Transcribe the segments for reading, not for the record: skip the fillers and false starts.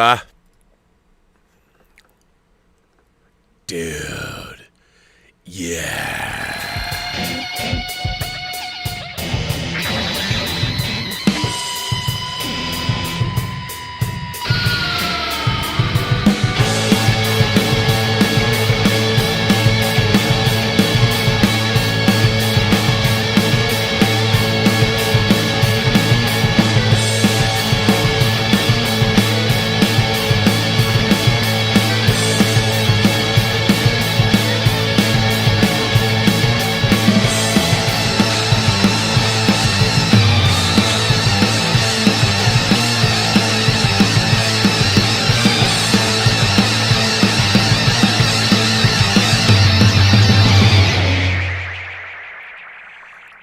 Ah, dude. Yeah.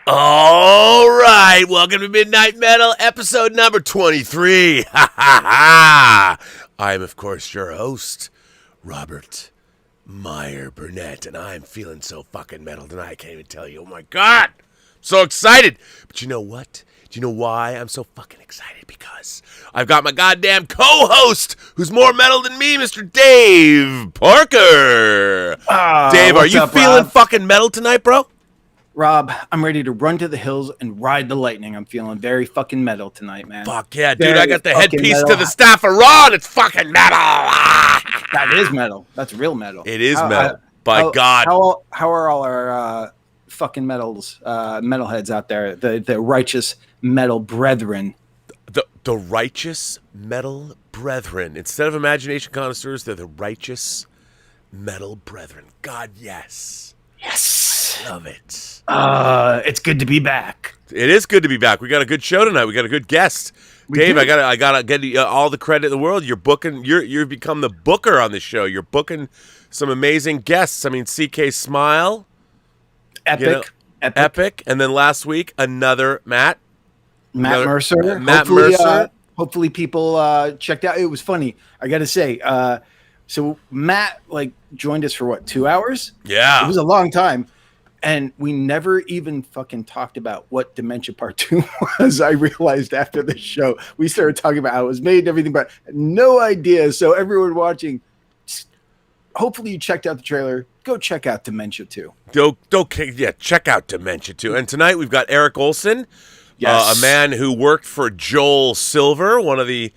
All right, welcome to Midnight Metal, episode number 23. Ha ha ha! I am, of course, your host, Robert Meyer Burnett, and I'm feeling so fucking metal tonight. I can't even tell you. Oh my god, I'm so excited! But you know what? Do you know why I'm so fucking excited? Because I've got my goddamn co-host, who's more metal than me, Mr. Dave Parker. Dave, are you feeling fucking metal tonight, bro? Rob, I'm ready to run to the hills and ride the lightning. I'm feeling very fucking metal tonight, man. Fuck yeah, dude. I got the headpiece to the staff of Ron. It's fucking metal. That is metal. That's real metal. It is metal. By God. How are all our fucking metalheads out there? The righteous metal brethren. The righteous metal brethren. Instead of imagination connoisseurs, they're the righteous metal brethren. God, yes. Yes. I love it. It's good to be back. It is good to be back. We got a good show tonight. We got a good guest. Dave, I gotta get all the credit in the world. You're booking. You've become the booker on the show. You're booking some amazing guests. I mean, CK Smile, Epic. And then last week another Matt Mercer. Mercer. Hopefully people checked out. It was funny. I got to say. So Matt joined us for what, 2 hours? Yeah, it was a long time. And we never even fucking talked about what Dementia Part 2 was. I realized after the show, we started talking about how it was made and everything, but no idea. So everyone watching, hopefully you checked out the trailer. Go check out Dementia 2. Check out Dementia 2. And tonight we've got Erik Olsen, yes. A man who worked for Joel Silver, one of the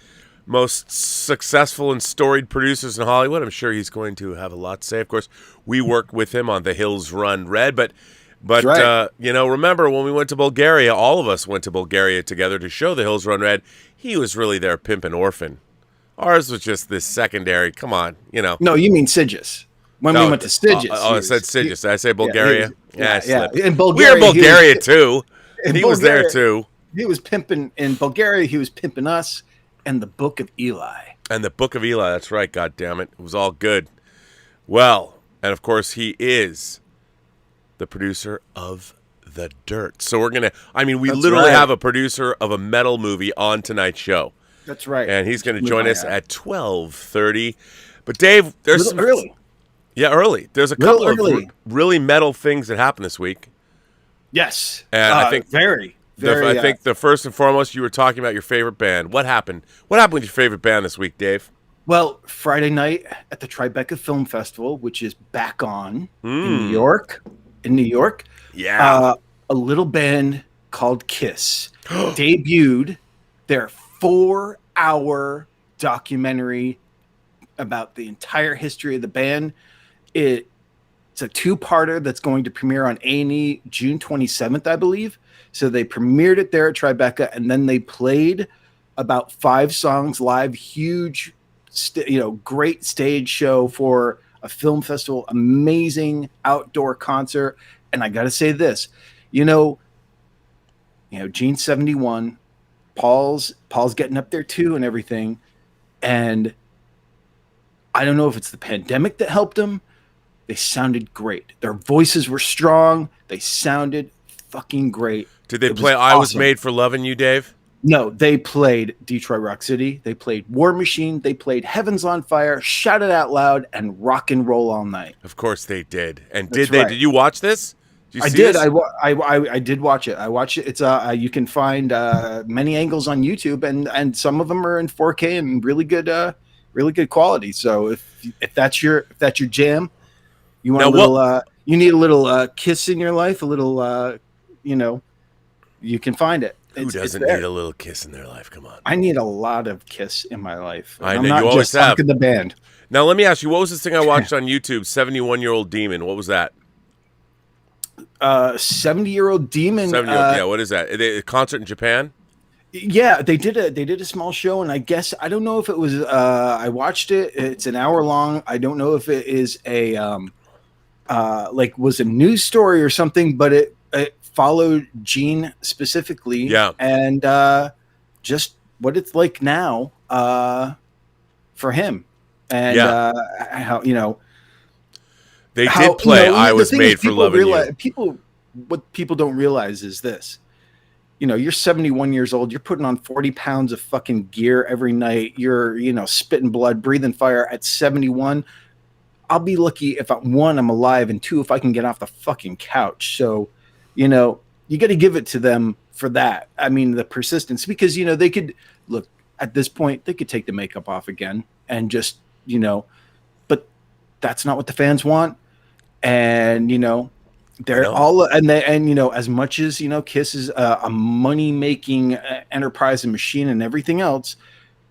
most successful and storied producers in Hollywood. I'm sure he's going to have a lot to say. Of course, we worked with him on The Hills Run Red, but right. Remember when we went to Bulgaria, all of us went to Bulgaria together to show The Hills Run Red. He was really their pimpin' orphan. Ours was just this secondary. Come on, No, you mean Sigis. We went to Sigis. I said Sigis. Did I say Bulgaria? Yeah. In Bulgaria, we were in Bulgaria too. He was there too. He was pimping in Bulgaria. He was pimping us. And the Book of Eli. That's right, God damn it. It was all good. Well, and of course he is the producer of The Dirt. So we're going to, we literally have a producer of a metal movie on tonight's show. That's right. And he's going to join us at 12:30. But Dave, there's some early. Yeah, early. There's a couple of really metal things that happened this week. Yes. And I think I think the first and foremost, you were talking about your favorite band. What happened? What happened with your favorite band this week, Dave? Well, Friday night at the Tribeca Film Festival, which is back on in New York. Yeah. A little band called Kiss debuted their 4-hour documentary about the entire history of the band. It's a 2-parter that's going to premiere on A&E June 27th, I believe. So they premiered it there at Tribeca, and then they played about 5 songs live. Huge, great stage show for a film festival. Amazing outdoor concert. And I got to say this, Gene 71, Paul's getting up there too, and everything. And I don't know if it's the pandemic that helped them. They sounded great. Their voices were strong. They sounded fucking great. Did they play I Was Made for Loving You, Dave? No, they played Detroit Rock City. They played War Machine. They played Heaven's on Fire, Shout It Out Loud, and Rock and Roll All Night. Of course they did. And did you watch this? I did. I did watch it. I watched it. It's you can find many angles on YouTube, and some of them are in 4K and really good really good quality. So if that's your jam, you want Now, a little you need a little Kiss in your life, a little you know, you can find it. who It's doesn't need there. a little Kiss in their life? Come on. I need a lot of Kiss in my life, and I I'm know you not always just have. talking the band. Now, let me ask you, what was this thing I watched on YouTube? 71-year-old demon. What was that? 70-year-old demon. 70-year-old. Yeah, what is that? A concert in Japan? Yeah, they did a small show, and I guess I don't know if it was. I watched it. It's an hour long. I don't know if it is a like was a news story or something, but it followed Gene specifically. Yeah. And just what it's like now for him, and Yeah. how you know They how did play you know, I the Was thing is Made for Loving You. What people don't realize is this. You know, you're 71 years old. You're putting on 40 pounds of fucking gear every night. You're, you know, spitting blood, breathing fire at 71. I'll be lucky if one, I'm alive, and two, if I can get off the fucking couch. So, you know, you got to give it to them for that. I mean, the persistence, because, you know, they could look at this point, they could take the makeup off again and just, you know, but that's not what the fans want. And, you know, they're all, and you know, as much as, you know, Kiss is a money making enterprise and machine and everything else,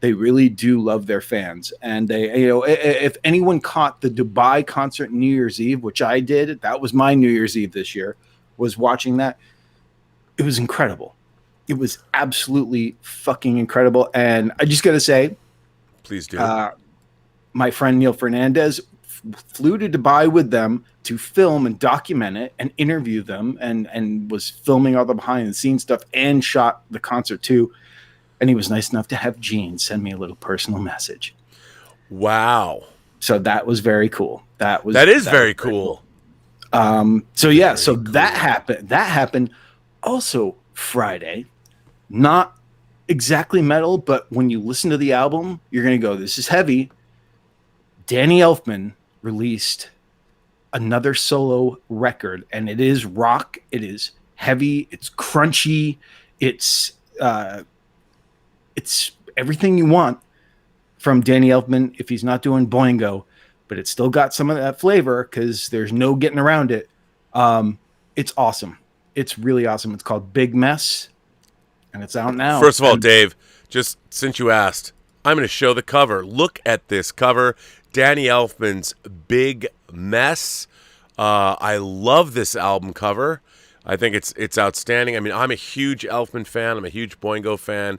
they really do love their fans. And they, you know, if anyone caught the Dubai concert New Year's Eve, which I did, that was my New Year's Eve this year, was watching that. It was incredible. It was absolutely fucking incredible. And I just got to say, Please do. My friend Neil Fernandez flew to Dubai with them to film and document it and interview them, and was filming all the behind the scenes stuff and shot the concert too. And he was nice enough to have Gene send me a little personal message. Wow. So that was very cool. That is very cool. So yeah, so cool. That happened also Friday. Not exactly metal, but when you listen to the album, you're going to go, this is heavy. Danny Elfman released another solo record, and it is rock. It is heavy. It's crunchy. It's everything you want from Danny Elfman if he's not doing Boingo, but it's still got some of that flavor because there's no getting around it. It's awesome. It's really awesome. It's called Big Mess, and it's out now. First of all, Dave, just since you asked, I'm going to show the cover. Look at this cover. Danny Elfman's Big Mess. I love this album cover. I think it's outstanding. I mean, I'm a huge Elfman fan. I'm a huge Boingo fan.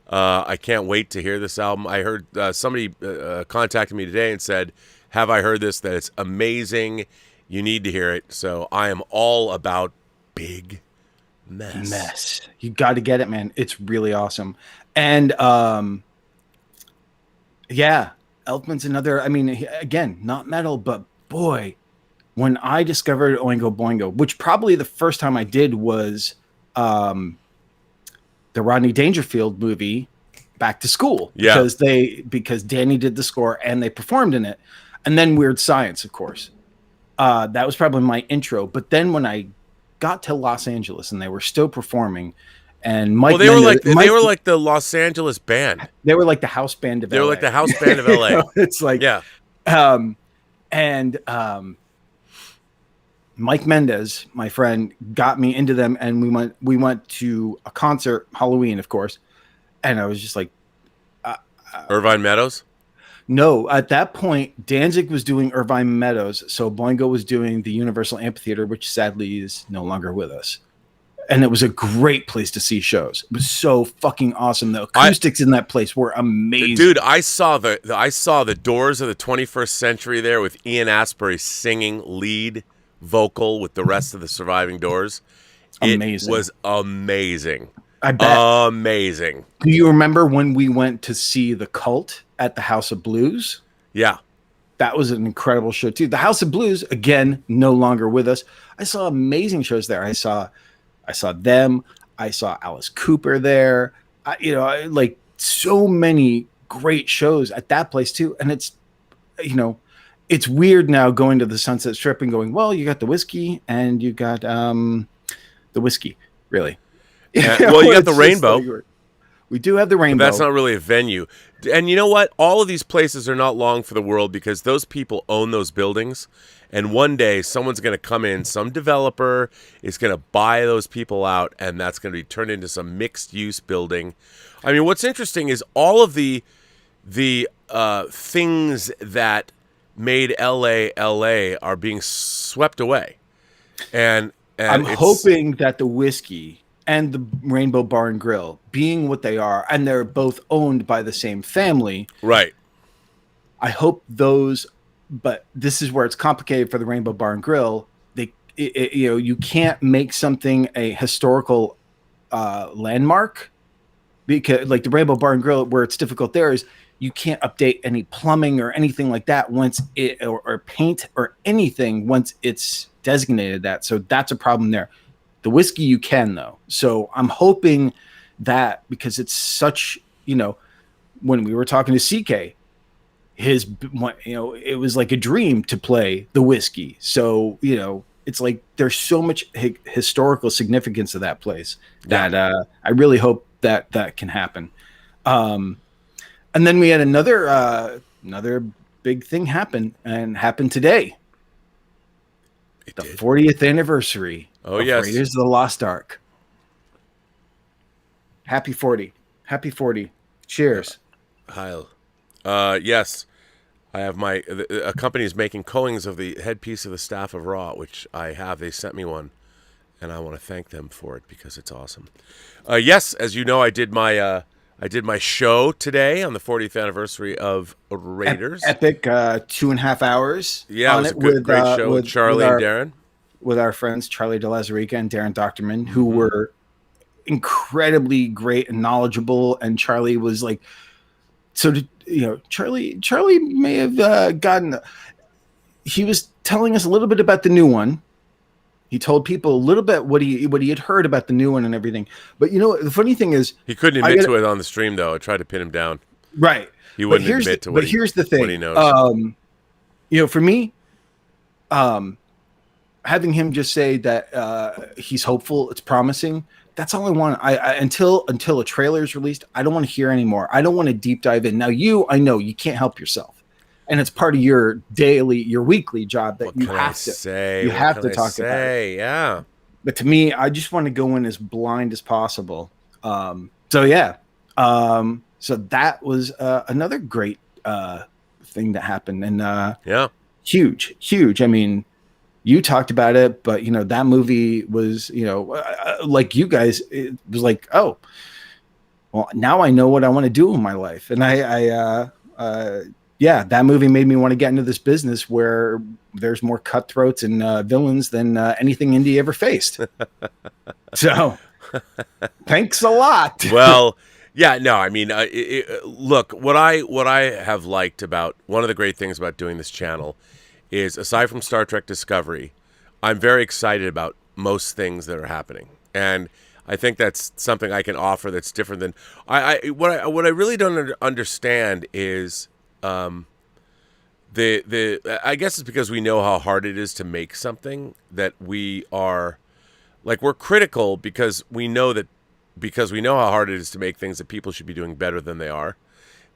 I can't wait to hear this album. I heard somebody contacted me today and said, have I heard this? That it's amazing. You need to hear it. So I am all about Big Mess. You got to get it, man. It's really awesome. And yeah, Elfman's another, I mean, again, not metal, but boy, when I discovered Oingo Boingo, which probably the first time I did was the Rodney Dangerfield movie, Back to School. Yeah. Because Danny did the score and they performed in it. And then Weird Science, of course. That was probably my intro. But then when I got to Los Angeles and they were still performing, and Mike, they were like the Los Angeles band. They were like the house band of LA. They were like the house band of LA. It's like, yeah. Mike Mendez, my friend, got me into them, and we went to a concert, Halloween, of course, and I was just like, Irvine Meadows. No, at that point, Danzig was doing Irvine Meadows, so Boingo was doing the Universal Amphitheater, which sadly is no longer with us. And it was a great place to see shows. It was so fucking awesome. The acoustics in that place were amazing. Dude, I saw the Doors of the 21st Century there with Ian Astbury singing lead vocal with the rest of the surviving Doors. Amazing. It was amazing. I bet. Amazing. Do you remember when we went to see The Cult at the House of Blues? Yeah. That was an incredible show too. The House of Blues, again, no longer with us. I saw amazing shows there. I saw them. I saw Alice Cooper there. Like so many great shows at that place too. And it's, it's weird now going to the Sunset Strip and going, well, you got the whiskey and you got the whiskey, really. Well, you got the rainbow. We do have the But Rainbow. that's not really a venue. And you know what? All of these places are not long for the world because those people own those buildings. And one day someone's going to come in, some developer is going to buy those people out, and that's going to be turned into some mixed-use building. I mean, what's interesting is all of the things that made LA are being swept away. And I'm hoping that the whiskey and the Rainbow Bar and Grill, being what they are, and they're both owned by the same family. Right. I hope those, but this is where it's complicated for the Rainbow Bar and Grill. You can't make something a historical landmark, because like the Rainbow Bar and Grill, where it's difficult there is you can't update any plumbing or anything like that once or paint or anything once it's designated that. So that's a problem there. The whiskey you can, though. So I'm hoping that, because it's such, when we were talking to CK, it was like a dream to play the whiskey. So, it's like there's so much historical significance of that place that I really hope that can happen. And then we had another big thing happen today. The 40th anniversary of Raiders of the Lost Ark. Happy 40. Happy 40. Cheers. Heil. Yes. I have a company is making coins of the headpiece of the Staff of Ra, which I have. They sent me one, and I want to thank them for it because it's awesome. Yes, as you know, I did my show today on the 40th anniversary of Raiders. Epic 2.5 hours. Yeah, it was a great show with Charlie and Darren. With our friends Charlie De Lazarica and Darren Doctorman, who were incredibly great and knowledgeable. And Charlie was like, Charlie may have he was telling us a little bit about the new one. He told people a little bit what he had heard about the new one and everything. But the funny thing is, he couldn't admit to it on the stream, though. I tried to pin him down. Right. He wouldn't admit to what here's the thing. What he knows. For me, having him just say that he's hopeful, it's promising. That's all I want. Until a trailer is released, I don't want to hear anymore. I don't want to deep dive in. Now, I know you can't help yourself, and it's part of your weekly job that you have to talk about it. Yeah. But to me, I just want to go in as blind as possible. So that was another great thing that happened, and huge. I mean, you talked about it, but that movie was, like you guys, it was like, oh, well, now I know what I want to do in my life. And that movie made me want to get into this business where there's more cutthroats and villains than anything Indy ever faced. So thanks a lot. Well, yeah, no, I mean, look, what I have liked about one of the great things about doing this channel is, aside from Star Trek Discovery, I'm very excited about most things that are happening, and I think that's something I can offer that's different than what I really don't understand is I guess it's because we know how hard it is to make something that we are like, we're critical because we know how hard it is to make things that people should be doing better than they are.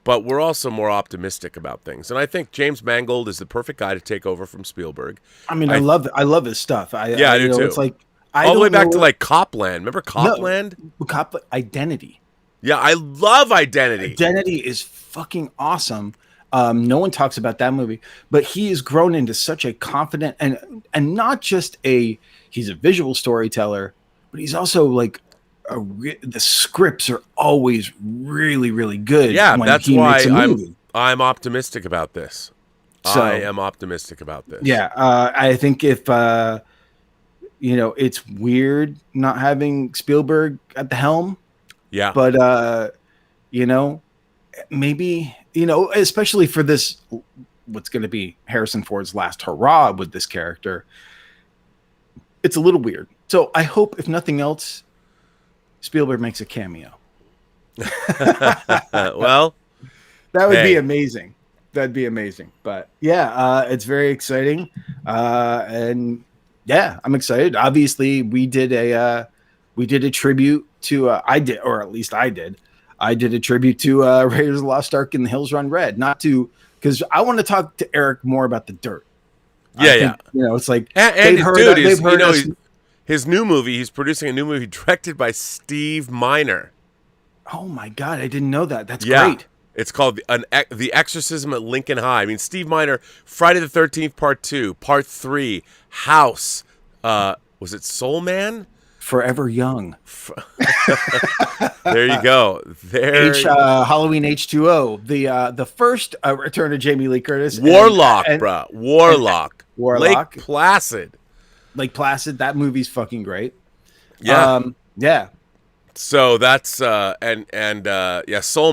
But we're also more optimistic about things, and I think James Mangold is the perfect guy to take over from Spielberg. I mean, I love his stuff. I do too. It's like all the way back to like Copland. Remember Copland? No, Identity. Yeah, I love Identity. Identity is fucking awesome. No one talks about that movie, but he has grown into such a confident and not just he's a visual storyteller, but he's also like. The scripts are always really, really good. Yeah, that's why I'm optimistic about this. So, I am optimistic about this. Yeah, I think if it's weird not having Spielberg at the helm. Yeah, but maybe especially for this, what's going to be Harrison Ford's last hurrah with this character. It's a little weird. So I hope, if nothing else, Spielberg makes a cameo. Well, that would be amazing. That'd be amazing. But yeah, it's very exciting. And yeah, I'm excited. Obviously, we did a tribute to I did, or at least I did, I did a tribute to Raiders of the Lost Ark and the Hills Run Red. Not to, because I want to talk to Erik more about the dirt. Yeah, I think, you know, it's like and they've heard, dude, they've heard us. his new movie. He's producing a new movie directed by Steve Miner. Oh my God, I didn't know that. That's great. It's called The Exorcism at Lincoln High. I mean, Steve Miner, Friday the 13th, Part 2, Part 3, House. Was it Soul Man? Forever Young. There you go. Halloween H2O. The first return of Jamie Lee Curtis. Warlock, bro. Warlock. Warlock. Lake Placid. Lake Placid. That movie's fucking great. Yeah. Yeah. So that's Soul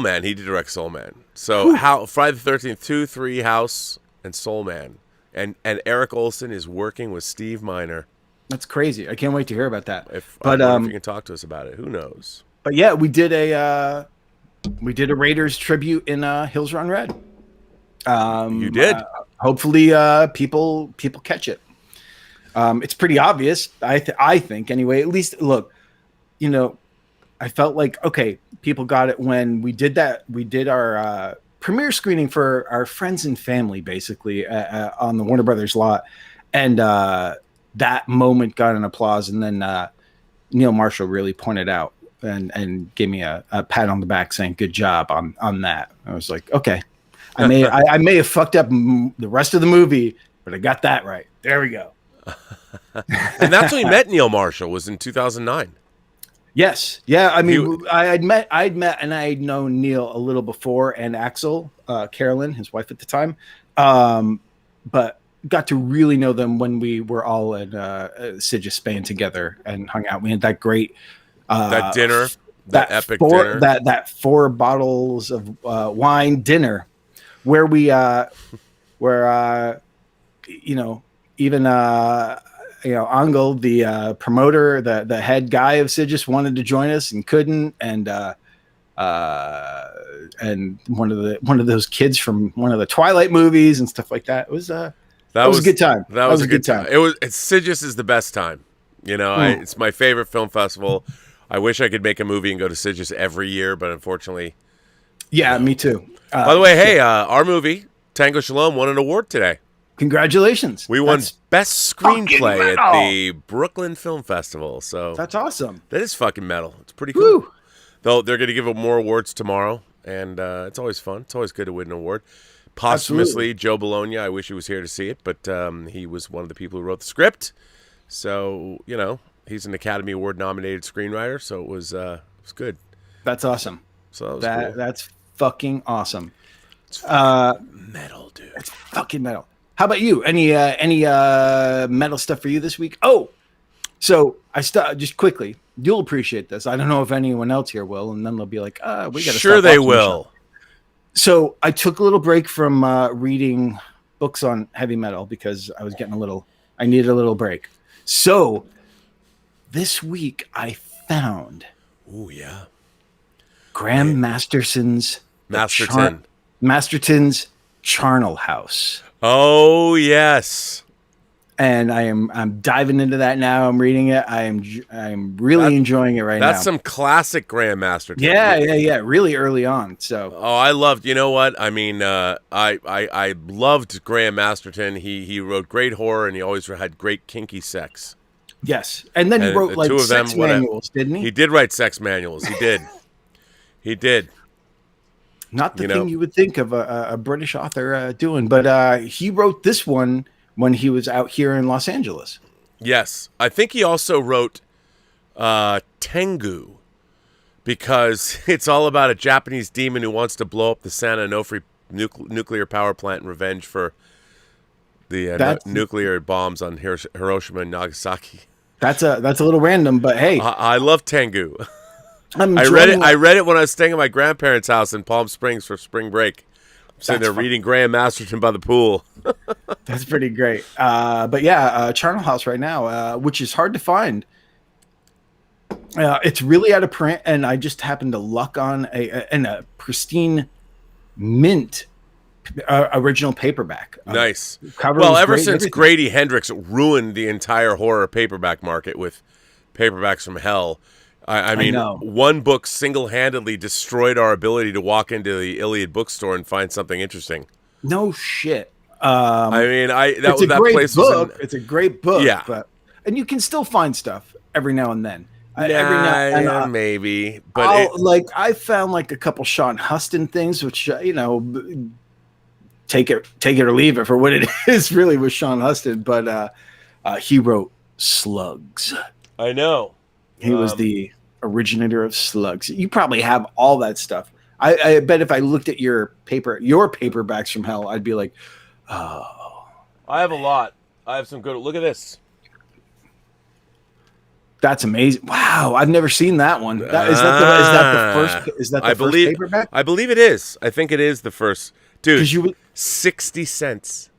Man. He did direct Soul Man. So Friday the 13th, 2, 3, House, and Soul Man. And Erik Olsen is working with Steve Miner. That's crazy. I can't wait to hear about that. If you can talk to us about it, who knows? But yeah, we did a Raiders tribute in Hills Run Red. You did. Hopefully, people catch it. It's pretty obvious. I think anyway. At least look, you know, I felt like okay, people got it when we did that. We did our premiere screening for our friends and family, basically on the Warner Brothers lot, and that moment got an applause. And then Neil Marshall really pointed out and gave me a pat on the back, saying "Good job" on that. I was like, okay, I may have fucked up the rest of the movie, but I got that right. There we go. And that's when he met Neil Marshall. Was in 2009. Yes. Yeah. I mean, I'd met and I had known Neil a little before, and Axel, Carolyn, his wife at the time. But got to really know them when we were all at Sidja Spain together and hung out. We had that great that dinner, that epic dinner, that 4 bottles of wine dinner, where we even Angel, the promoter, the head guy of Sidgis, wanted to join us and couldn't, and one of those kids from one of the Twilight movies and stuff like that. It was that was a good time. That was a good time. Sidgis is the best time. You know, it's my favorite film festival. I wish I could make a movie and go to Sidgis every year, but unfortunately, yeah, me too. By the way, hey, our movie Tango Shalom won an award today. Congratulations. We won Best Screenplay at the Brooklyn Film Festival. So that's awesome. That is fucking metal. It's pretty cool. Woo. Though they're going to give more awards tomorrow, and it's always fun. It's always good to win an award. Posthumously, Joe Bologna, I wish he was here to see it, but he was one of the people who wrote the script. So, you know, he's an Academy Award nominated screenwriter, so it was good. That's awesome. So that was cool. That's fucking awesome. It's metal, dude. It's fucking metal. How about you? Any metal stuff for you this week? Oh, so just quickly, you'll appreciate this. I don't know if anyone else here will, and then they'll be like, we got to sure they will. So I took a little break from reading books on heavy metal because I was I needed a little break. So this week I found Graham Masterton's Charnel House. Oh yes, and I'm diving into that now. I'm reading it. I'm really enjoying it right now. That's some classic Graham Masterton. Yeah. Really early on. So I loved. You know what? I mean, I loved Graham Masterton. He wrote great horror, and he always had great kinky sex. Yes, and then he wrote like sex manuals, didn't he? He did write sex manuals. He did. He did. Not the thing you would think of a British author doing, but he wrote this one when he was out here in Los Angeles. Yes. I think he also wrote Tengu, because it's all about a Japanese demon who wants to blow up the San Onofre nuclear power plant in revenge for the nuclear bombs on Hiroshima and Nagasaki. That's a little random, but hey. I love Tengu. I read it when I was staying at my grandparents' house in Palm Springs for spring break. I'm sitting there reading Graham Masterton by the pool. That's pretty great. But yeah, Charnel House right now, which is hard to find. It's really out of print, and I just happened to luck on a pristine mint original paperback. Nice. Ever since Grady Hendrix ruined the entire horror paperback market with Paperbacks from Hell, I mean, know. one book single-handedly destroyed our ability to walk into the Iliad bookstore and find something interesting. No shit. I mean, It's a that great place was in. book. It's a great book, Yeah. and you can still find stuff every now and then. Every now Nah, and yeah, maybe, but I found like a couple Sean Huston things, which take it or leave it for what it is. Really, with Sean Huston, but he wrote Slugs. I know He was the originator of Slugs. You probably have all that stuff. I bet if I looked at your paperbacks from hell, I'd be like, oh, I have a lot. I have some good. Look at this. that's amazing! Wow, I've never seen that one. Is that the first paperback? I believe it is. I think it is the first. Dude, 60 cents.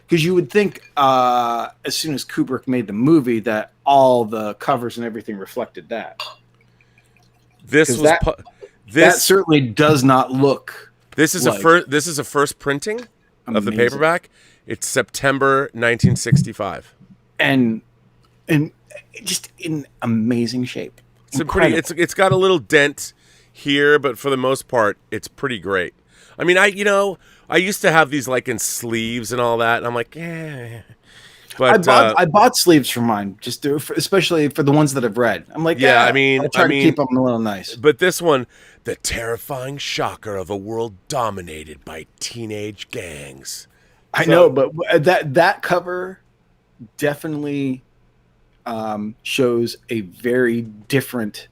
Because you would think as soon as Kubrick made the movie that all the covers and everything reflected that. That certainly does not look. This is a first printing of the paperback. It's September 1965, and just in amazing shape. It's got a little dent here, but for the most part, it's pretty great. I mean, I used to have these like in sleeves and all that, and I'm like, eh. But I bought sleeves for mine, especially for the ones that I've read. I'm like, yeah, I try to keep them a little nice. But this one, the terrifying shocker of a world dominated by teenage gangs. I know, but that cover definitely shows a very different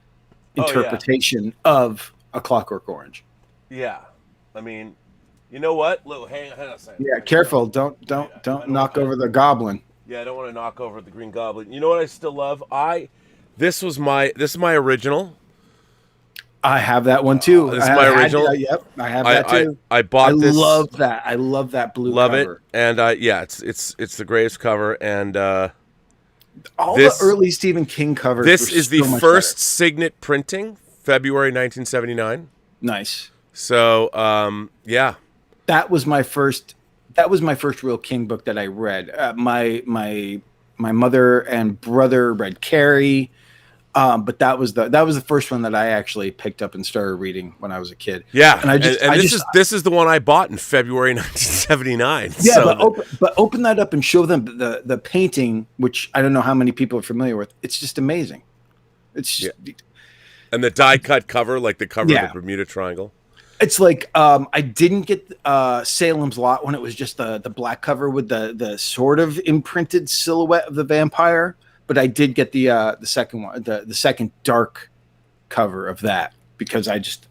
interpretation of A Clockwork Orange. Yeah, I mean, you know what? Look, hang on a second. Yeah, careful! Don't knock over the goblin. Yeah, I don't want to knock over the Green Goblin. You know what I still love? This is my original. I have that one too. This is my original. Yep, I have that too. I bought this. I love that blue. Love cover. it, and it's the greatest cover, and all the early Stephen King covers. This is the first Signet printing, February 1979. Nice. So, yeah, that was my first real King book that I read. My mother and brother read Carrie. But that was the first one that I actually picked up and started reading when I was a kid. Yeah, and this is the one I bought in February 1979. Yeah, so but open that up and show them the painting, which I don't know how many people are familiar with. It's just amazing. It's just, and the die cut cover, like the cover of the Bermuda Triangle. It's like I didn't get Salem's Lot when it was just the black cover with the sort of imprinted silhouette of the vampire. But I did get the second one, the second dark cover of that, because I just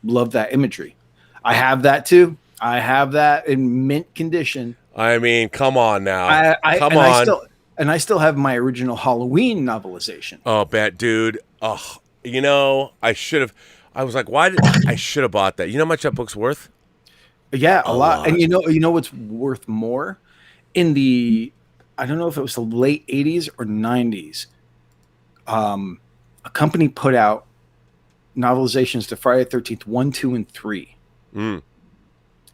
love that imagery. I have that too. I have that in mint condition. I mean, come on now. I still have my original Halloween novelization. Oh, bad dude. Oh, I should have. I was like, I should have bought that. You know how much that book's worth? Yeah, a lot. And you know what's worth more? In the, I don't know if it was the late 80s or 90s, a company put out novelizations to Friday the 13th, 1, 2, and 3. Mm.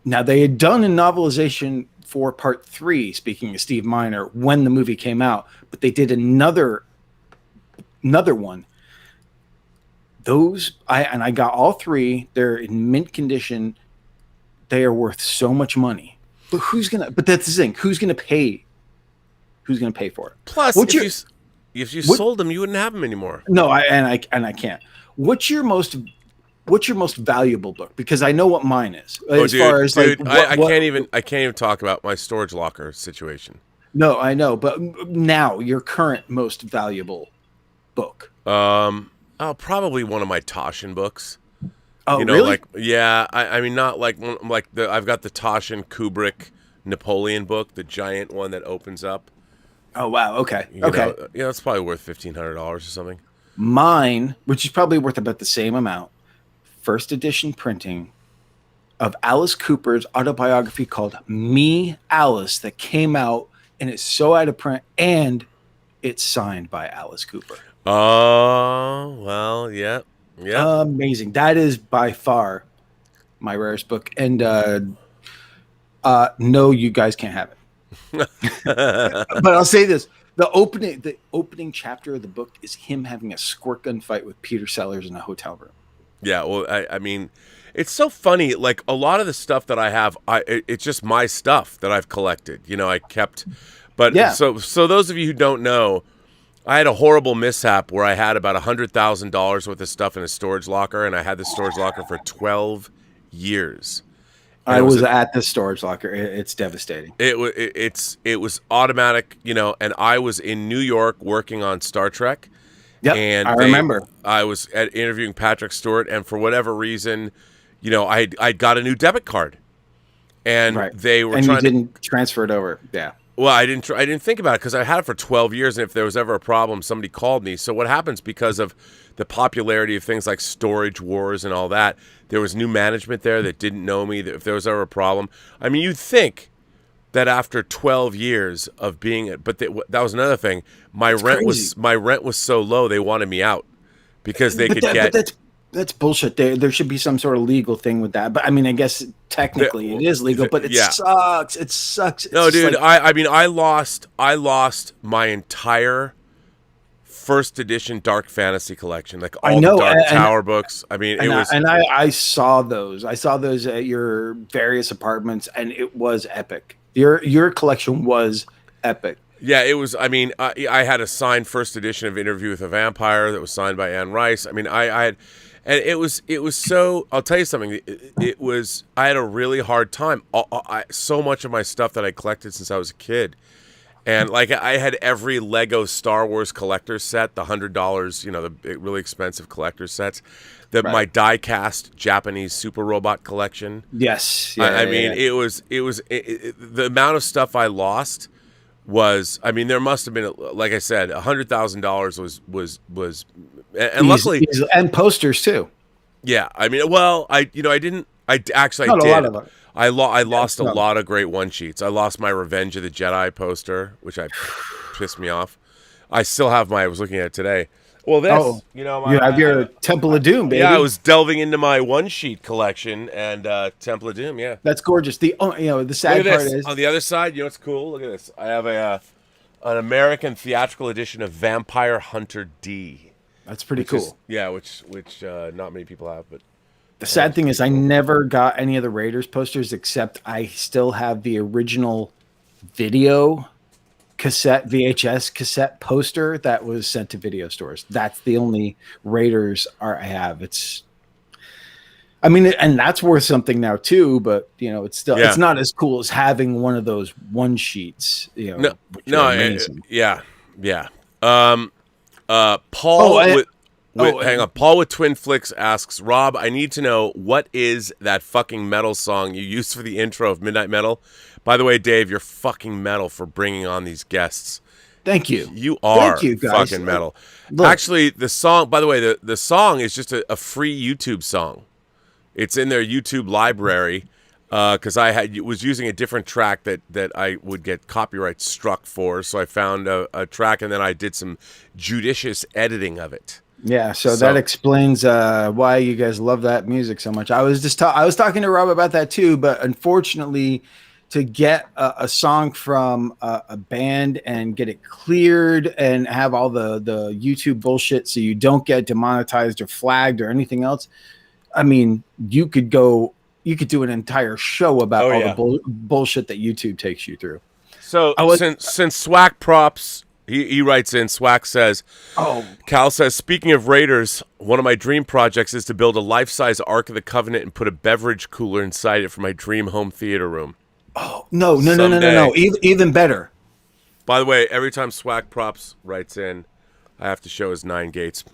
Now, they had done a novelization for part 3, speaking of Steve Miner, when the movie came out, but they did another one. I got all 3. They're in mint condition. They are worth so much money. But but that's the thing. Who's gonna pay for it? Plus, if you sold them, you wouldn't have them anymore. No, I can't. What's your most valuable book? Because I know what mine is. I can't even talk about my storage locker situation. No, I know, but now your current most valuable book. Probably one of my Taschen books. Oh, really? I mean, not like I've got the Taschen Kubrick Napoleon book, the giant one that opens up. Oh wow, okay. It's probably worth $1,500 or something. Mine, which is probably worth about the same amount, first edition printing of Alice Cooper's autobiography called Me, Alice, that came out, and it's so out of print, and it's signed by Alice Cooper. Oh, well, yeah. Amazing. That is by far my rarest book, and no, you guys can't have it. But I'll say this: The opening chapter of the book is him having a squirt gun fight with Peter Sellers in a hotel room. Yeah, well, I mean, it's so funny. Like a lot of the stuff that I have, it's just my stuff that I've collected. You know, I kept. But Yeah. so those of you who don't know, I had a horrible mishap where I had about $100,000 worth of stuff in a storage locker, and I had the storage locker for 12 years. And I was at the storage locker. It's devastating. It was automatic, you know, and I was in New York working on Star Trek. Yep, And I remember. I was interviewing Patrick Stewart, and for whatever reason, you know, I got a new debit card, and they were trying. You didn't transfer it over. Yeah. Well, I didn't think about it because I had it for 12 years, and if there was ever a problem, somebody called me. So what happens because of the popularity of things like Storage Wars and all that, there was new management there that didn't know me. That if there was ever a problem, I mean, you'd think that after 12 years of being it, but that was another thing. My rent was so low they wanted me out because they could get. But that's bullshit. There should be some sort of legal thing with that. But I mean, I guess technically it is legal, but it sucks. It sucks. It's no, dude. like, I mean, I lost my entire first edition dark fantasy collection, like all the Dark Tower books. I mean, I saw those. I saw those at your various apartments, and it was epic. Your collection was epic. Yeah, it was. I mean, I had a signed first edition of Interview with a Vampire that was signed by Anne Rice. I mean, I had, and it was so. I'll tell you something. It was. I had a really hard time. So much of my stuff that I collected since I was a kid, and like I had every Lego Star Wars collector's set, the $100, you know, the really expensive collector's sets. My die-cast Japanese super robot collection. Yes, I mean, it was the amount of stuff I lost was. I mean, there must have been, like I said, $100,000 was, and luckily, and posters too. Yeah, I mean, well, I did. Not a lot of them. I lost a lot of great one sheets. I lost my Revenge of the Jedi poster, which pissed me off. I still have I was looking at it today. Well, this, you know, you have your Temple of Doom, baby. Yeah, I was delving into my one sheet collection and Temple of Doom. Yeah, that's gorgeous. The sad part is on the other side. You know what's cool? Look at this. I have an American theatrical edition of Vampire Hunter D. That's pretty cool. Which not many people have. But the sad thing is, I never got any of the Raiders posters, except I still have the original video VHS cassette poster that was sent to video stores. That's the only Raiders art I have. And that's worth something now too, but you know, it's still, it's not as cool as having one of those one sheets, you know. Yeah. Paul hang on. Paul with Twin Flicks asks, Rob, I need to know, what is that fucking metal song you used for the intro of Midnight Metal? By the way, Dave, you're fucking metal for bringing on these guests. Thank you. You are guys. Fucking metal. Actually, the song, by the way, the song is just a free YouTube song. It's in their YouTube library because I was using a different track that I would get copyright struck for. So I found a track, and then I did some judicious editing of it. Yeah, so that explains why you guys love that music so much. I was talking to Rob about that too, but unfortunately, to get a song from a band and get it cleared and have all the YouTube bullshit so you don't get demonetized or flagged or anything else, I mean, you could do an entire show about the bullshit that YouTube takes you through. So since Swack Props, he writes in, Swack says, Cal says, speaking of Raiders, one of my dream projects is to build a life-size Ark of the Covenant and put a beverage cooler inside it for my dream home theater room. Oh, no. Even better. By the way, every time Swack Props writes in, I have to show his 9 gates.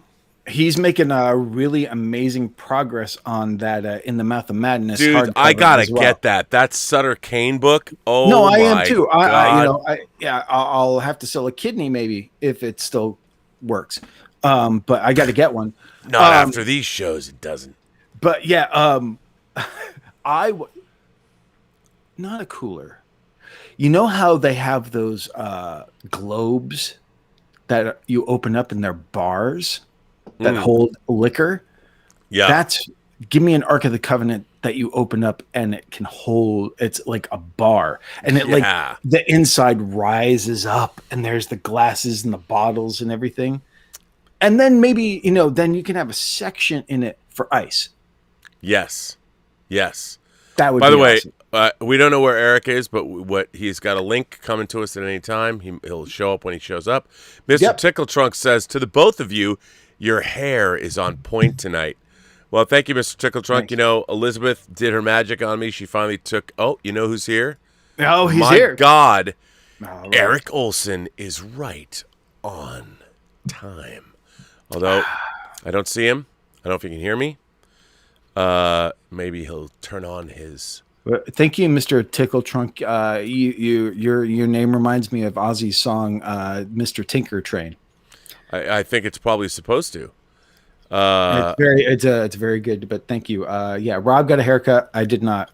He's making a really amazing progress on that In the Mouth of Madness. Dude, I gotta get that. That Sutter Kane book. Oh, no, I am too. God. I'll have to sell a kidney maybe if it still works. But I got to get one. Not after these shows, it doesn't. But yeah, not a cooler. You know how they have those globes that you open up in their bars that hold liquor? Yeah. give me an Ark of the Covenant that you open up and it can hold, it's like a bar, and it like the inside rises up and there's the glasses and the bottles and everything. And then maybe, then you can have a section in it for ice. Yes. That would By be the way, awesome. we don't know where Erik is, but he's got a link coming to us at any time. He'll show up when he shows up. Mr. Tickle Trunk says, to the both of you, your hair is on point tonight. Well, thank you, Mr. Tickle Trunk. Thanks. Elizabeth did her magic on me. She finally took... Oh, you know who's here? Oh, he's My here. My God. Right. Erik Olsen is right on time. Although, I don't see him. I don't know if he can hear me. Maybe he'll turn on his... Thank you, Mr. Tickle Trunk. Your name reminds me of Ozzy's song, Mr. Tinker Train. I think it's probably supposed to. It's very good, but thank you. Rob got a haircut. I did not.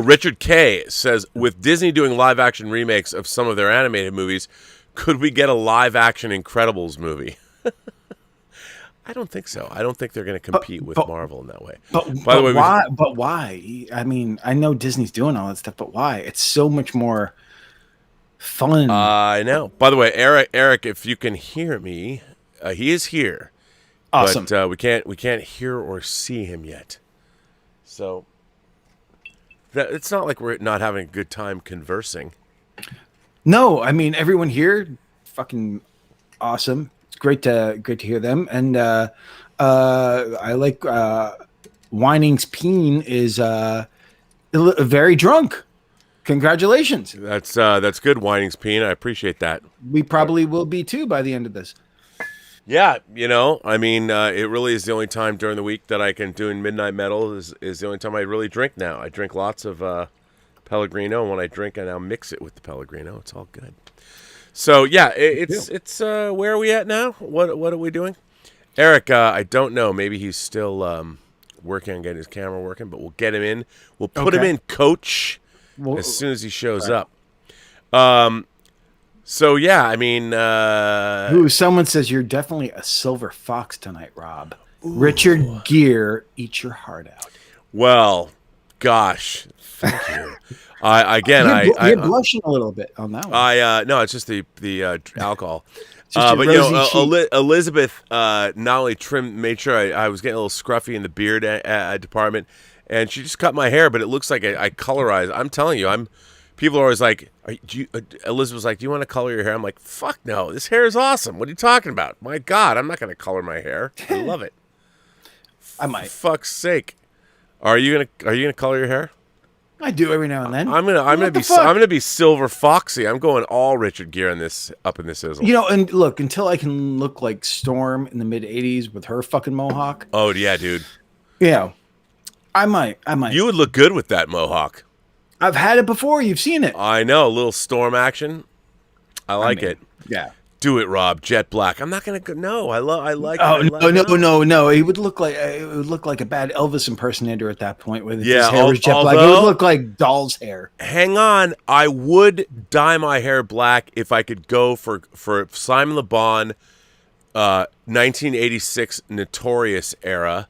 Richard K says, with Disney doing live action remakes of some of their animated movies, could we get a live action Incredibles movie? I don't think so. I don't think they're going to compete with Marvel in that way. By the way, why? But why? I mean, I know Disney's doing all that stuff, but why? It's so much more fun. I know. By the way, Erik, if you can hear me, he is here. Awesome. But we can't hear or see him yet. So it's not like we're not having a good time conversing. No, I mean everyone here, fucking awesome. It's great to hear them, and I like Whining's Peen is very drunk. Congratulations. That's good, Whining's Peen. I appreciate that. We probably will be too by the end of this. Yeah, I mean, it really is the only time during the week that I can do in Midnight Metal is the only time I really drink now. I drink lots of Pellegrino, and when I drink, I now mix it with the Pellegrino. It's all good. So, yeah, it's where are we at now? What are we doing? Erik, I don't know. Maybe he's still working on getting his camera working, but we'll get him in. We'll put him in coach as soon as he shows up. So, yeah, I mean... someone says you're definitely a silver fox tonight, Rob. Ooh. Richard Gere, eat your heart out. Well, gosh, thank you. You're blushing a little bit on that one. No, it's just the alcohol. But, Elizabeth not only made sure I was getting a little scruffy in the beard department, and she just cut my hair, but it looks like I colorized. I'm telling you, people are always like, Elizabeth was like, do you want to color your hair? I'm like, fuck no, this hair is awesome. What are you talking about? My God, I'm not going to color my hair. I love it. I might. For fuck's sake. Are you gonna color your hair? I do every now and then. I'm gonna be silver foxy. I'm going all Richard Gere in this sizzle. And look, until I can look like Storm in the mid '80s with her fucking mohawk. Oh yeah, dude. Yeah, I might. You would look good with that mohawk. I've had it before. You've seen it. I know, a little Storm action. I like it. Yeah. Do it, Rob. Jet black. I'm not gonna go. No, I like. Oh no! It would look like a bad Elvis impersonator at that point. With his hair was jet black. It would look like doll's hair. Hang on, I would dye my hair black if I could go for Simon Le Bon, 1986 Notorious era,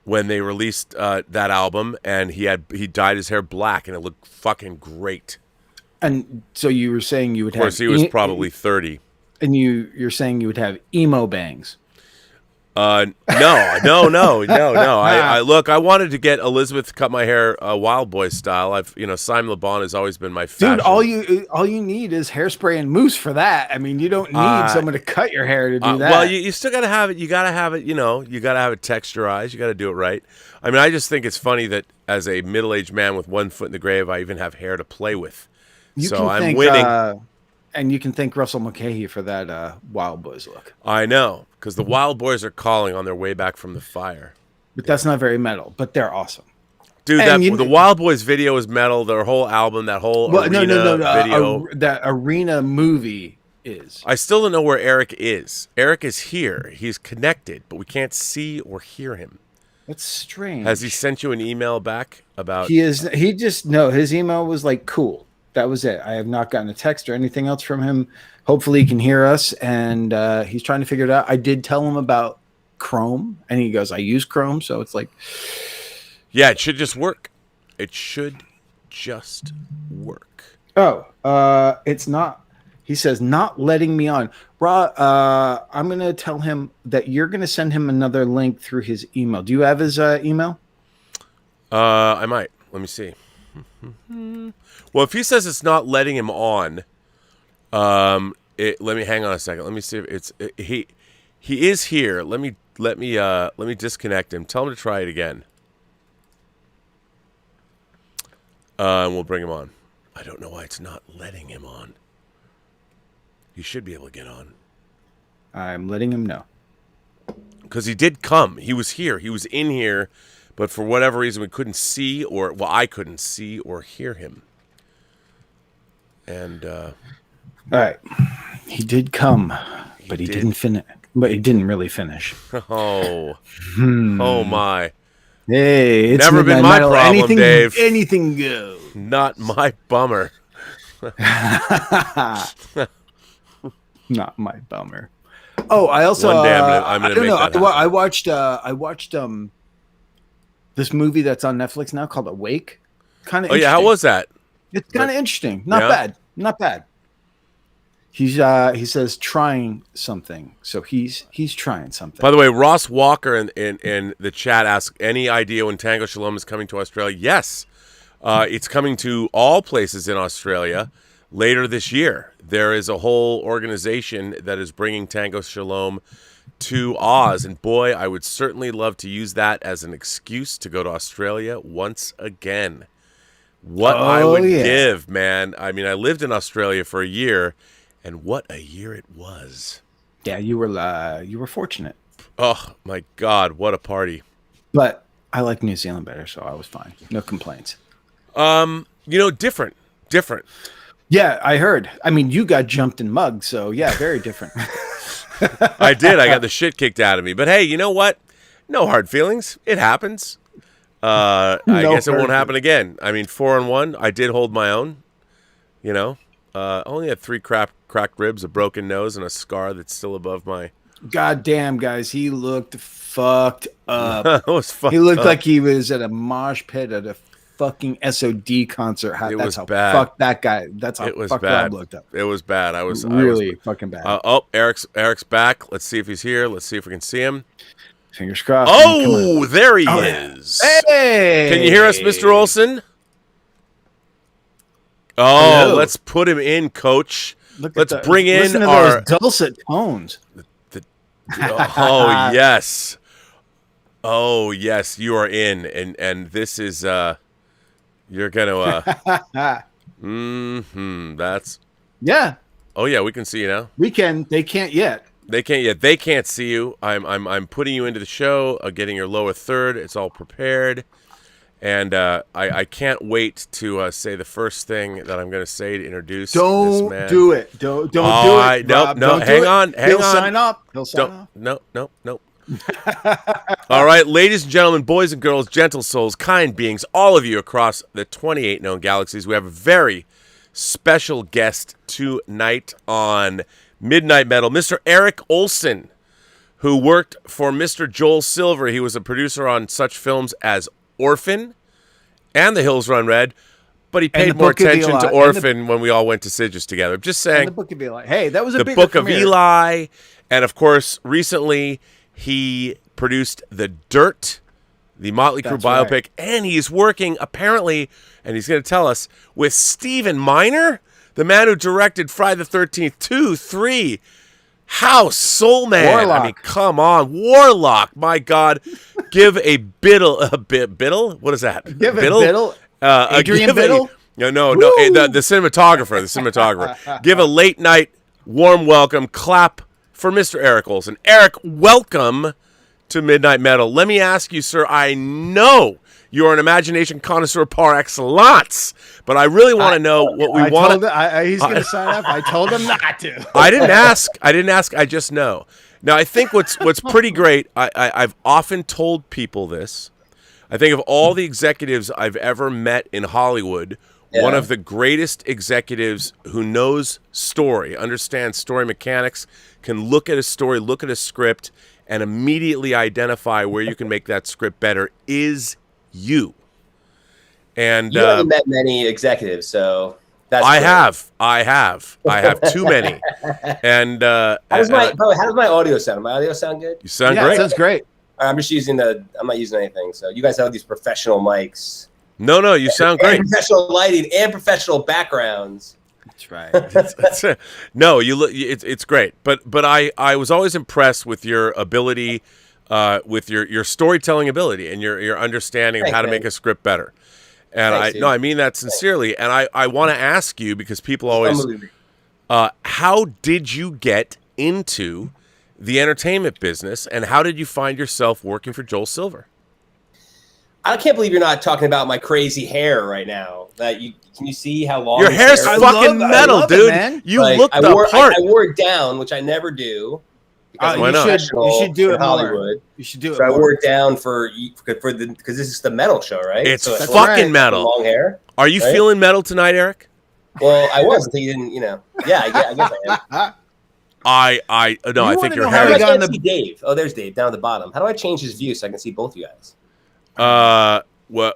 when they released that album, and he dyed his hair black, and it looked fucking great. And so you were saying you would have. Of course, he was probably 30. And you're saying you would have emo bangs? No. I wanted to get Elizabeth to cut my hair Wild Boy style. Simon Le Bon has always been my fashion. Dude, all you need is hairspray and mousse for that. I mean, you don't need someone to cut your hair to do that. Well, you still got to have it. You got to have it. You got to have it texturized. You got to do it right. I mean, I just think it's funny that as a middle-aged man with one foot in the grave, I even have hair to play with. I'm winning. And you can thank Russell Mulcahy for that Wild Boys look. I know, because the Wild Boys are calling on their way back from the fire. But that's not very metal, but they're awesome. Dude, the Wild Boys video is metal. Their whole album, that whole arena video. That arena movie is. I still don't know where Erik is. Erik is here. He's connected, but we can't see or hear him. That's strange. Has he sent you an email back about... his email was like, cool. That was it. I have not gotten a text or anything else from him. Hopefully he can hear us, and he's trying to figure it out. I did tell him about Chrome, and he goes, I use Chrome, so it's like, yeah, it should just work. It should just work. oh, it's not. He says not letting me on. I'm gonna tell him that you're gonna send him another link through his email. Do you have his email? I might. Let me see. Well, if he says it's not letting him on, let me hang on a second. Let me see if it's he is here. Let me disconnect him. Tell him to try it again. And we'll bring him on. I don't know why it's not letting him on. He should be able to get on. I'm letting him know. Because he did come. He was here. He was in here. But for whatever reason, we couldn't see I couldn't see or hear him. And, all right. He did come, but he didn't finish. But he didn't really finish. Oh. Oh, my. Hey, it's never been my Metal. problem, Dave. Anything goes. Not my bummer. Not my bummer. Oh, I also one day I'm gonna make that happen. I watched this movie that's on Netflix now called Awake. Kind of. Oh yeah, how was that? It's kind of interesting. Not bad. Not bad. He says trying something. So he's trying something. By the way, Ross Walker in the chat asked, any idea when Tango Shalom is coming to Australia? Yes. It's coming to all places in Australia later this year. There is a whole organization that is bringing Tango Shalom to Oz. And boy, I would certainly love to use that as an excuse to go to Australia once again. What I would give, man. I mean, I lived in Australia for a year, and what a year it was. Yeah, you were fortunate. Oh, my God, what a party. But I like New Zealand better, so I was fine. No complaints. Different. Yeah, I heard. I mean, you got jumped and mugged, so yeah, very different. I did. I got the shit kicked out of me. But hey, you know what? No hard feelings. It happens. I guess it won't happen again. I mean, 4-1. I did hold my own. Only had 3 cracked ribs, a broken nose, and a scar that's still above my. God damn, guys, he looked fucked up. It was fucked he looked up. like he was at a mosh pit at a fucking SOD concert. That's how bad. Fucked that guy. That's how fucked Rob looked up. It was bad. I was fucking bad. Eric's back. Let's see if he's here. Let's see if we can see him. Fingers crossed. Oh, there he is. Hey! Can you hear us, Mr. Olsen? Oh, hello. Let's put him in, Coach. Let's bring in our those dulcet tones. Oh yes, you are in, and this is you're gonna that's yeah. Oh yeah, we can see you now. We can. They can't yet. They can't yet. They can't see you. I'm putting you into the show, getting your lower third. It's all prepared. And I can't wait to say the first thing that I'm going to say to introduce this man. Don't do it. Don't do it. No, don't hang on. He'll sign up. He'll sign up. No. All right, ladies and gentlemen, boys and girls, gentle souls, kind beings, all of you across the 28 known galaxies, we have a very special guest tonight on Midnight Metal, Mr. Erik Olsen, who worked for Mr. Joel Silver. He was a producer on such films as Orphan and The Hills Run Red, but he paid more attention to Orphan when we all went to Sigis together. I'm just saying. And the Book of Eli. Hey, that was a The Book of Eli. And, of course, recently he produced The Dirt, the Motley Crue biopic, right. And he's working, apparently, and he's going to tell us, with Stephen Meyer, the man who directed Friday the 13th, 2, 3, House, Soul Man. Warlock. I mean, come on. Warlock, my God. Give a Biddle? What is that? Give Biddle? A Biddle? Adrian Biddle? No. The cinematographer. Give a late night warm welcome clap for Mr. Erik Olsen. Erik, welcome to Midnight Metal. Let me ask you, sir, I know you're an imagination connoisseur par excellence, but I really want to know what we want. He's going to sign up. I told him not to. I didn't ask. I just know. Now, I think what's pretty great, I've often told people this. I think of all the executives I've ever met in Hollywood, one of the greatest executives who knows story, understands story mechanics, can look at a story, look at a script, and immediately identify where you can make that script better is you. And You haven't met many executives, so that's I true. have too many. And how does my audio sound? My audio sound good? You sound Yeah, great. it sounds great. I'm just using I'm not using anything. So you guys have these professional mics. No, you sound And great. professional lighting and professional backgrounds. That's right. No, you look. It's great. But I was always impressed with your ability, with your storytelling ability and your understanding of Thanks, how to man. make a script better. And Thanks, dude. I mean that sincerely. And I want to ask you, because people always, how did you get into the entertainment business, and how did you find yourself working for Joel Silver? I can't believe you're not talking about my crazy hair right now. Can you see how long Your this hair's hair is? fucking metal, love it, dude. man. You Like, look I the wore, part. I wore it down, which I never do. Because Why I'm not? You professional should do in it more. Hollywood. You should do it So I more. wore it down because this is the metal show, right? It's so fucking right. metal. long hair. Are you right? feeling metal tonight, Eric? Well, I was until you didn't. Yeah, I guess I am. I wanna think your know How hair do I is. got can't the- see Dave? Oh, there's Dave down at the bottom. How do I change his view so I can see both you guys?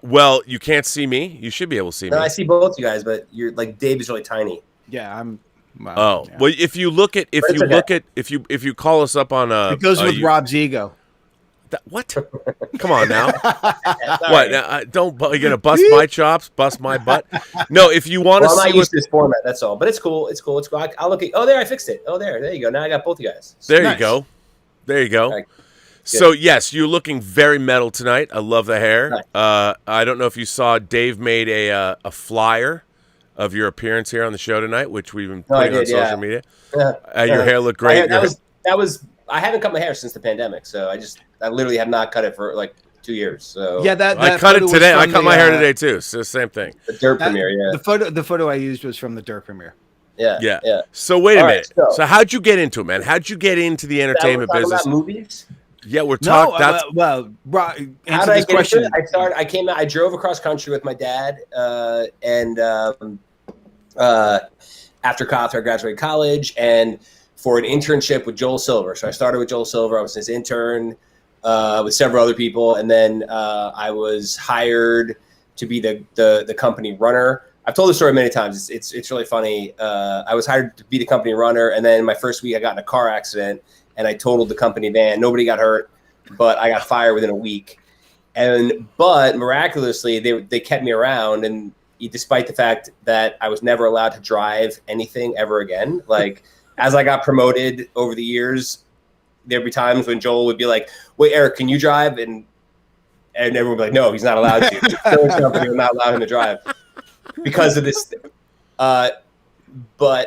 Well, you can't see me. You should be able to see me. No, I see both you guys, but you're like Dave is really tiny. Yeah, I'm. Well, Oh, yeah. well, if you look at if you call us up on It goes with Rob's ego. what? Come on now. Sorry. What? You're gonna bust my chops, bust my butt? No, if you want to Well, I'm see not used to this format. That's all. But it's cool. It's cool. I'll look at. Oh, there, I fixed it. Oh, there you go. Now I got both you guys. there Nice. you go. There you go. Right. So yes, you're looking very metal tonight. I love the hair. Nice. I don't know if you saw, Dave made a flyer of your appearance here on the show tonight, which we've been No, I putting on did, yeah. social media. Your hair looked great. That was. I haven't cut my hair since the pandemic, so I literally have not cut it for like 2 years. So Yeah, that I cut it photo was today. I from cut the, my hair today too. So same thing. the dirt premiere, yeah. The photo I used was from the Dirt premiere. Yeah. So wait a All minute. right, So how'd you get into it, man? How'd you get into the entertainment We're talking business? about movies. Yeah, we're No, talking. That's well, How answer did I this get question. into it? I came out. I drove across country with my dad, and after I graduated college, and for an internship with Joel Silver. So I started with Joel Silver. I was his intern with several other people, and then I was hired to be the company runner. I've told this story many times. It's really funny. I was hired to be the company runner, and then my first week I got in a car accident and I totaled the company van. Nobody got hurt, but I got fired within a week. But miraculously, they kept me around, and despite the fact that I was never allowed to drive anything ever again, like as I got promoted over the years, there'd be times when Joel would be like, "Wait, Eric, can you drive?" And everyone would be like, "No, he's not allowed to." The insurance company would not allow him to drive because of this. But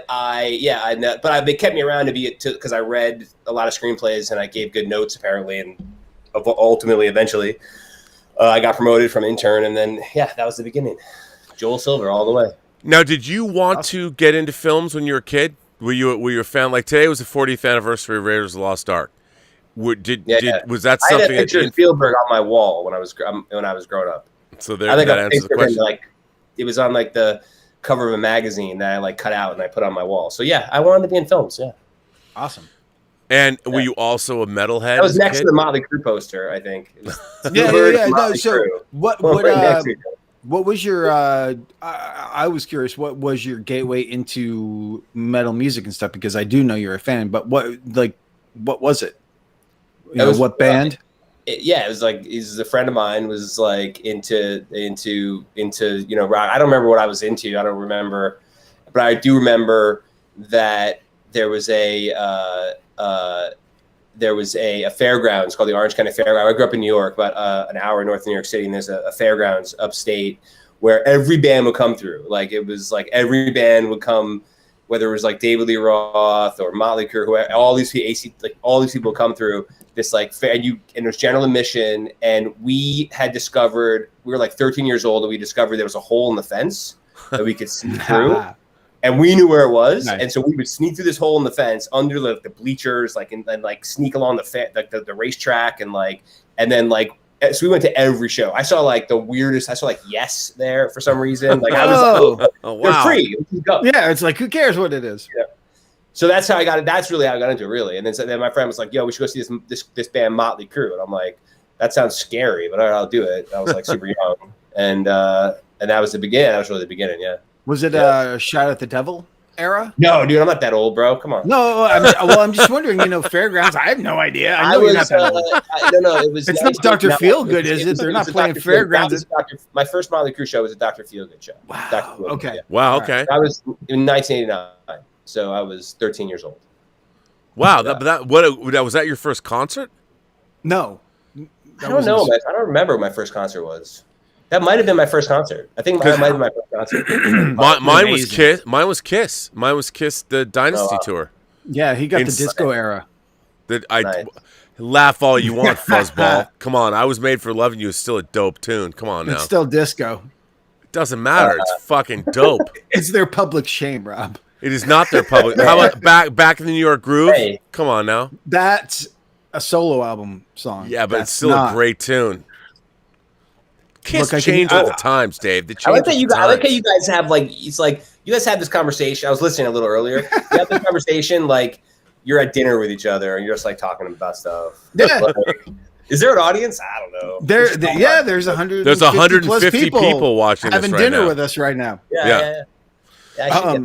they kept me around because I read a lot of screenplays and I gave good notes apparently, and eventually, I got promoted from intern, and then that was the beginning. Joel Silver all the way. Now, did you want to get into films when you were a kid? Were you a fan? Like today was the 40th anniversary of Raiders of the Lost Ark. Was that I had something? a picture of Spielberg on my wall when I was growing up. So I think that I answers the pictured him, question. it was on like the cover of a magazine that I cut out and I put on my wall. So I wanted to be in films. Yeah, Awesome. And were you also a metalhead? that was as a next kid? to the Motley Crue poster. I think. It was Yeah. Spielberg, No, Motley so Crue. what Right next to each other. what was your I was curious, what was your gateway into metal music and stuff? Because I do know you're a fan, but what was it? What band? It was like he's a friend of mine was like into rock. I don't remember what I was into. I don't remember, but I do remember that there was a fairgrounds called the Orange County Fairgrounds. I grew up in New York, about an hour north of New York City, and there's a fairgrounds upstate where every band would come through. Like it was like every band would come, whether it was like David Lee Roth or Motley Crue, all these people come through this like fair, and it was general admission. And we had discovered, we were like 13 years old, and we discovered there was a hole in the fence that we could sneak through. And we knew where it was, Nice. And so we would sneak through this hole in the fence under the bleachers, and sneak along the racetrack, and then so we went to every show. I saw like the weirdest. I saw like Yes there for some reason. Like I was, Oh, they're wow. free. Let's go. Yeah, it's like, who cares what it is? So that's how I got it. That's really how I got into it, really. And then my friend was like, "Yo, we should go see this band Motley Crue." And I'm like, "That sounds scary, but all right, I'll do it." I was like super young, and that was the beginning. That was really the beginning. Yeah. Was it a Shot at the Devil era? No, dude, I'm not that old, bro. Come on. No, I'm just wondering. Fairgrounds. I have no idea. I know you're not that old. No, it was. It's not Dr. Feelgood, is it? They're not playing Fairgrounds. My first Motley Crue show was a Dr. Feelgood show. Wow. Okay. Yeah. Wow. Okay. That was in 1989, so I was 13 years old. Wow. Was that your first concert? No. I don't know. I don't remember what my first concert was. That might have been my first concert. I think that might have been my first concert. Mine was Kiss. Mine was Kiss. The Dynasty tour. Yeah, he got the disco era. Nice. Laugh all you want, fuzzball. Come on, I Was Made for Loving You is still a dope tune. Come on now. It's still disco. It doesn't matter. It's fucking dope. It's their public shame, Rob. It is not their public. How about back in the New York Groove? Hey. Come on now. That's a solo album song. Yeah, but That's it's still a great tune. Kiss changed with the times, Dave. I like that you guys have it's like you guys had this conversation. I was listening a little earlier. You have this conversation like you're at dinner with each other and you're just like talking about stuff. Yeah. Is there an audience? I don't know. There's 100. There's 150 people watching having this right dinner now. with us right now. Yeah. That's a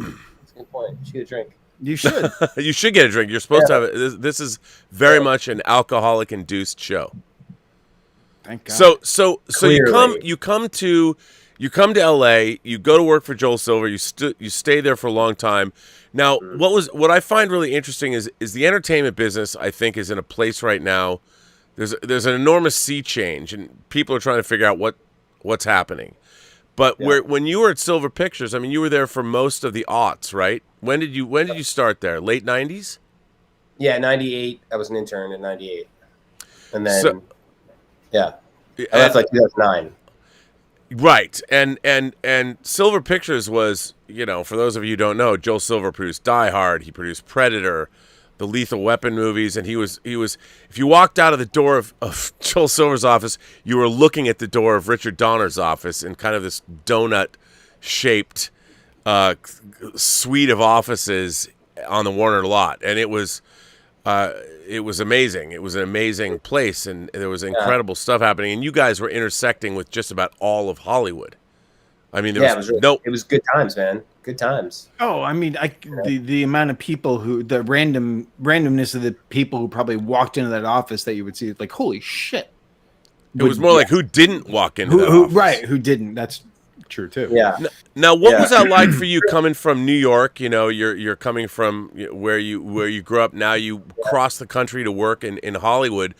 good point. You should get a drink. You should. You should get a drink. You're supposed to have it. This is very much an alcoholic-induced show. Thank God. So you come to LA, you go to work for Joel Silver, you stay there for a long time. Now, what I find really interesting is the entertainment business, I think, is in a place right now. There's an enormous sea change and people are trying to figure out what's happening. But when you were at Silver Pictures, I mean, you were there for most of the aughts, right? When did you start there? Late 90s? Yeah, 98. I was an intern in 98. And then I left like 2009. Right. And Silver Pictures was, for those of you who don't know, Joel Silver produced Die Hard, he produced Predator, the Lethal Weapon movies, and he was if you walked out of the door of Joel Silver's office, you were looking at the door of Richard Donner's office in kind of this donut shaped suite of offices on the Warner lot. And it was amazing. It was an amazing place, and there was incredible stuff happening. And you guys were intersecting with just about all of Hollywood. I mean, it was good times, man. Good times. Oh, I mean, the amount of people the randomness of the people who probably walked into that office that you would see, like, holy shit. It was more like who didn't walk into that office. Right, who didn't. That's true too. Yeah. Now, what was that like for you coming from New York? You're coming from where you grew up. Now you cross the country to work in Hollywood.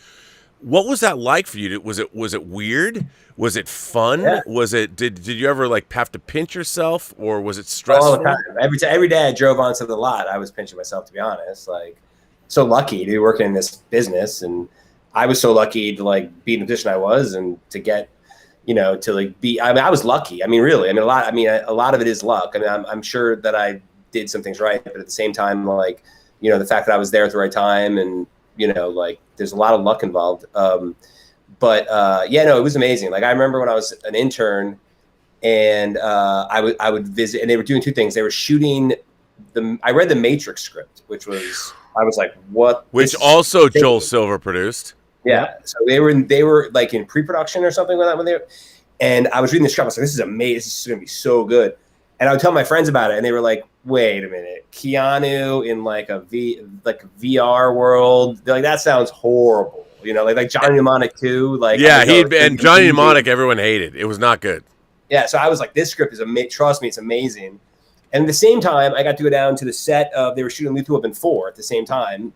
What was that like for you? Was it weird? Was it fun? Yeah. Did you ever have to pinch yourself, or was it stressful? All the time. Every day I drove onto the lot, I was pinching myself, to be honest. Like, so lucky to be working in this business, and I was so lucky to be in the position I was, and to get to be. I mean, I was lucky. I mean, really. I mean, a lot of it is luck. I mean, I'm sure that I did some things right, but at the same time, the fact that I was there at the right time, and there's a lot of luck involved. It was amazing. Like, I remember when I was an intern, and I would visit, and they were doing two things. They were shooting I read the Matrix script, which was, I was like, what? Which also Joel Silver produced. Yeah. So they were like in pre-production or something like that and I was reading the script. I was like, this is amazing. This is going to be so good. And I would tell my friends about it, and they were like, wait a minute, Keanu in a VR world. They're like, that sounds horrible. Like Johnny Mnemonic 2. And Johnny Mnemonic, everyone hated. It was not good. Yeah, so I was like, this script is amazing. Trust me, it's amazing. And at the same time, I got to go down to the set of, they were shooting Lethal Weapon 4 at the same time.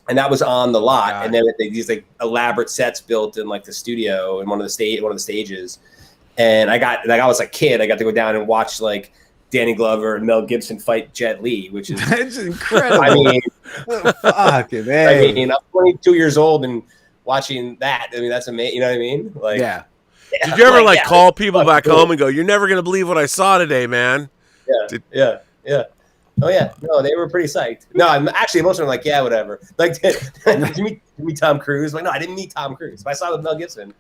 And that was on the lot. God. And then these elaborate sets built in the studio in one of the stages. And I was a kid. I got to go down and watch Danny Glover and Mel Gibson fight Jet Li, which is that's incredible. I mean, fucking man. I mean, I'm 22 years old and watching that. I mean, that's amazing. You know what I mean? Yeah. Did you ever call people back home and go, "You're never gonna believe what I saw today, man"? Yeah. Oh yeah, no, they were pretty psyched. No, I'm actually most of them yeah, whatever. Did you meet Tom Cruise? No, I didn't meet Tom Cruise. But I saw Mel Gibson.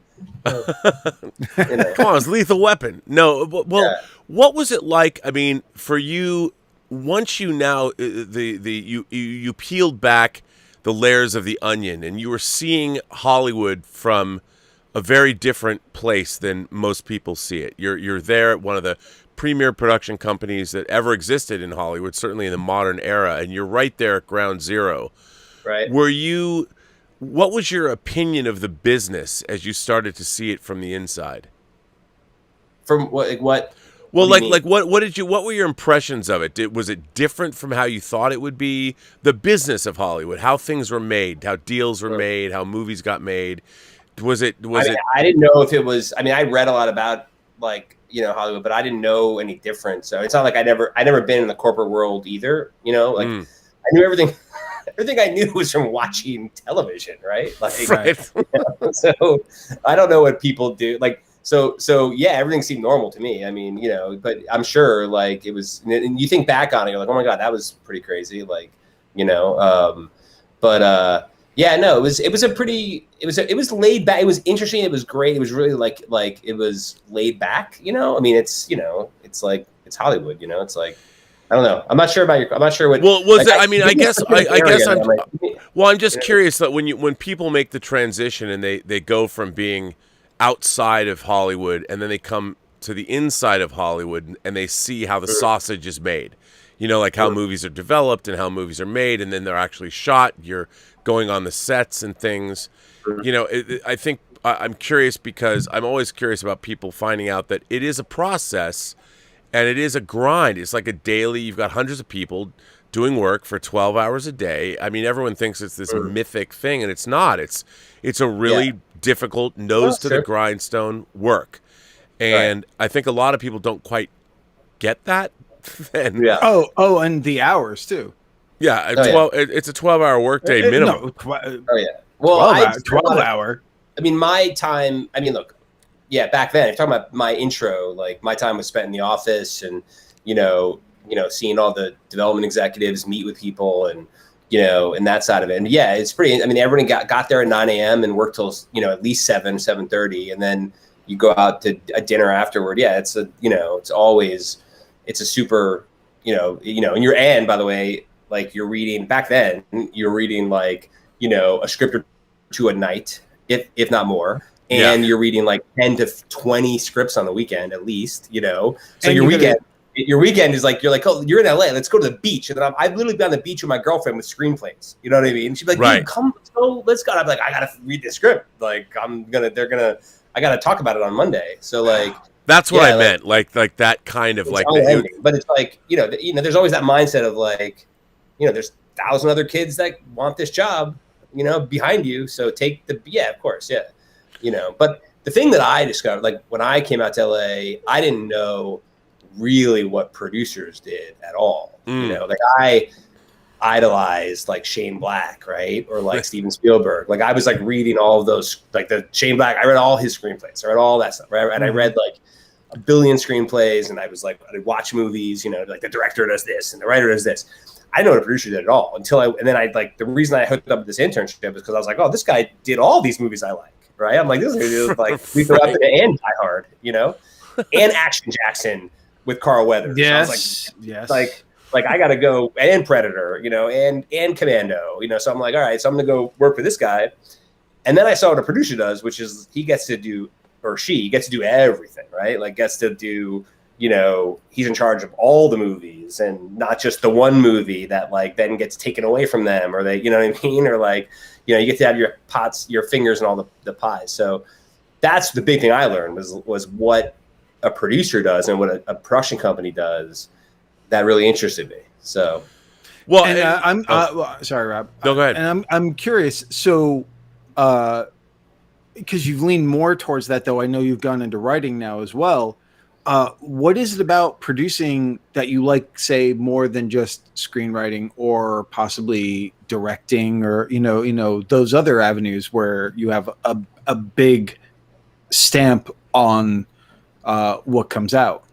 Come on, it's Lethal Weapon. No, well, what was it like? I mean, for you, once you now you peeled back the layers of the onion, and you were seeing Hollywood from a very different place than most people see it. You're there at one of the premier production companies that ever existed in Hollywood, certainly in the modern era, and you're right there at ground zero. Right. What was your opinion of the business as you started to see it from the inside? From what? Like what? Well, what do you mean? what were your impressions of it? Was it different from how you thought it would be? The business of Hollywood, how things were made, how deals were made, how movies got made. I didn't know if it was. I mean, I read a lot about Hollywood, but I didn't know any different. So it's not like I never been in the corporate world either. I knew everything. Everything I knew was from watching television, right? Right. So I don't know what people do. So yeah, everything seemed normal to me. I mean, but I'm sure it was, and you think back on it, you're like, oh my God, that was pretty crazy. Yeah, no, it was it was laid back. It was interesting. It was great. It was really like it was laid back, I mean, it's Hollywood, it's like, I don't know. I'm not sure what. Well, I'm just curious that when people make the transition and they go from being outside of Hollywood and then they come to the inside of Hollywood and they see how the sausage is made, how movies are developed and how movies are made, and then they're actually shot. You're going on the sets and things. I think I'm curious because I'm always curious about people finding out that it is a process. And it is a grind. It's like a daily, you've got hundreds of people doing work for 12 hours a day. I mean, everyone thinks it's this mythic thing, and it's not. It's a really difficult, the grindstone work. And I think a lot of people don't quite get that. And, and the hours, too. Yeah, it's a 12-hour workday minimum. Well, 12 hour. I mean, my time, look. Yeah, back then, if you're talking about my intro, my time was spent in the office and, seeing all the development executives meet with people and, and that side of it. And yeah, it's pretty, everyone got there at 9 a.m. and worked till, at least 7:30. And then you go out to a dinner afterward. Yeah, it's it's a super, and by the way, you're reading, back then, you're reading a script or two a night, if not more. And you're reading 10 to 20 scripts on the weekend, at least, So and your weekend is oh, you're in LA, let's go to the beach. And then I've literally been on the beach with my girlfriend with screenplays. You know what I mean? And she'd be like, dude, come, let's go. I'm like, I got to read the script. I got to talk about it on Monday. So that's what I meant. Like that kind of but it's there's always that mindset of there's 1,000 other kids that want this job, behind you. So take of course. Yeah. But the thing that I discovered, when I came out to LA, I didn't know really what producers did at all. I idolized Shane Black, right? Or Steven Spielberg. I was reading all of those, the Shane Black, I read all his screenplays, I read all that stuff, right? And I read a billion screenplays, and I was I'd watch movies, the director does this and the writer does this. I didn't know what a producer did at all the reason I hooked up with this internship is because I was like, oh, this guy did all these movies I like. Right, I'm like, this is we go up and Die Hard, and Action Jackson with Carl Weathers. Yes, so I got to go, and Predator, and Commando, So I'm like, all right, so I'm gonna go work for this guy, and then I saw what a producer does, which is he gets to do, or she gets to do everything, right? Gets to do, he's in charge of all the movies and not just the one movie that then gets taken away from them, or they, you know what I mean, or you get to have your fingers in all the pies. So that's the big thing I learned was what a producer does and what a production company does. That really interested me. So, well, and I'm sorry, Rob. No, go ahead. And I'm curious. So, because you've leaned more towards that, though, I know you've gone into writing now as well. What is it about producing that you like, say, more than just screenwriting or possibly directing or, those other avenues where you have a big stamp on what comes out?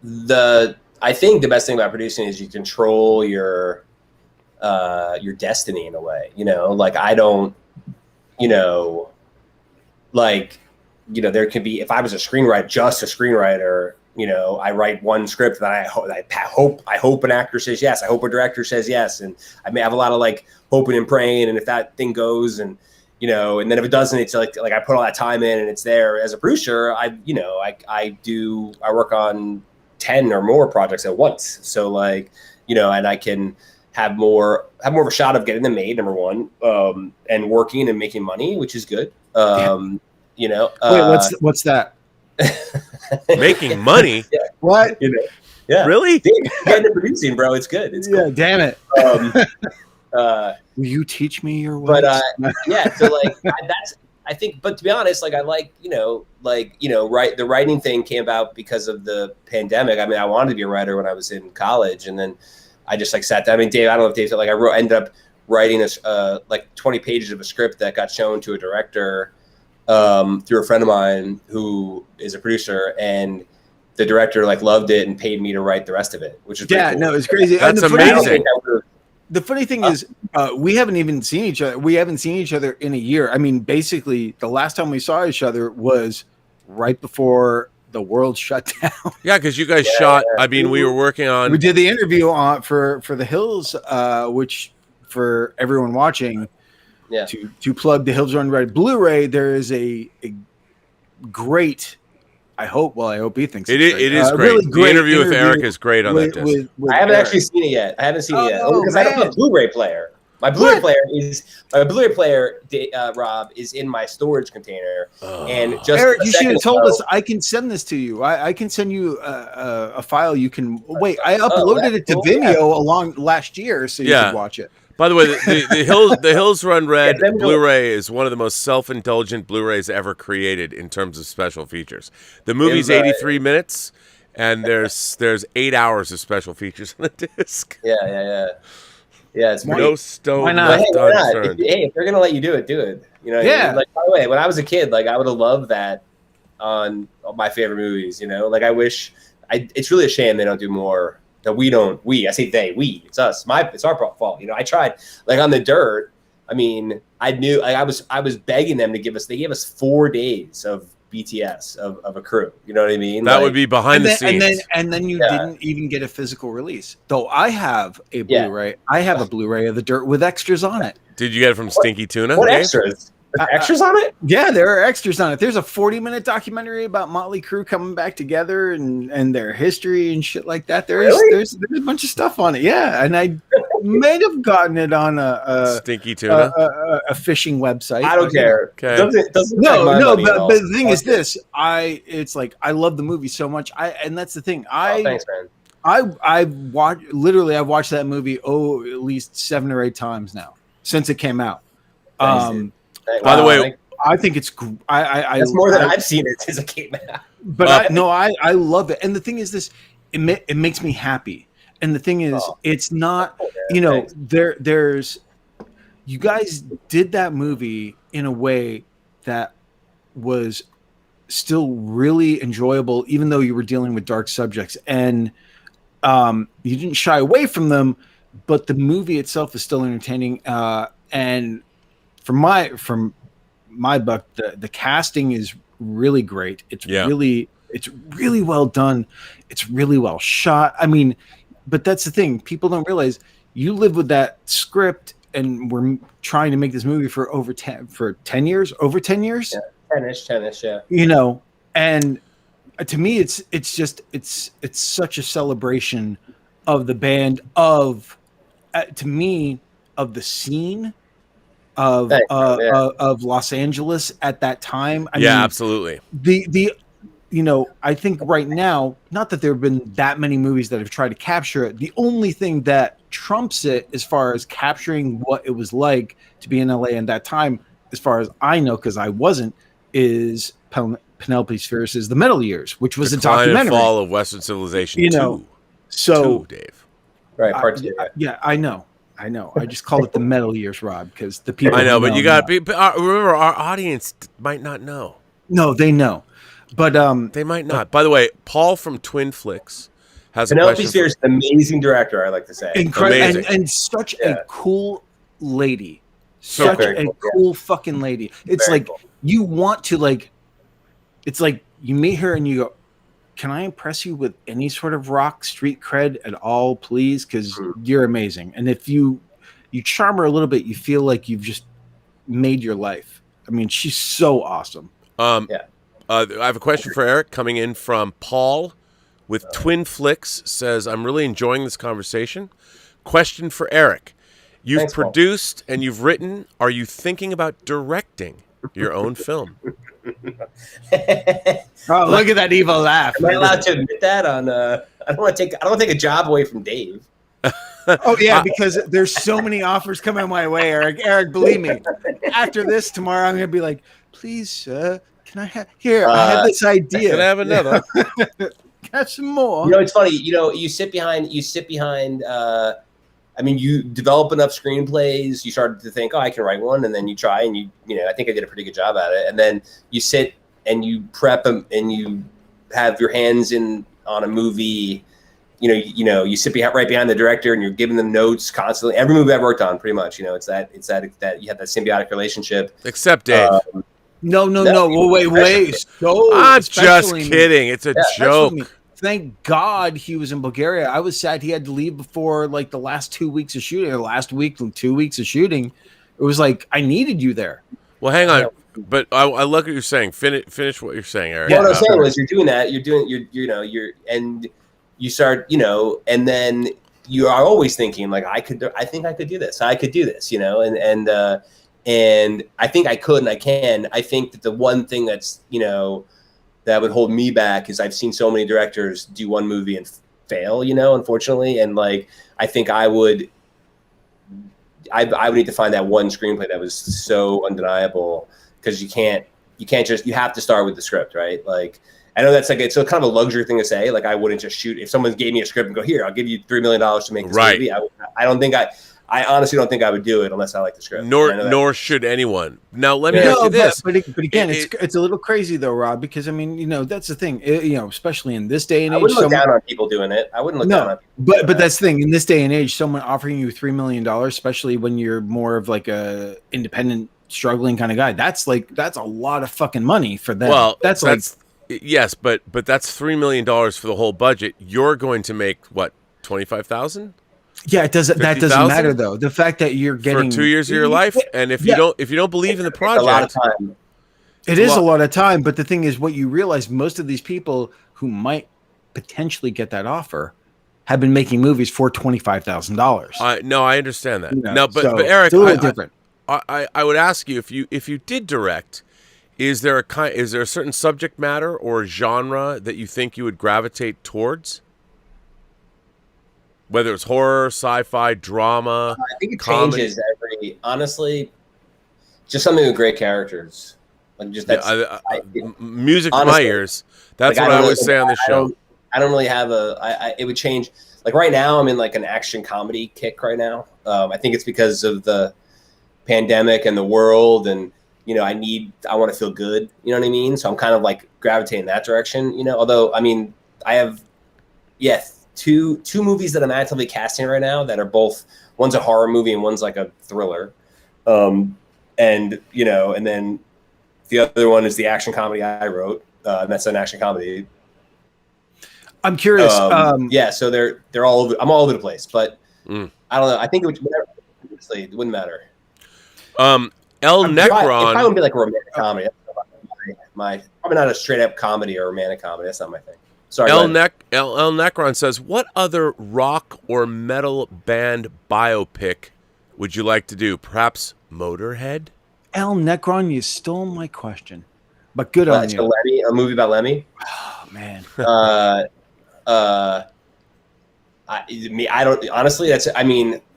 I think the best thing about producing is you control your destiny in a way, I don't, there could be, if I was just a screenwriter, I write one script that I hope an actor says yes. I hope a director says yes. And I may have a lot of like hoping and praying. And if that thing goes and then if it doesn't, it's like I put all that time in and it's there. As a producer, I work on 10 or more projects at once. So like, and I can have more of a shot of getting them made, number one, and working and making money, which is good. Wait, what's that? Making money? Yeah. What? Yeah. Really? Getting into producing, bro. It's good. It's cool. Yeah, damn it. Will you teach me your ways? But so like I think, but to be honest, like I like, the writing thing came about because of the pandemic. I mean, I wanted to be a writer when I was in college, and then I just like sat down. I mean, Dave, I don't know if Dave said, like I ended up writing like 20 pages of a script that got shown to a director through a friend of mine who is a producer, and the director like loved it and paid me to write the rest of it, which is cool. No, it's crazy. That's amazing. The funny thing is, we haven't even seen each other. We haven't seen each other in a year. I mean, basically, the last time we saw each other was right before the world shut down. Yeah, because you guys shot. I mean, we were working on. We did the interview for The Hills, which for everyone watching, to plug The Hills Run Red Blu-ray, there is a great. I hope he thinks it is great. Really the interview with Erik is great on that disc. I haven't actually seen it yet. Because I don't have a Blu-ray player. My Blu-ray player Rob, is in my storage container. And just Erik, you should have told us. I can send this to you. I can send you a file. You can wait. I uploaded it to Vimeo along last year, so you can watch it. By the way, the Hills Run Red Blu-ray is one of the most self-indulgent Blu-rays ever created in terms of special features. The movie's 83 minutes, and there's 8 hours of special features on the disc. Yeah. It's no stone why not? left unturned. If they're gonna let you do it, do it. Like, by the way, when I was a kid, like I would have loved that on my favorite movies. Like I wish. It's really a shame they don't do more. That I say they, it's us. It's our fault. I tried, like on The Dirt. I mean, I knew, like, I was begging them to they gave us 4 days of BTS of a crew. You know what I mean? That would be behind the scenes. And then you didn't even get a physical release. Though I have a Blu-ray. I have a Blu-ray of The Dirt with extras on it. Did you get it from Stinky Tuna? What extras? Extras on it? Yeah, there are extras on it. There's a 40-minute documentary about Motley Crue coming back together and their history and shit like that. There's a bunch of stuff on it. Yeah, and I may have gotten it on a Stinky Tuna, a fishing website. I don't care. Okay. Doesn't No, but the thing is this. It's like I love the movie so much. And that's the thing. Thanks, man. I've watched that movie at least 7 or 8 times now since it came out. By the way, I think it's that's more than I've seen it since it came out. But I love it. And the thing is this, it makes me happy. And the thing is, it's not, there's you guys did that movie in a way that was still really enjoyable, even though you were dealing with dark subjects, and you didn't shy away from them, but the movie itself is still entertaining. And from my buck, the casting is really great. It's really well done. It's really well shot. I mean, but that's the thing. People don't realize you live with that script, and we're trying to make this movie for over 10 years. Over 10 years. Yeah, 10ish. Yeah. And to me, it's such a celebration of the band, of the scene of Los Angeles at that time. I mean, absolutely. I think right now, not that there have been that many movies that have tried to capture it. The only thing that trumps it as far as capturing what it was like to be in LA in that time, as far as I know, because I wasn't, is Penelope Spheeris' The Metal Years, which was a documentary. And Fall of Western Civilization 2. So, Dave. Right, part 2. Yeah, I know. I just called it The Metal Years, Rob, because the people. I know, but you got to remember, our audience might not know. No, they know, but they might not. By the way, Paul from Twin Flicks has Penelope Spheeris is an amazing director. I like to say, incredible, and such a cool lady, such a cool fucking lady. It's very like cool. You want to like. It's like you meet her and you go, can I impress you with any sort of rock street cred at all, please? Because you're amazing. And if you charm her a little bit, you feel like you've just made your life. I mean, she's so awesome. I have a question for Erik coming in from Paul with Twin Flicks. Says, I'm really enjoying this conversation. Question for Erik. You've produced and you've written. Are you thinking about directing your own film? Oh, look at that evil laugh. Am I allowed to admit that on I don't want to take a job away from Dave. Oh yeah, because there's so many offers coming my way, Erik. Erik, believe me. After this tomorrow, I'm gonna be like, please, can I have here? I have this idea. Can I have another? Got some more. You know, it's funny. You know, you sit behind. I mean, you develop enough screenplays. You start to think, oh, I can write one, and then you try, and I think I did a pretty good job at it. And then you sit and you prep them, and you have your hands on a movie. You sit right behind the director, and you're giving them notes constantly. Every movie I've worked on, pretty much, it's that you have that symbiotic relationship. Except Dave. No. Well, wait. So I'm just kidding. It's a joke. Thank God he was in Bulgaria. I was sad he had to leave before like the last 2 weeks of shooting, or last week and 2 weeks of shooting. It was like, I needed you there. Well, hang on. But I look at what you're saying. Finish what you're saying, Erik. What I'm saying was, you're doing that. And you start, and then you are always thinking like, I think I could do this. I could do this, and I think I could and I can. I think that the one thing that's, that would hold me back is I've seen so many directors do one movie and fail, unfortunately. And like, I think I would need to find that one screenplay that was so undeniable, because you have to start with the script, right? Like, I know that's like, it's a kind of a luxury thing to say. Like, I wouldn't just shoot. If someone gave me a script and go, here, I'll give you $3 million to make this movie. I honestly don't think I would do it unless I like the script. Nor should anyone. Now, let me ask you this. But again, it's a little crazy though, Rob, because I mean, that's the thing. Especially in this day and age, I wouldn't look down on people doing it. I wouldn't look down on people. But that's the thing. In this day and age, someone offering you $3 million, especially when you're more of like a independent, struggling kind of guy, that's a lot of fucking money for them. Well, yes, but that's $3 million for the whole budget. You're going to make what, 25,000? Yeah, it doesn't. That doesn't matter though. The fact that you're getting for 2 years of your life, and if you don't believe in the project, a lot of time. It is a lot of time. But the thing is, what you realize, most of these people who might potentially get that offer have been making movies for $25,000. No, I understand that. But it's Erik, a little different. I would ask you, if you did direct, is there a certain subject matter or genre that you think you would gravitate towards? Whether it's horror, sci-fi, drama, I think it comedy. changes honestly, just something with great characters. Like just music honestly, Myers. That's what I always say on the show. I don't really have it would change. Like right now, I'm in like an action comedy kick right now. I think it's because of the pandemic and the world, and I want to feel good. You know what I mean? So I'm kind of like gravitating that direction. Although I mean, I have, two movies that I'm actively casting right now that are both, one's a horror movie and one's like a thriller. And then the other one is the action comedy I wrote. And that's an action comedy. I'm curious. So they're all over, I'm all over the place, but I don't know. I think it wouldn't matter. Necron. It probably wouldn't be like a romantic comedy. That's probably not a straight up comedy or romantic comedy. That's not my thing. Sorry. El Necron says, what other rock or metal band biopic would you like to do? Perhaps Motorhead? El Necron, you stole my question. But good on you. Lemmy, a movie about Lemmy? Oh, man. I don't, honestly,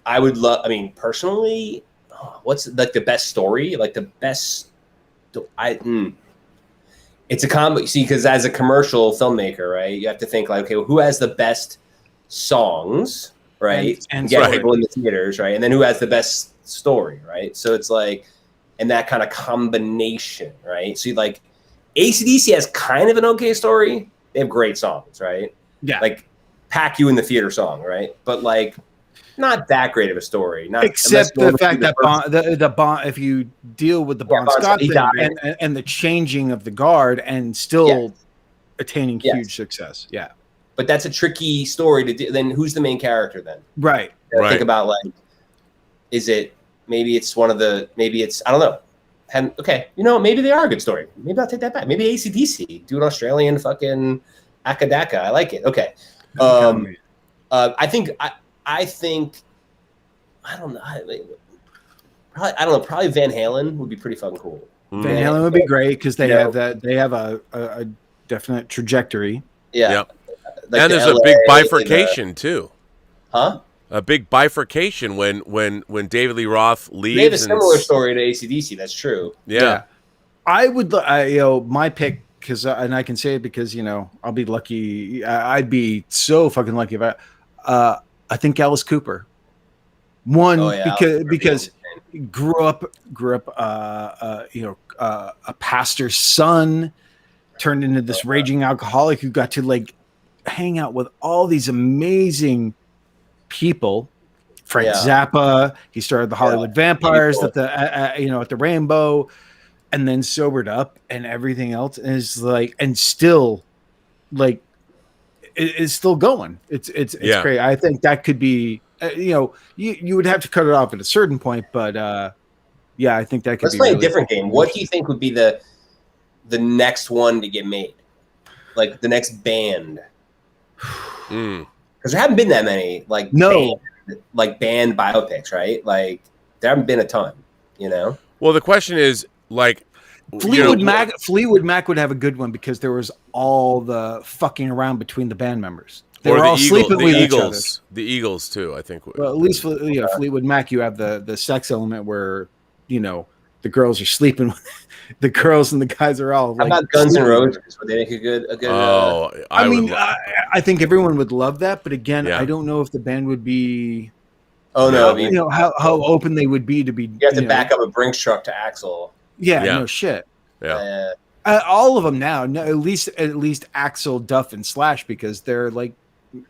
I would love, personally, what's like the best story? Like the best, it's a comedy. See, because as a commercial filmmaker, right, you have to think like, okay, well, who has the best songs, right, and get people in the theaters, right, and then who has the best story, right? So it's like, and that kind of combination, right? So like, AC/DC has kind of an okay story. They have great songs, right? Yeah, like pack you in the theater song, right? But like, not that great of a story. Not except the fact that the Bond, if you deal with the Bond Scott thing and the changing of the guard, and still attaining huge success. Yeah. But that's a tricky story to do. Then who's the main character then? Right. Think about like, is it, maybe it's I don't know. Okay, maybe they are a good story. Maybe I'll take that back. Maybe AC/DC, do an Australian fucking Akadaka. I like it. Okay. I think I don't know. Probably Van Halen would be pretty fucking cool. Van Halen would be great because they have a definite trajectory. Yeah. Yep. Like and there's LA a big bifurcation too. Huh? A big bifurcation when David Lee Roth leaves. They have a similar story to AC/DC. That's true. Yeah. I would, my pick, and I can say it because I'll be lucky. I'd be so fucking lucky if I think Alice Cooper. Because grew up a pastor's son, turned into this raging alcoholic who got to like hang out with all these amazing people. Frank Zappa. He started the Hollywood Vampires at the Rainbow, and then sobered up, and everything else is like, and still like it's still going. It's great. I think that could be you would have to cut it off at a certain point, but I think that could. Let's play a different game. What do you think would be the next one to get made? Like the next band? Because there haven't been that many band biopics, right? Like there haven't been a ton, Well, the question is like Fleetwood Mac would have a good one because there was all the fucking around between the band members. They were all sleeping with each other. The Eagles too, I think. Well, at least Fleetwood Mac, you have the sex element where the girls are sleeping with the girls and the guys are all. How about Guns N' Roses? Would they make a good? I think everyone would love that, but again, I don't know if the band would be. Oh no! How open they would be to be. You have to back up a Brinks truck to Axl. Yeah, no shit. Yeah. All of them now. No, at least Axl, Duff, and Slash because they're like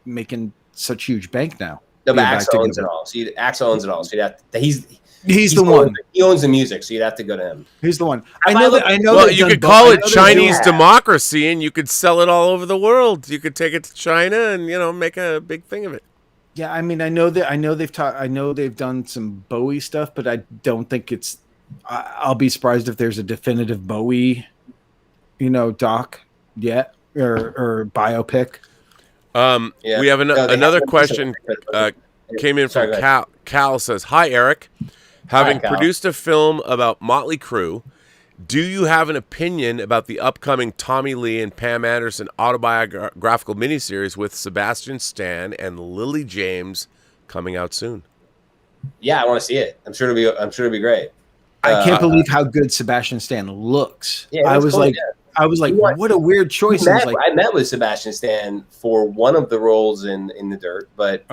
making such huge bank now. No, but Axl owns it all. So Axl owns it all. So he's the one. He owns the music, so you'd have to go to him. He's the one. I know. Well, you could call it Chinese democracy, and you could sell it all over the world. You could take it to China and make a big thing of it. Yeah, I mean, I know they've done some Bowie stuff, but I don't think it's. I'll be surprised if there's a definitive Bowie, doc yet or biopic. We have another question came in from Cal. Cal says, "Hi, Eric. Having produced a film about Motley Crue, do you have an opinion about the upcoming Tommy Lee and Pam Anderson autobiographical miniseries with Sebastian Stan and Lily James coming out soon?" Yeah, I want to see it. I'm sure it'll be great. I can't believe how good Sebastian Stan looks. Yeah, I was like, what a weird choice. I met with Sebastian Stan for one of the roles in The Dirt, but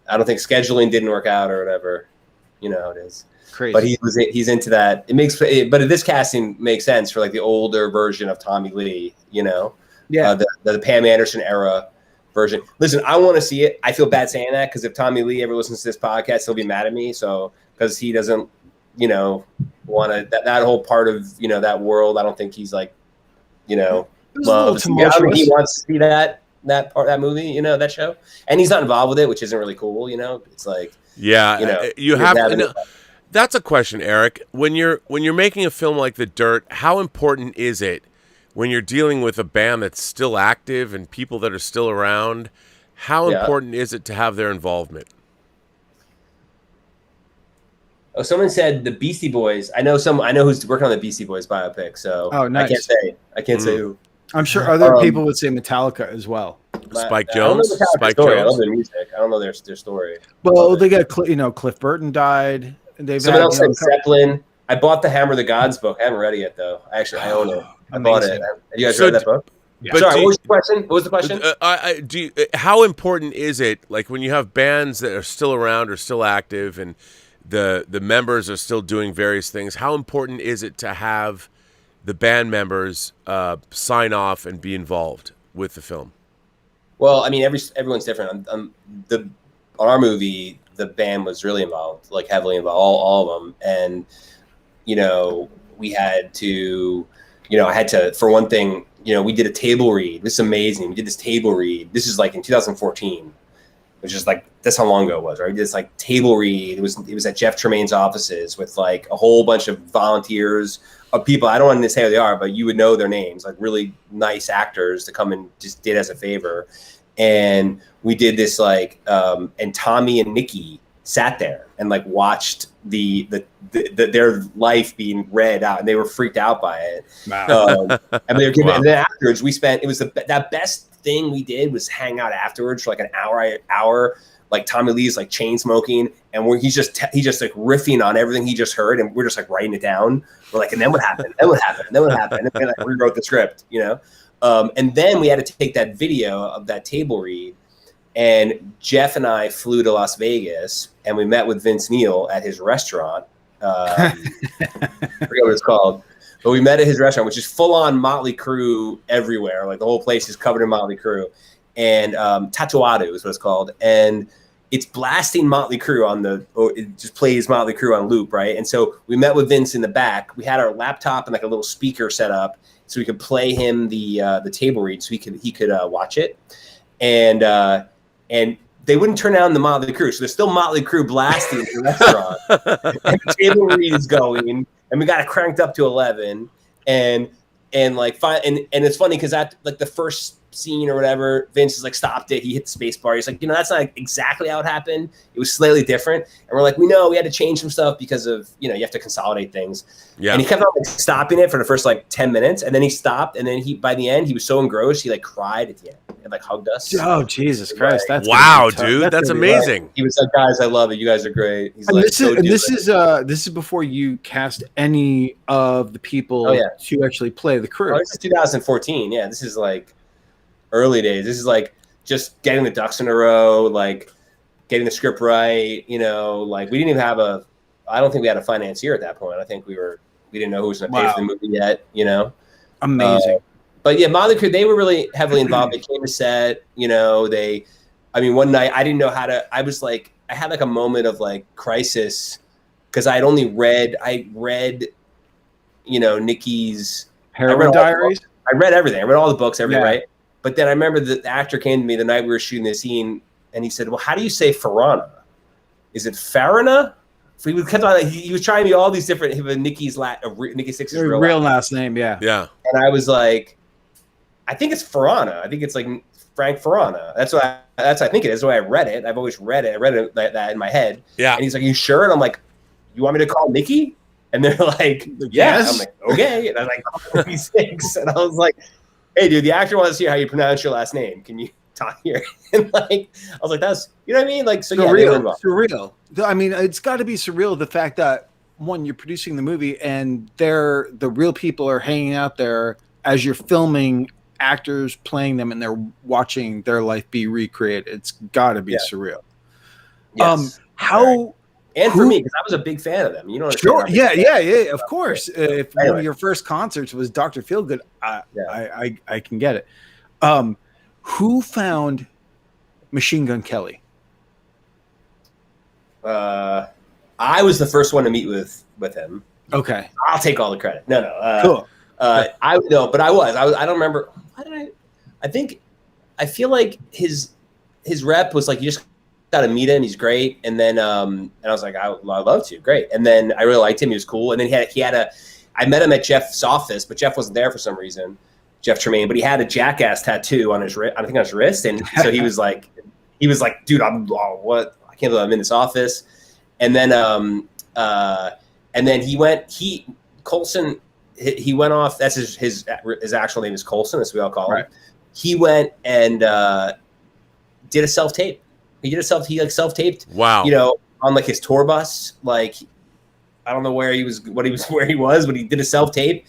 I don't think scheduling didn't work out or whatever. You know how it is. Crazy. But he's into that. But this casting makes sense for like the older version of Tommy Lee. Yeah. The Pam Anderson era version. Listen, I want to see it. I feel bad saying that because if Tommy Lee ever listens to this podcast, he'll be mad at me. So because he doesn't, want to that whole part of that world. I don't think he's like, loves. I think he wants to see that movie, that show, and he's not involved with it, which isn't really cool. It's like, you have to. That's a question, Eric. When you're making a film like The Dirt, how important is it when you're dealing with a band that's still active and people that are still around? How important is it to have their involvement? Oh, someone said the Beastie Boys. I know who's working on the Beastie Boys biopic. So nice. I can't say who. I'm sure other people would say Metallica as well. Spike Jones. Spike Jones. I love their music. I don't know their story. Well, they got Cliff Burton died. Someone else said Zeppelin. I bought the Hammer of the Gods book. I haven't read it yet though. Actually, I own it. I bought it. Have you guys read that book? Yeah. Sorry, what was the question? What was the question? How important is it, like when you have bands that are still around or still active and the members are still doing various things, how important is it to have the band members sign off and be involved with the film? Well, I mean, everyone's different. On our movie, the band was really involved, like heavily involved, all of them. And, we had to, I had to, for one thing, we did a table read. This is amazing. We did this table read. This is like in 2014, which is like, that's how long ago it was, right? We did this like table read. It was at Jeff Tremaine's offices with like a whole bunch of volunteers of people. I don't want to say who they are, but you would know their names, like really nice actors to come and just did as a favor. And we did this like, and Tommy and Nikki sat there and like watched their life being read out, and they were freaked out by it. Wow. And they were giving, and then afterwards we spent, it was that best thing we did was hang out afterwards for like an hour, like Tommy Lee's like chain smoking, and he's just like riffing on everything he just heard, and we're just like writing it down. We're like, and then what happened? Then what happened? Then what happened? And then like rewrote the script, and then we had to take that video of that table read. And Jeff and I flew to Las Vegas, and we met with Vince Neil at his restaurant. I forget what it's called, but we met at his restaurant, which is full on Motley Crue everywhere. Like the whole place is covered in Motley Crue, and Tatuado is what it's called. And it's blasting Motley Crue it just plays Motley Crue on loop, right? And so we met with Vince in the back. We had our laptop and like a little speaker set up so we could play him the table read, so he could watch it. And they wouldn't turn down the Motley Crue. So there's still Motley Crue blasting in the restaurant. And the table read is going, and we got it cranked up to 11. And it's funny because that like the first scene or whatever, Vince is like stopped it. He hit the space bar. He's like, that's not exactly how it happened. It was slightly different. And we're like, we know we had to change some stuff because of, you have to consolidate things. Yeah. And he kept on like stopping it for the first like 10 minutes. And then he stopped. And then by the end, he was so engrossed, he like cried at the end and like hugged us. Oh, Jesus Christ. That's wow, dude. That's amazing. He was like, guys, I love it. You guys are great. He's and like, this is before you cast any of the people to actually play the crew. Oh, this is 2014. Yeah. This is like early days. This is like just getting the ducks in a row, like getting the script right. Like we didn't even have I don't think we had a financier at that point. I think we didn't know who was going to pay for the movie yet. Amazing. But yeah, Motley Crue, they were really heavily involved. They came to set. One night I didn't know how to. I was like, I had like a moment of like crisis because I read, Nikki's Heroin Diaries. I read everything. I read all the books, everything, right? But then I remember the actor came to me the night we were shooting the scene, and he said, well, how do you say Farana? Is it Farina? So he was trying me all these different Nikki Sixx's real last name, yeah. And I was like, I think it's Farana. I think it's like Frank Farana. That's what I think it is. The way I read it. I've always read it. I read it like that in my head. Yeah. And he's like, you sure? And I'm like, you want me to call Nikki? And they're like, yes. I'm like, okay. And I like called Nikki Sixx. And I was like, hey, dude, the actor wants to hear how you pronounce your last name. Can you talk here? And like, I was like, that's, you know what I mean? Like, so surreal. I mean, it's got to be surreal. The fact that you're producing the movie and the real people are hanging out there as you're filming actors playing them, and they're watching their life be recreated. It's got to be surreal. Yes. For me, because I was a big fan of them. You know what I'm saying? Yeah. Of course. If one of your first concerts was Dr. Feelgood, I can get it. Who found Machine Gun Kelly? I was the first one to meet with him. Okay. I'll take all the credit. No. Cool. I don't remember. Why did I feel like his rep was like, you just got to meet him. He's great. And then, and I was like, I'd love to. Great. And then I really liked him. He was cool. And then I met him at Jeff's office, but Jeff wasn't there for some reason, Jeff Tremaine, but he had a Jackass tattoo on his wrist, I think on his wrist. And so he was like, dude, what? I can't believe I'm in this office. And then Colson, he went off. That's his actual name is Colson. That's what we all call him. He went and did a self-tape. He self-taped. Wow. On like his tour bus. Like, I don't know where he was, but he did a self-tape,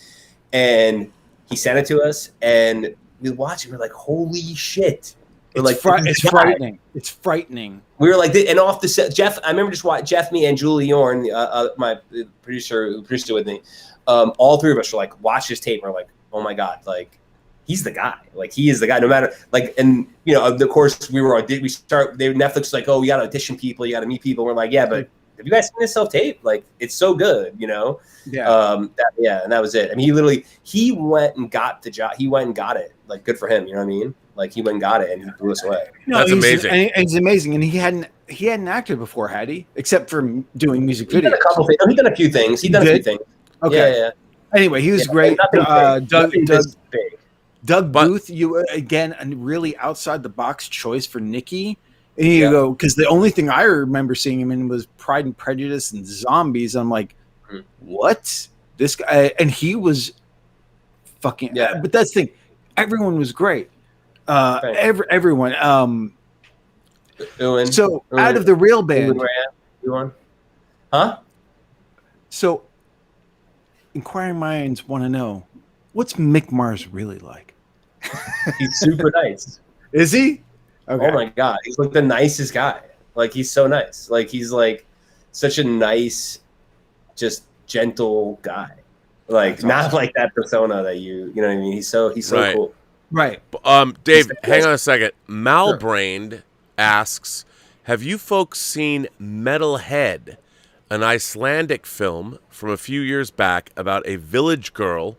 and he sent it to us, and we watched it. We're like, holy shit! It's frightening. It's frightening. We were like, and off the set, Jeff. I remember just watching Jeff, me, and Julie Yorn, my producer who produced it with me. All three of us were like, watch this tape. And we're like, oh my god, like he's the guy. Like he is the guy. No matter like, and of course Netflix was like, oh, you got to audition people, you got to meet people. We're like, yeah, but have you guys seen this self-tape? Like, it's so good, you know? Yeah. And that was it. I mean, he went and got the job. He went and got it. Like, good for him, you know what I mean? Like, he went and got it, and he blew us away. No, That's amazing. It's amazing, and he hadn't acted before, had he? Except for doing music videos. He's done a couple things. He's done a few things. He's done a few things. Okay. Yeah. Anyway, he was great. Nothing big. Doug Booth, you again, a really outside the box choice for Nikki. And you go, because the only thing I remember seeing him in was Pride and Prejudice and Zombies. I'm like, what? This guy, and he was fucking. Yeah. But that's the thing. Everyone was great. Everyone. So out of the real band, huh? So inquiring minds want to know, what's Mick Mars really like? He's super nice. Is he? Okay. Oh my god, he's like the nicest guy. Like, he's so nice. Like, he's like such a nice, just gentle guy. Like, that's not awesome. Like that persona that you know what I mean. He's so right. Cool. Right. Dave, hang on a second. Malbrained asks, have you folks seen Metalhead, an Icelandic film from a few years back about a village girl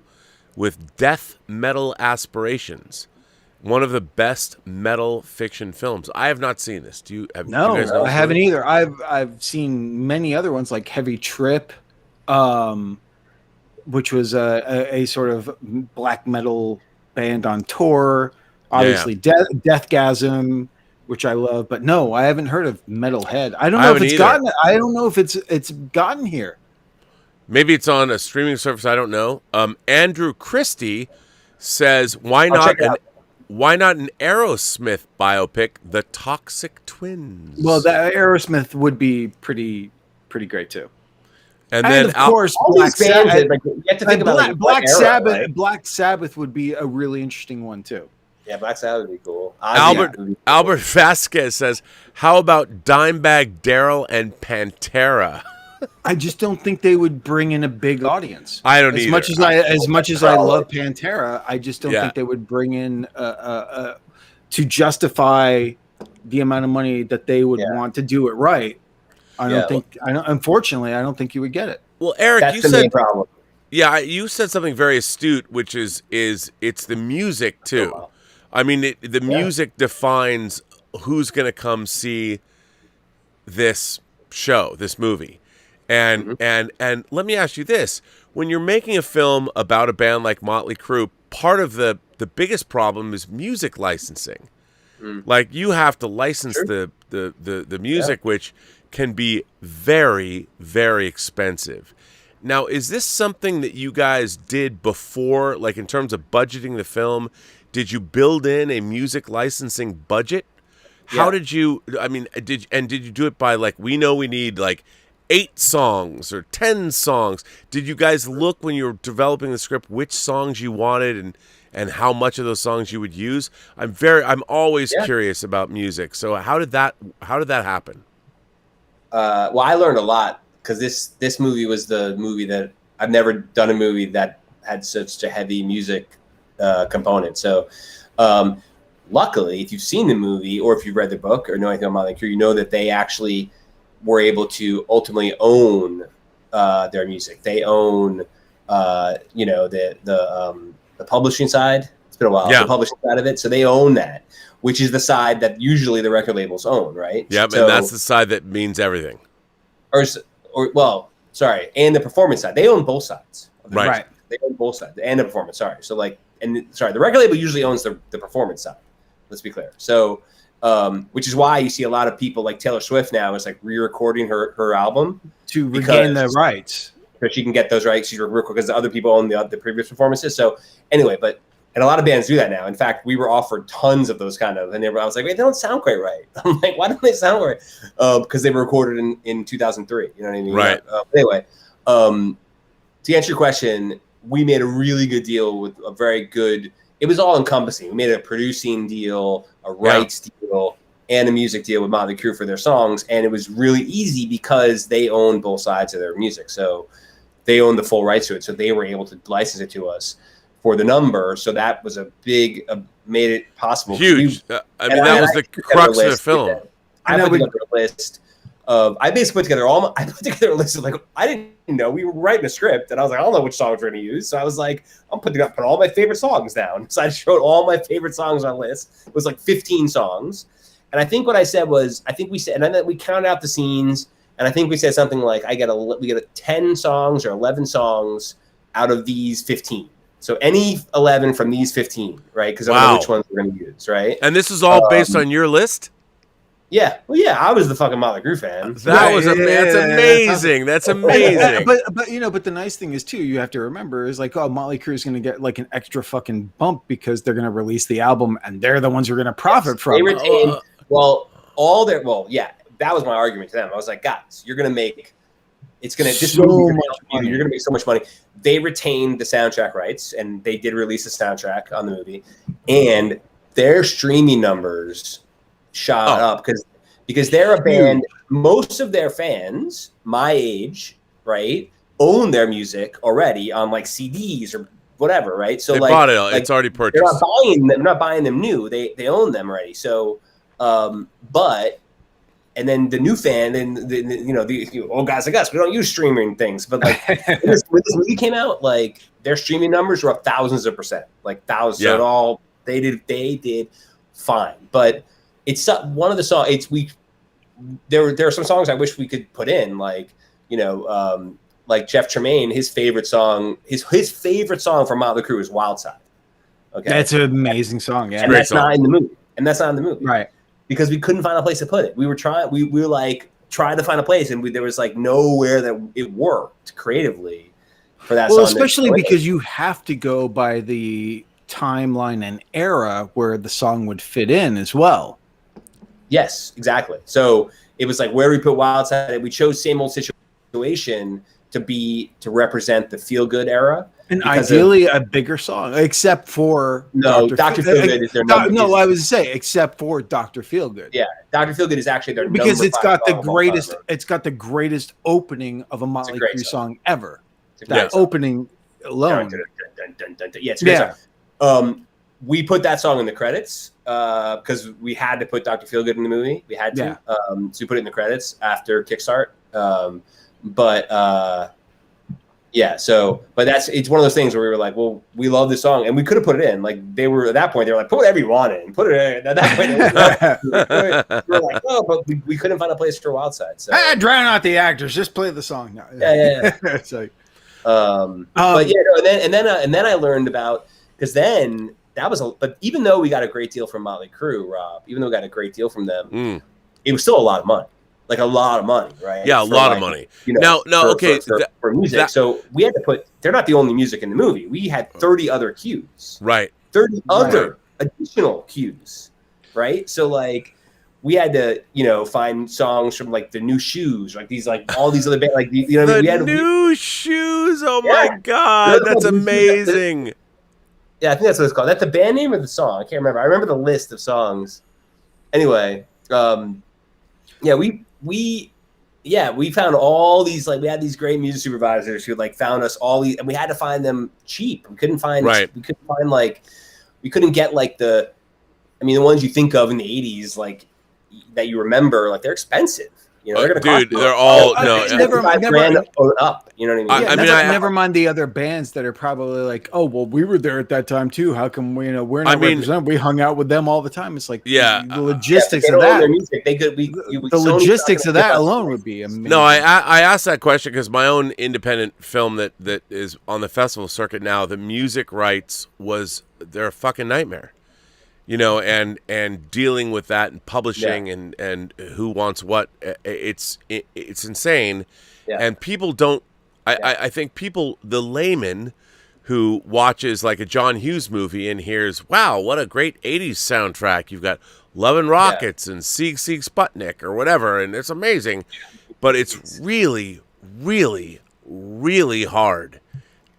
with death metal aspirations? One of the best metal fiction films. I have not seen this. Do you? No, you guys know I haven't either. I've seen many other ones like Heavy Trip, which was a sort of black metal band on tour. Obviously, Deathgasm, which I love. But no, I haven't heard of Metalhead. I don't know if it's gotten. I don't know if it's gotten here. Maybe it's on a streaming service. I don't know. Andrew Christie says, "Why not an Aerosmith biopic, The Toxic Twins?" Well, that Aerosmith would be pretty great too. And then, of course, Black Sabbath. You have to think about Black era, Sabbath. right? Black Sabbath would be a really interesting one too. Yeah, Black Sabbath would be cool. Albert Vasquez says, "How about Dimebag Darrell and Pantera?" I just don't think they would bring in a big audience. I don't as either. much as I love Pantera, I just don't think they would bring in to justify the amount of money that they would want to do it right. Unfortunately, I don't think you would get it. Well, Eric, that's you the said main problem. Yeah, you said something very astute, which is it's the music too. Oh, wow. I mean, the music defines who's going to come see this show, this movie. And and let me ask you this. When you're making a film about a band like Motley Crue, part of the biggest problem is music licensing. Like, you have to license the music, which can be very, very expensive. Now, is this something that you guys did before, like in terms of budgeting the film? Did you build in a music licensing budget? How did you, did you do it by, like, we know we need like 8 songs or 10 songs? Did you guys look when you were developing the script which songs you wanted and how much of those songs you would use? I'm always curious about music. So how did that happen? Well, I learned a lot because this movie was the movie that I've never done a movie that had such a heavy music component. So luckily, if you've seen the movie or if you've read the book or know anything about Motley Crue, you know that they actually were able to ultimately own their music. They own, the publishing side. It's been a while. The publishing side of it. So they own that, which is the side that usually the record labels own, right? Yep, and that's the side that means everything. And the performance side. They own both sides. Right. They own both sides and the performance. Sorry. So the record label usually owns the performance side. Let's be clear. So, which is why you see a lot of people like Taylor Swift now is like re-recording her album to regain the rights. So she can get those rights. She's record because the other people own the previous performances. So anyway, and a lot of bands do that now. In fact, we were offered tons of those and I was like, wait, they don't sound quite right. I'm like, why don't they sound right? Because they were recorded in 2003. You know what I mean? Right. Anyway, to answer your question, we made a really good deal with a very good. It was all encompassing. We made a producing deal, a rights deal, and a music deal with Motley Crue for their songs, and it was really easy because they own both sides of their music. So they owned the full rights to it, so they were able to license it to us for the number. So that was a big, made it possible. Huge. That was the crux of the film. I put together a list I basically put together a list of like, I didn't know we were writing a script, and I was like, I don't know which songs we're going to use. So I was like, put all my favorite songs down. So I just wrote all my favorite songs on a list. It was like 15 songs. And I think what I said was, and then we counted out the scenes, and I think we said something like, we get 10 songs or 11 songs out of these 15. So any 11 from these 15, right? Because I don't know which ones we're going to use, right? And this is all based on your list? Yeah. Well, yeah, I was the fucking Motley Crue fan. That's amazing. That's amazing. But the nice thing is too, you have to remember is like, oh, Motley Crue is going to get like an extra fucking bump because they're going to release the album and they're the ones who are going to profit from they it. retained, that was my argument to them. I was like, guys, you're going to make, you're going to make so much money. They retained the soundtrack rights, and they did release a soundtrack on the movie, and their streaming numbers shot up because they're a band. Most of their fans, my age, right, own their music already on like CDs or whatever, right? So they like, bought it. It's already purchased. They're not buying them new. They own them already. So, and then the new fan, and the old guys like us, we don't use streaming things. But like when this movie came out, like their streaming numbers were up thousands of percent, like thousands. Yeah. So all they did fine. But it's one of the songs. There are some songs I wish we could put in, like like Jeff Tremaine, his favorite song, his favorite song from Motley Crue is Wild Side. Okay, that's an amazing song. Yeah, and that's not in the movie. Right. Because we couldn't find a place to put it. We were trying to find a place, and there was like nowhere that it worked creatively for that song. Well, especially because you have to go by the timeline and era where the song would fit in as well. Yes, exactly. So it was like where we put Wild Side, and we chose Same Old Situation to represent the feel good era. And ideally a bigger song, except for Dr. Feelgood is their number. No, I was say except for Dr. Feelgood. Yeah, Dr. Feelgood is actually their because it's got the greatest. It's got the greatest opening of a Motley Crue song ever. That opening alone. Yeah, it's a great song. We put that song in the credits because we had to put Dr. Feelgood in the movie. We had to. So we put it in the credits after Kickstart. But it's one of those things where we were like, well, we love this song, and we could have put it in. Like they were like, put whatever you want in, put it in. At that point, we were like, oh, but we couldn't find a place for Wild Side. So drown out the actors, just play the song now. Yeah. It's like, and then I learned about, because then but even though we got a great deal from Motley Crue, Rob, even though we got a great deal from them, it was still a lot of money. Like a lot of money, right? Yeah, a lot of money. For music. So we had to put. They're not the only music in the movie. We had 30 other cues. Right. 30 other additional cues. Right. So like, we had to, find songs from like the New Shoes, like these, like all these other bands, like what I mean. We had New Shoes. Oh my God, that's amazing. Yeah, I think that's what it's called. That's the band name or the song? I can't remember. I remember the list of songs. Anyway, we found all these, like, we had these great music supervisors who like found us all these, and we had to find them cheap. We couldn't get like the ones you think of in the 80s, like that you remember, like they're expensive. They're gonna cost they're all never up. You know what I mean? Never mind the other bands that are probably like, oh well, we were there at that time too. How come we're not represented? We hung out with them all the time. It's like the logistics of that. Music. The logistics of that alone would be amazing. No, I asked that question because my own independent film that is on the festival circuit now, the music rights they're a fucking nightmare. And dealing with that and publishing and who wants what, it's insane. Yeah. And people don't, I think the layman who watches like a John Hughes movie and hears, wow, what a great 80s soundtrack. You've got Love and Rockets and Sieg Sieg Sputnik or whatever. And it's amazing, but it's really, really, really hard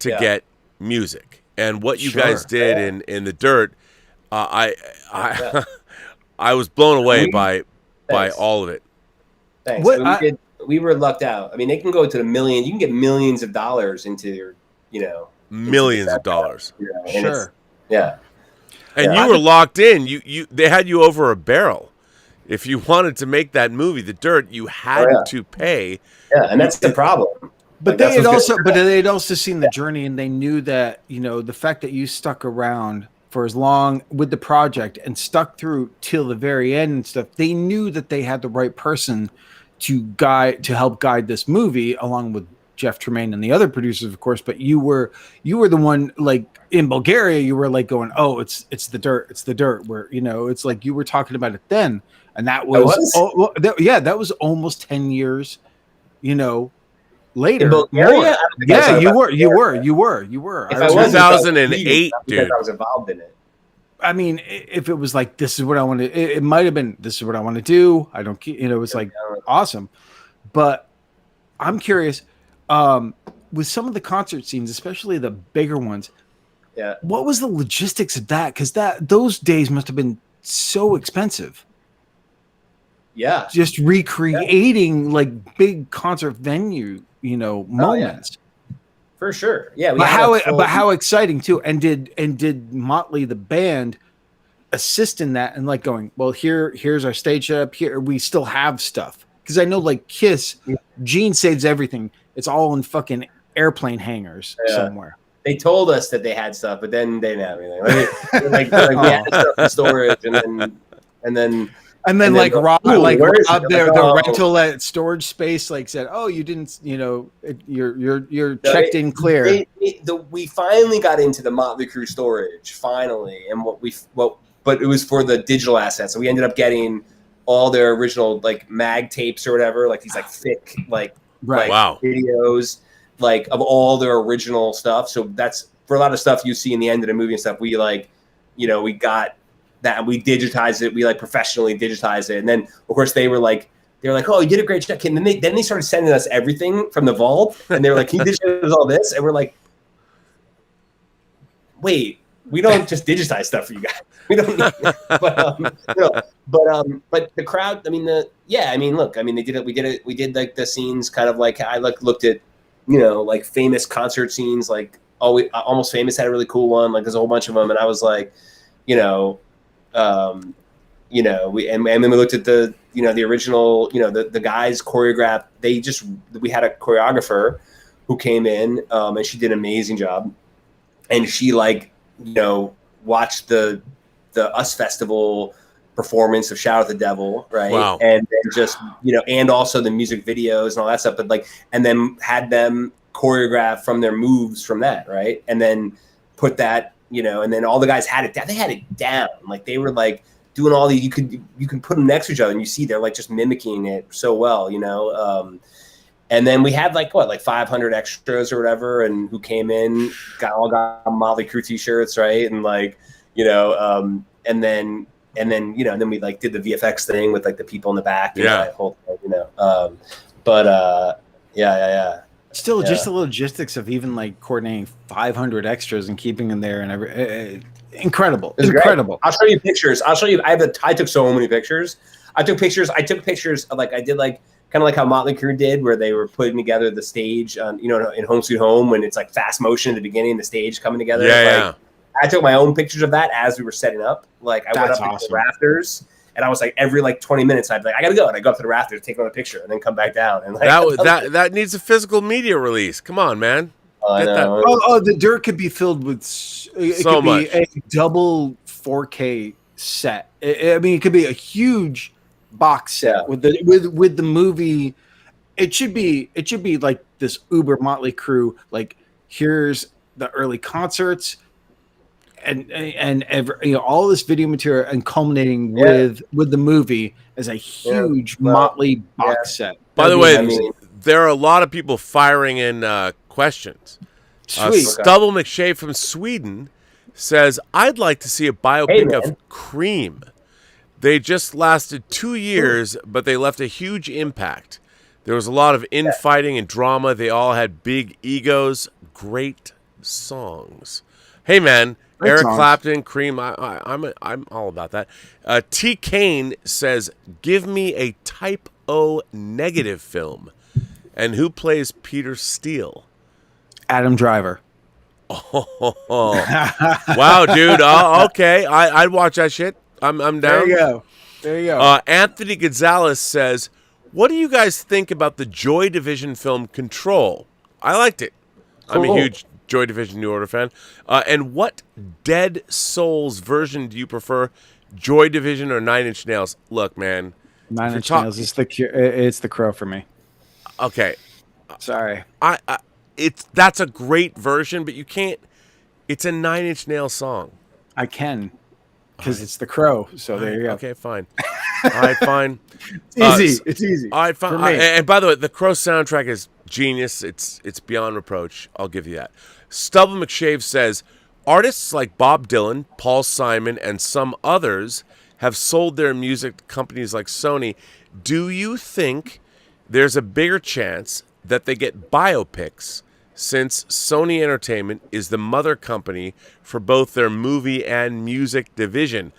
to get music. And what you guys did in The Dirt, I was blown away by all of it. Thanks. We were lucked out. I mean, they can go to the million. You can get millions of dollars into your, millions of dollars. Sure. Yeah. And you were locked in. They had you over a barrel. If you wanted to make that movie, The Dirt, you had to pay. Yeah, and that's the problem. But Like, they that's had what's also, but they had also seen the journey, and they knew that, you know, the fact that you stuck around for as long with the project and stuck through till the very end and stuff. They knew that they had the right person to help guide this movie, along with Jeff Tremaine and the other producers, of course. But you were the one, like in Bulgaria, you were like going, "Oh, it's The Dirt, it's The Dirt." Where, you know, it's like you were talking about it then, and that was, that was almost 10 years, you know, later. In Bulgaria? Yeah, you were. If I was 2008, dude. I was involved in it. I mean, if it was like, this is what I want to, it might have been, this is what I want to do. I don't, you know, it's like awesome. But I'm curious, with some of the concert scenes, especially the bigger ones. Yeah. What was the logistics of that? Because those days must have been so expensive. Yeah. Just recreating like big concert venue, you know, moments. For sure. Yeah. But how exciting too. And did Motley, the band, assist in that and like going, well, here's our stage setup, here we still have stuff. Because I know like Kiss, Gene saves everything. It's all in fucking airplane hangars somewhere. They told us that they had stuff, but then they didn't have anything. Like we had stuff in storage, and then like Rob, the rental storage space, like said, "Oh, you didn't, you know, you're checked in clear." We finally got into the Motley Crue storage, finally, and but it was for the digital assets. So we ended up getting all their original like mag tapes or whatever, like these like thick like videos like of all their original stuff. So that's for a lot of stuff you see in the end of the movie and stuff. We like, you know, we got that and we digitized it. We like professionally digitized it. And then of course they were like, "Oh, you did a great job." And then they started sending us everything from the vault. And they were like, "Can you digitize all this?" And we're like, "Wait, we don't just digitize stuff for you guys. We don't need it." But the crowd, I mean, look, I mean, they did it. We did like the scenes kind of like, I looked at, you know, like famous concert scenes, like Almost Famous had a really cool one. Like there's a whole bunch of them. And I was like, and then we looked at the, you know, the original, you know, the guys choreographed. We had a choreographer who came in, and she did an amazing job. And she like, you know, watched the US Festival performance of Shout at the Devil, right? Wow. And then just, you know, and also the music videos and all that stuff, but like, and then had them choreograph from their moves from that, right? And then put that, you know, and then all the guys had it down. They had it down. Like they were like doing all these, you can put them next to each other and you see they're like just mimicking it so well, you know? And then we had like 500 extras or whatever, and who came in, got Motley Crue t-shirts, right? And like, you know, and then you know, and then we like did the VFX thing with like the people in the back, and that whole thing, you know. Still, just the logistics of even like coordinating 500 extras and keeping them there and incredible. Great. I'll show you pictures. I took so many pictures. I took pictures of like, I did like kind of like how Motley Crue did, where they were putting together the stage on, you know, in Home Sweet Home, when it's like fast motion at the beginning, the stage coming together. Yeah. I took my own pictures of that as we were setting up. Like I went up to the rafters, and I was like, every like 20 minutes, I'd be like, I gotta go, and I go up to the rafters, take another picture, and then come back down. And like, that needs a physical media release. Come on, man. The Dirt could be filled with it so could much. Be a double 4K set. I mean, it could be a huge box set with the movie. It should be like this Uber Motley Crue. Like here's the early concerts. And you know, all this video material and culminating with the movie as a huge Motley box set. By the way, there are a lot of people firing in questions. Sweet. Stubble McShay from Sweden says, "I'd like to see a biopic of Cream. They just lasted 2 years, but they left a huge impact. There was a lot of infighting and drama. They all had big egos. Great songs." Hey, man. Great Eric songs. Clapton, Cream, I'm all about that. T. Kane says, "Give me a Type O negative film." And who plays Peter Steele? Adam Driver. Oh, wow, dude. Okay, I'd watch that shit. I'm down. There you go. There you go. Anthony Gonzalez says, what do you guys think about the Joy Division film Control? I liked it. I'm a Cool. huge Joy Division New Order fan. And what Dead Souls version do you prefer, Joy Division or Nine Inch Nails? Look, man. Nine Inch Nails is it's the Crow for me. Okay. Sorry. That's a great version, but you can't. It's a Nine Inch Nails song. I can, because it's the Crow. So there you go. Okay, fine. All right, fine. It's easy. It's easy. All right, fine. For me. And by the way, the Crow soundtrack is genius. It's beyond reproach. I'll give you that. Stubble McShave says, artists like Bob Dylan, Paul Simon, and some others have sold their music to companies like Sony. Do you think there's a bigger chance that they get biopics, since Sony Entertainment is the mother company for both their movie and music division?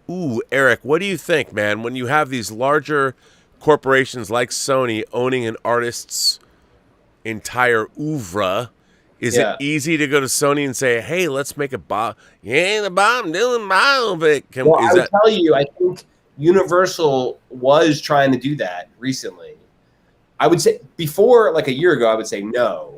Ooh, Eric, what do you think, man? When you have these larger corporations like Sony owning an artist's entire oeuvre, is it easy to go to Sony and say, hey, let's make a the Bob Dylan biopic? I would tell you, I think Universal was trying to do that recently. I would say before, like a year ago, I would say no.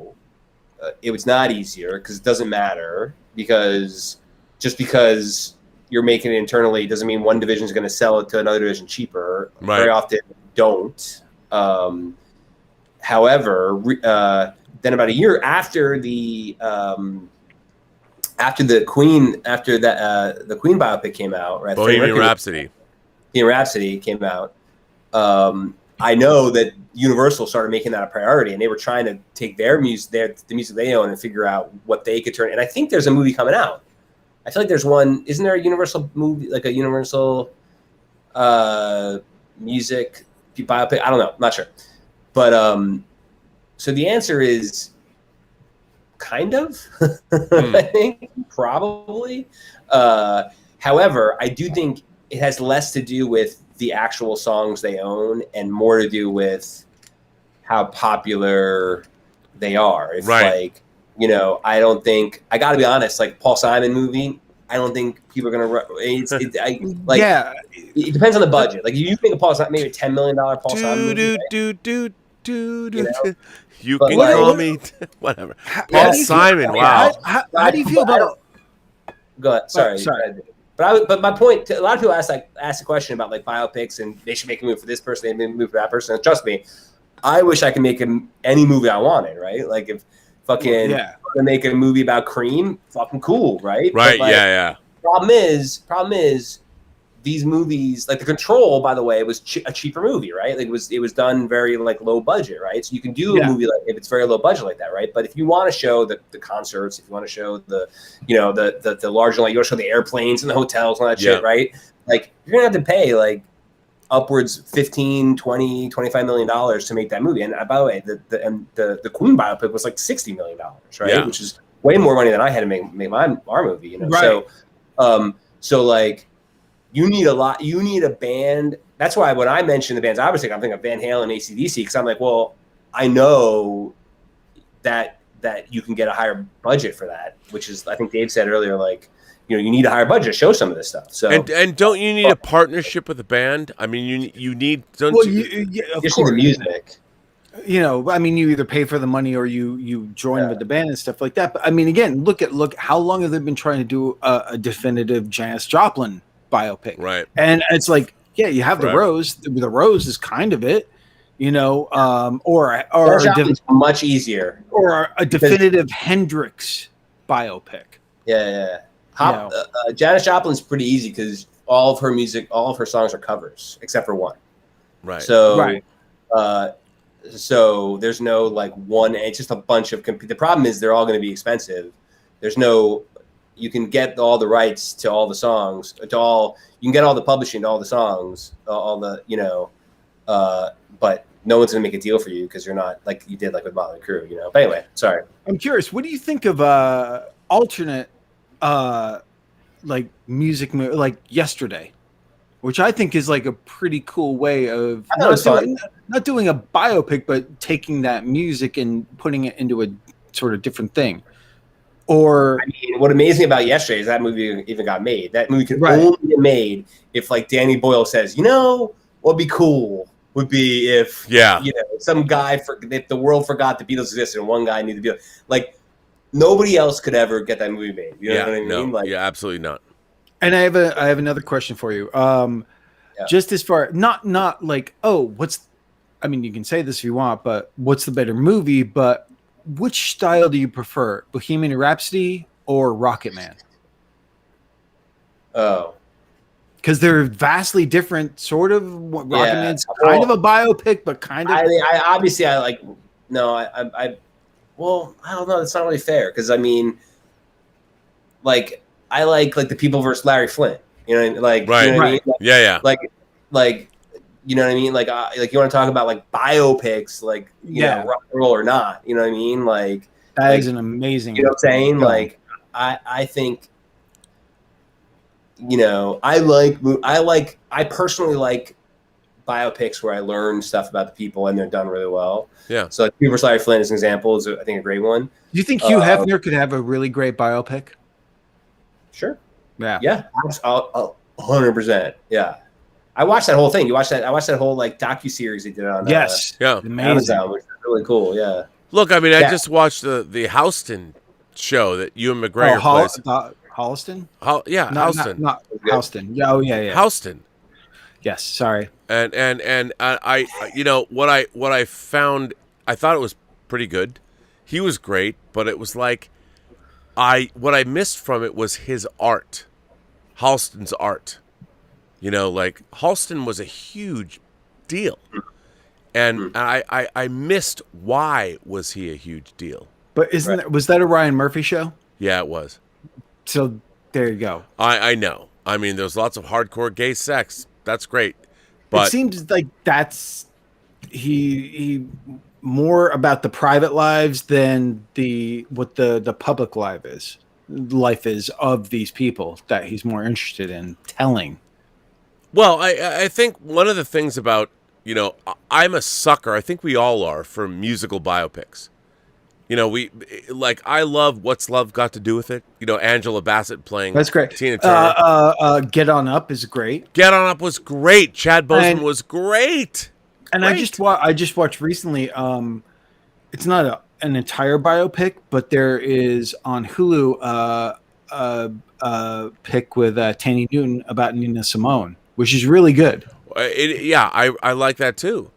It was not easier because it doesn't matter, because just because you're making it internally doesn't mean one division is going to sell it to another division cheaper. Right. Very often don't. However, then about a year after the Queen biopic came out, right? Bohemian Rhapsody came out. I know that Universal started making that a priority, and they were trying to take their music, the music they own, and figure out what they could turn. And I think there's a movie coming out. I feel like there's one. Isn't there a Universal movie, like a Universal music biopic? I don't know. I'm not sure. But so the answer is kind of. I think probably. However, I do think it has less to do with the actual songs they own and more to do with how popular they are. If like, I don't think, I gotta be honest, like Paul Simon movie, I don't think people are gonna it depends on the budget. Like you think of Paul Simon, maybe a $10 million Paul Simon movie. You can call me whatever. Paul Simon, wow. How do you feel about Go ahead. Sorry. But my point, a lot of people ask the question about like biopics and they should make a movie for this person, they make a movie for that person. And trust me, I wish I could make any movie I wanted, right? Like if fucking to make a movie about Cream, fucking cool, right? Right, but, yeah. Problem is these movies, like The Control, by the way, was a cheaper movie, right? Like it was done very like low budget, right? So you can do a movie like if it's very low budget like that, right? But if you want to show the concerts, if you want to show the larger, like you want to show the airplanes and the hotels and all that shit, right? Like you're gonna have to pay like upwards $15, $20, $25 million to make that movie. And by the way, the Queen biopic was like $60 million, right? Yeah. Which is way more money than I had to make our movie, Right. So like you need a band. That's why when I mention the bands, obviously I'm thinking of Van Halen, AC/DC, because I'm like, well, I know that you can get a higher budget for that, which is, I think Dave said earlier, like, you need a higher budget to show some of this stuff. So and don't you need a partnership with a band? I mean, you need of course, the music. I mean, you either pay for the money or you join with the band and stuff like that. But I mean, again, look how long have they been trying to do a definitive Janis Joplin biopic? Right. And it's like, you have the Rose. The Rose is kind of it, or much easier, or a definitive Hendrix biopic. Yeah. Janis Joplin's pretty easy because all of her music, all of her songs are covers except for one. Right. So, so there's no like one. It's just a bunch of. The problem is they're all going to be expensive. There's no. You can get all the rights to all the songs. You can get all the publishing to all the songs. But no one's going to make a deal for you because you're not like you did like with Motley Crue. But anyway, sorry. I'm curious. What do you think of alternate? Like music, like Yesterday, which I think is like a pretty cool way of not doing a biopic, but taking that music and putting it into a sort of different thing. Or I mean, what amazed me about yesterday is that movie even got made. That movie could Right. only get made if, like, Danny Boyle says, what'd be cool would be if, some guy, if the world forgot the Beatles existed and one guy knew the Beatles. Like, nobody else could ever get that movie made. You know what I mean? No, Like, absolutely not. And I have another question for you. Just as far not like, I mean, you can say this if you want, but what's the better movie? But which style do you prefer, Bohemian Rhapsody or Rocket Man? oh, Because they're vastly different, sort of. Rocket Man's kind of a biopic, but kind of. I mean, well, I don't know. It's not really fair because, I mean, like, I like the People versus Larry Flint. You know what I mean? Like, Right. You know what I mean? Like, Yeah. Like, you know what I mean? Like you want to talk about, like, biopics, like, you know, rock and roll or not. You know what I mean? Like, that is an amazing. You know what I'm saying? film. Like, I think, I personally like biopics where I learn stuff about the people and they're done really well. Yeah. So, like, People vs. Larry Flint is an example. Is I think a great one. Do you think Hugh Hefner could have a really great biopic? Sure. Yeah. Yeah. 100%. Yeah. I watched that whole thing. I watched that whole, like, docuseries they did on Yes. Amazon, which is really cool. Yeah. Look, I mean, I just watched the Houston show that Ewan McGregor plays. Holston? Houston. Not Houston. Yeah. Oh, yeah. Houston. Yes. Sorry. And I what I found, I thought it was pretty good. He was great, but it was like what I missed from it was his art, Halston's art. You know, like, Halston was a huge deal, and I missed why was he a huge deal. But was that a Ryan Murphy show? Yeah, it was. So there you go. I know. I mean, there's lots of hardcore gay sex. That's great, but it seems like that's he more about the private lives than what the public life is of these people that he's more interested in telling. Well, I think one of the things about, I'm a sucker, I think we all are, for musical biopics. I love What's Love Got to Do with It? Angela Bassett playing That's great. Tina Turner. Get On Up is great. Get On Up was great. Chad Boseman was great. And great. I just watched recently, it's not an entire biopic, but there is on Hulu pick with Tandy Newton about Nina Simone, which is really good. I like that too.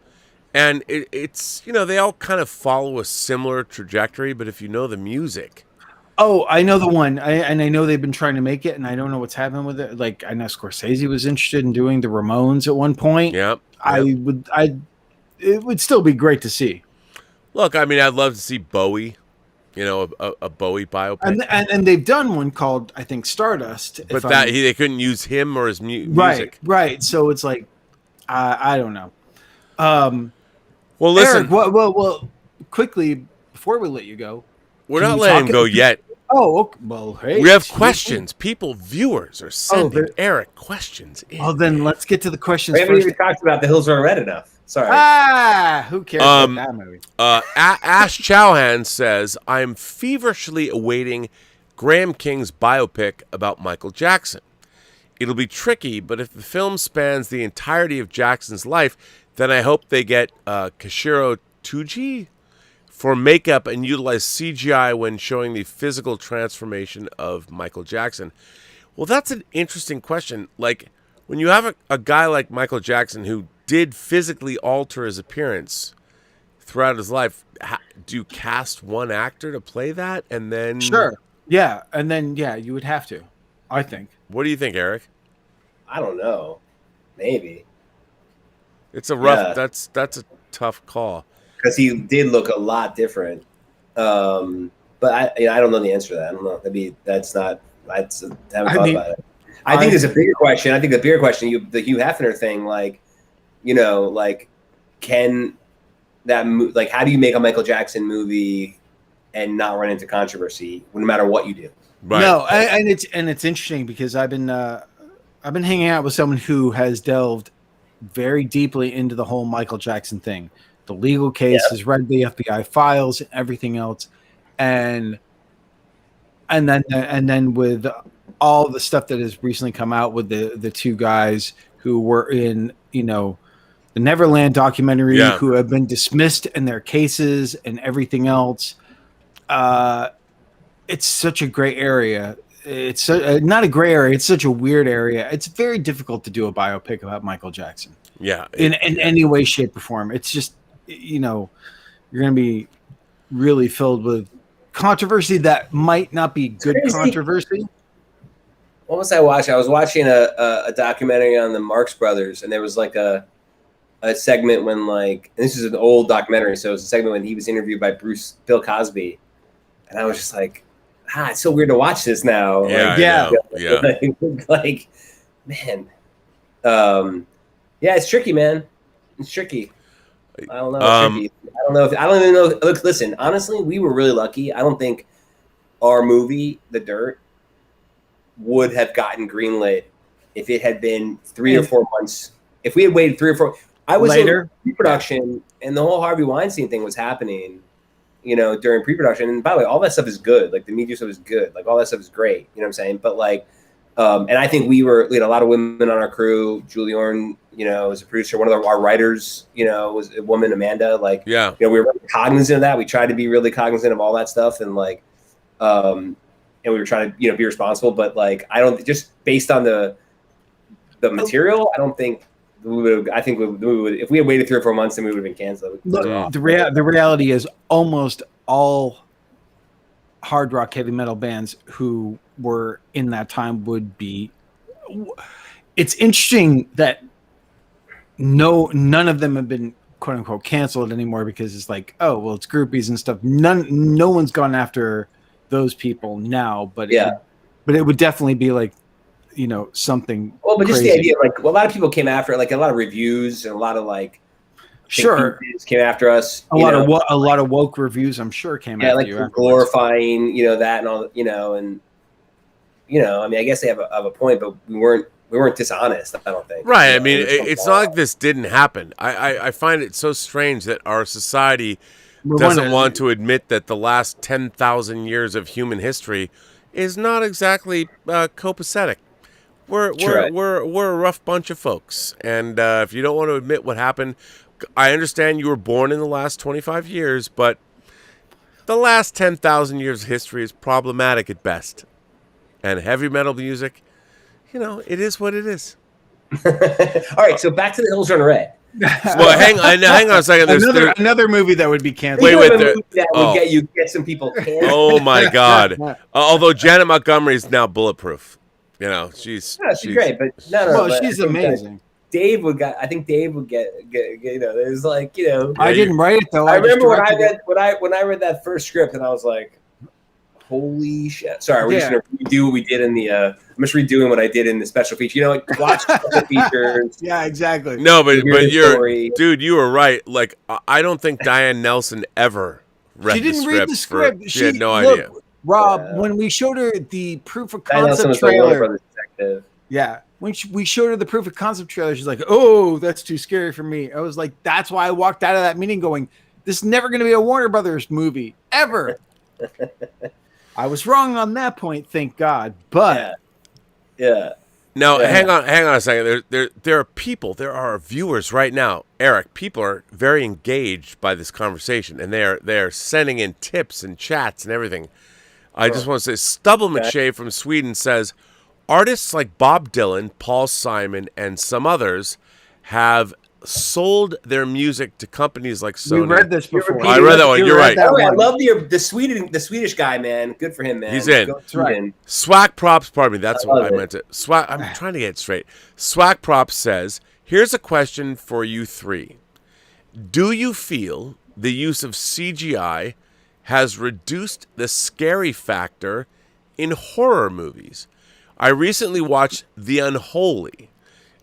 And it's, they all kind of follow a similar trajectory, but if you know the music. Oh, I know the one. I know they've been trying to make it, and I don't know what's happening with it. Like, I know Scorsese was interested in doing the Ramones at one point. Yep. It would still be great to see. Look, I mean, I'd love to see Bowie, a Bowie biopic. And they've done one called, I think, Stardust. But they couldn't use him or his music. Right. So it's like, I don't know. Well, listen. Erik, well, quickly, before we let you go. We're not letting him go yet. Oh, okay. Well, hey. We have questions. Viewers are sending Erik questions in. Oh, then let's get to the questions We haven't first. even talked about The Hills Are Red enough. Sorry. Who cares about that movie? Ash Chowhan says, I'm feverishly awaiting Graham King's biopic about Michael Jackson. It'll be tricky, but if the film spans the entirety of Jackson's life, then I hope they get Kishiro Tuji for makeup and utilize CGI when showing the physical transformation of Michael Jackson. Well, that's an interesting question. Like, when you have a guy like Michael Jackson who did physically alter his appearance throughout his life, do you cast one actor to play that? And then... Sure. Yeah. And then, you would have to, I think. What do you think, Erik? I don't know. Maybe. It's a rough... That's a tough call. Because he did look a lot different. But I don't know the answer to that. I don't know. Maybe that's not... I haven't thought about it. I think there's a bigger question. I think the bigger question, the Hugh Hefner thing, can that like, how do you make a Michael Jackson movie and not run into controversy no matter what you do? Right. No, and it's interesting because I've been hanging out with someone who has delved very deeply into the whole Michael Jackson thing, the legal case, has read the FBI files and everything else, and and then with all the stuff that has recently come out with the two guys who were in, the Neverland documentary, Yeah. who have been dismissed in their cases and everything else. It's such a gray area. It's not a gray area. It's such a weird area. It's very difficult to do a biopic about Michael Jackson. Yeah. In any way, shape, or form. It's just, you're going to be really filled with controversy that might not be good controversy. What was I watching? I was watching a documentary on the Marx Brothers, and there was like a segment when, like, and this is an old documentary, so it was a segment when he was interviewed by Bill Cosby, and I was just like, it's so weird to watch this now. Yeah, like, man, yeah, it's tricky, man. It's tricky. I don't know. I don't even know. Look, listen. Honestly, we were really lucky. I don't think our movie, The Dirt, would have gotten greenlit if it had been 3 or 4 months. If we had waited 3 or 4, I was later in pre-production, and the whole Harvey Weinstein thing was happening, during pre-production. And by the way, all that stuff is good. Like, the media stuff is good. Like, all that stuff is great. You know what I'm saying? But like, and I think we had a lot of women on our crew. Julie Orn, was a producer. One of our writers, was a woman, Amanda. Like, we were really cognizant of that. We tried to be really cognizant of all that stuff, and like, and we were trying to, be responsible. But like, I don't, just based on the material, I don't think we would. I think we would, if we had waited 3 or 4 months, then we would have been canceled. Look, the reality is almost all hard rock heavy metal bands who were in that time would be. It's interesting that none of them have been quote unquote canceled anymore, because it's like, oh well, it's groupies and stuff. No one's gone after those people now, but it would definitely be like, something. Well, but crazy. Just the idea, like, a lot of people came after it, like a lot of reviews and a lot of like, came after us. A lot of woke reviews, I'm sure, came after you. Glorifying, that and all, and I mean, I guess they have a point, but we weren't dishonest, I don't think. Right. I mean, it's not like this didn't happen. I find it so strange that our society doesn't want to admit that the last 10,000 years of human history is not exactly copacetic. We're a rough bunch of folks, and if you don't want to admit what happened, I understand you were born in the last 25 years, but the last 10,000 years of history is problematic at best. And heavy metal music, it is what it is. All right, so back to the Hills Run Red. Well, hang on a second. There's another movie that would be canceled. Would get some people canceled. Oh my God! Although Janet Montgomery is now bulletproof, she's great, but she's amazing. I think Dave would get. There's like, I didn't write it though. I remember when I read that first script, and I was like, holy shit! Sorry, we're just gonna redo what we did in the. I'm just redoing what I did in the special feature. Watch the features. Yeah, exactly. No, but you were right. Like, I don't think Diane Nelson ever read. She didn't read the script. She had no idea. Rob, when we showed her the proof of concept trailer, when we showed her the proof of concept trailer, she's like, "Oh, that's too scary for me." I was like, "That's why I walked out of that meeting going, this is never going to be a Warner Brothers movie ever." I was wrong on that point, thank God. But Now, hang on a second. There are people, there are viewers right now, Erik. People are very engaged by this conversation, and they are sending in tips and chats and everything. I just want to say, Stubble McShay from Sweden says, artists like Bob Dylan, Paul Simon, and some others have sold their music to companies like Sony. We read this before. I read that one. You're right. I love the Swedish guy, man. Good for him, man. He's in. That's right. Swag Props, pardon me. That's what I meant to. Swag. I'm trying to get it straight. Swag Props says, "Here's a question for you three. Do you feel the use of CGI has reduced the scary factor in horror movies? I recently watched The Unholy,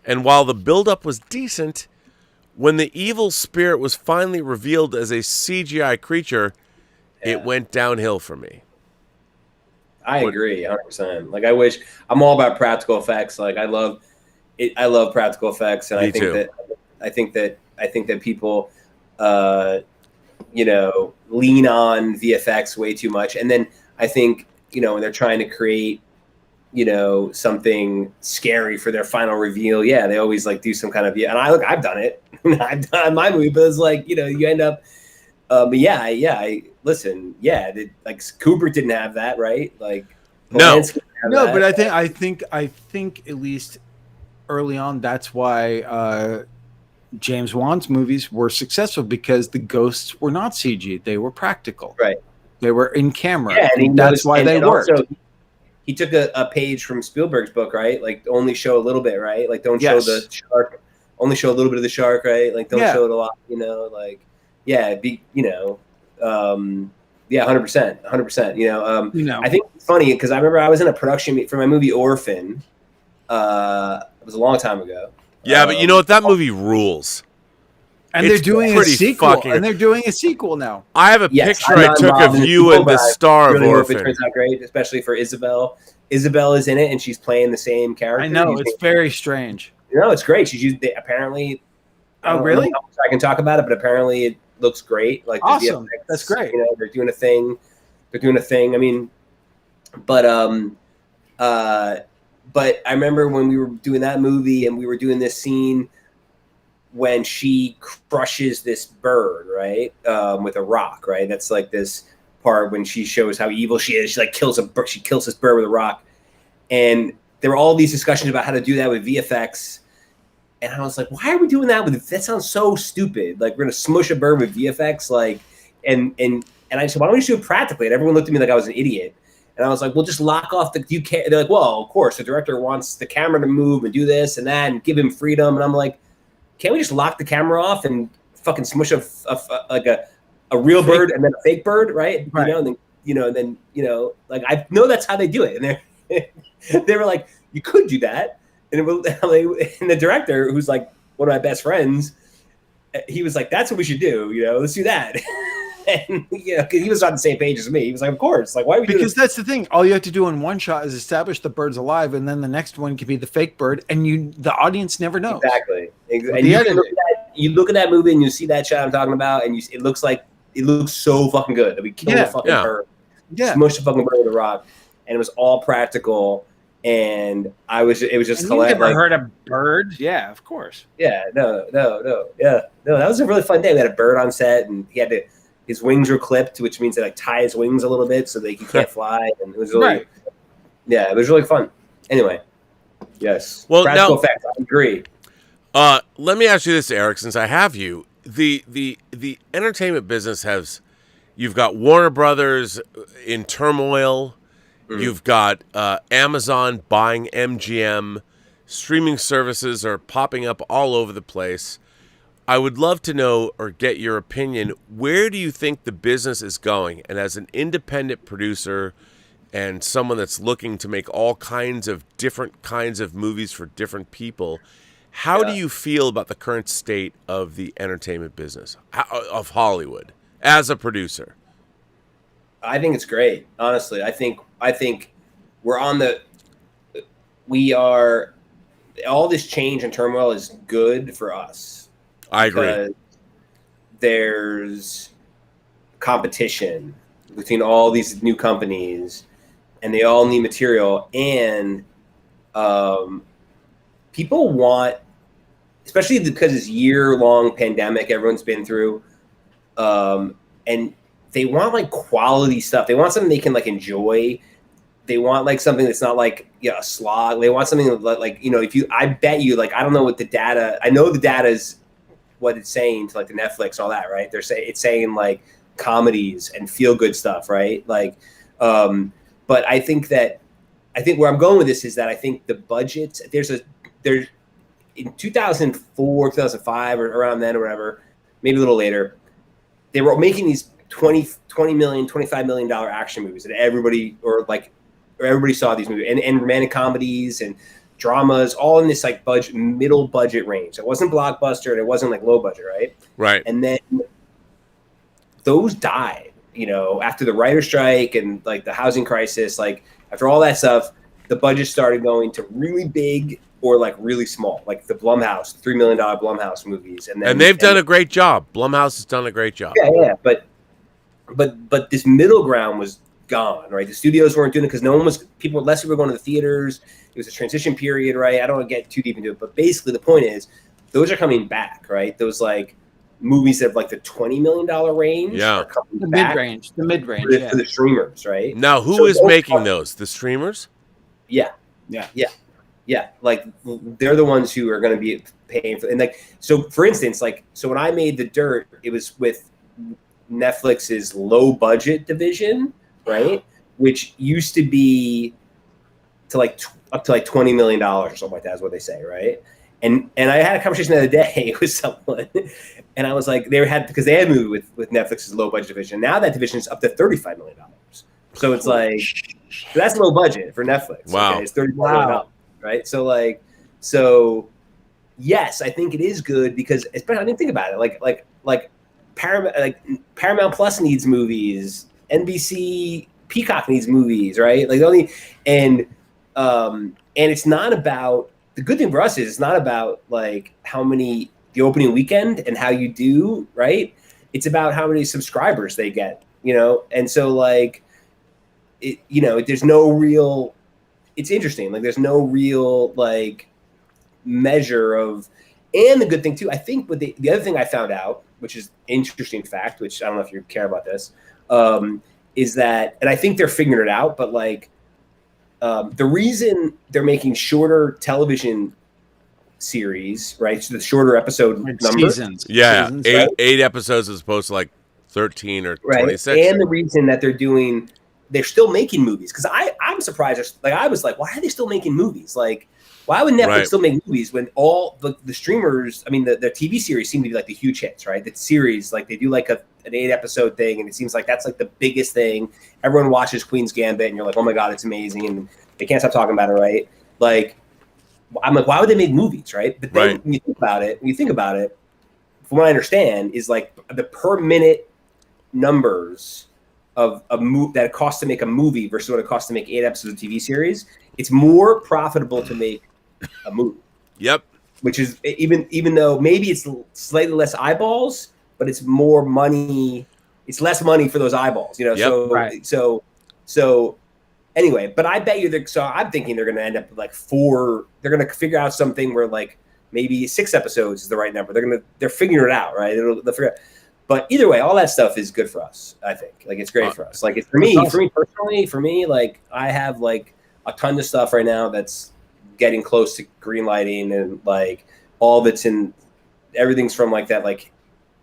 and while the build-up was decent, when the evil spirit was finally revealed as a CGI creature, it went downhill for me." I agree 100%. Like, I'm all about practical effects. Like, I love practical effects, and I think that people, lean on VFX way too much. And then I think when they're trying to create, something scary for their final reveal, they always like do some kind of, and I've done it. I've done my movie, but it's like, you end up, but listen, like Kubrick didn't have that, right? Like, No, but I think at least early on, that's why James Wan's movies were successful, because the ghosts were not CG; they were practical. Right. They were in camera. Yeah, and that's why they worked. Also, he took a page from Spielberg's book, right? Like, only show a little bit, right? Like, don't show the shark. Only show a little bit of the shark, right? Like, don't show it a lot, like, 100%. I think it's funny because I remember I was in a production meet for my movie Orphan. It was a long time ago. Yeah, but you know what? That movie rules. And they're doing a sequel. And they're doing a sequel now. I have a picture I took of you and the star of Orphan. It turns out great, especially for Isabel. Isabel is in it, and she's playing the same character. I know, it's very strange. It's great. She's used apparently. Oh, really? I can talk about it, but apparently it looks great. Like, awesome. That's great. They're doing a thing. I mean, but I remember when we were doing that movie and we were doing this scene when she crushes this bird, right, with a rock, right? That's like this part when she shows how evil she is. She like kills this bird with a rock, and there were all these discussions about how to do that with VFX. And I was like, why are we doing that that sounds so stupid. Like, we're going to smush a bird with VFX. Like, and I said, why don't we just do it practically? And everyone looked at me like I was an idiot. And I was like, well, just lock off they're like, well, of course, the director wants the camera to move and do this and that and give him freedom. And I'm like, can't we just lock the camera off and fucking smush a real bird and then a fake bird, right? Right. And then, like, I know that's how they do it. And they were like, you could do that. And the director, who's like one of my best friends, he was like, "That's what we should do. Let's do that." And because he was on the same page as me, he was like, "Of course, like, why are we?" Because that's the thing. All you have to do in one shot is establish the bird's alive, and then the next one can be the fake bird, and the audience never knows. Exactly. And you look at that movie and you see that shot I'm talking about, and it looks so fucking good that we killed the fucking bird, smushed the fucking bird with a rock, and it was all practical. And it was just hilarious. You never heard a bird? Yeah, of course. Yeah, no. That was a really fun day. We had a bird on set, and his wings were clipped, which means they like tie his wings a little bit so that he can't fly. And it was really, it was really fun. Anyway, yes. Well, practical effects. I agree. Let me ask you this, Erik, since I have you. The entertainment business you've got Warner Brothers in turmoil. You've got Amazon buying MGM. Streaming services are popping up all over the place. I would love to know or get your opinion. Where do you think the business is going? And as an independent producer and someone that's looking to make all kinds of different kinds of movies for different people, how do you feel about the current state of the entertainment business, of Hollywood, as a producer? I think it's great. Honestly, I think all this change and turmoil is good for us. I agree. There's competition between all these new companies, and they all need material. And people want, especially because it's year-long pandemic everyone's been through, and they want like quality stuff. They want something they can like enjoy. They want like something that's not like a slog. They want something like I bet you, like, I don't know what the data. I know the data is what it's saying to like the Netflix and all that, right? It's saying like comedies and feel good stuff, right? Like, but I think where I'm going with this is that I think the budget there's in 2004, 2005 or around then or whatever, maybe a little later, they were making these $20 million, $25 million action movies that everybody saw these movies, and romantic comedies and dramas, all in this like middle budget range. It wasn't blockbuster and it wasn't like low budget, right? Right. And then those died, after the writer's strike and like the housing crisis. Like, after all that stuff, the budget started going to really big or like really small, like the Blumhouse, $3 million Blumhouse movies, and they've done a great job. Blumhouse has done a great job. Yeah, but this middle ground was gone, right? The studios weren't doing it because less people were going to the theaters. It was a transition period, right? I don't want to get too deep into it, but basically the point is those are coming back, right? Those like movies that have like the $20 million range are coming back. The mid-range, for the streamers, right? Now, who is making those? The streamers? Yeah. Like they're the ones who are going to be paying for, and like, so for instance, like, so when I made The Dirt, it was with Netflix's low budget division, right? Which used to be to like up to like $20 million or something like that is what they say, right? And I had a conversation the other day with someone, and I was like, because they had a movie with Netflix's low budget division. Now that division is up to $35 million. So it's like, that's low budget for Netflix. Wow. Okay? It's $35 million, right? So yes, I think it is good because, especially, I didn't think about it. Like Paramount Plus needs movies, NBC Peacock needs movies, right? Like and it's not about, the good thing for us is it's not about like how many the opening weekend and how you do, right? It's about how many subscribers they get, and so like there's no real, it's interesting, like there's no real like measure of. And the good thing too, I think, with the other thing I found out, which is interesting fact, which I don't know if you care about this, is that, and I think they're figuring it out, but like the reason they're making shorter television series, right? So the shorter episode numbers. Seasons. Yeah, Seasons, eight right? 8 episodes as opposed to like 13 or 26. And the reason that they're still making movies, because I'm surprised. Like I was like, why are they still making movies? Like, why would Netflix still make movies when all the streamers, I mean, the TV series seem to be like the huge hits, right? The series, like they do like an 8-episode thing, and it seems like that's like the biggest thing. Everyone watches Queen's Gambit, and you're like, oh my God, it's amazing. And they can't stop talking about it, right? Like, I'm like, why would they make movies, right? But then when you think about it, from what I understand, is like the per minute numbers of a movie that it costs to make a movie versus what it costs to make 8 episodes of TV series. It's more profitable to make a movie. Yep. Which is even though maybe it's slightly less eyeballs, but it's more money. It's less money for those eyeballs, Yep. So anyway, but I bet you so I'm thinking they're going to end up with like 4. They're going to figure out something where like maybe 6 episodes is the right number. They're figuring it out, right? They'll figure out. But either way, all that stuff is good for us, I think. Like, it's great for us. Like, for me personally, like, I have like a ton of stuff right now that's getting close to green lighting, and like all that's in, everything's from like that, like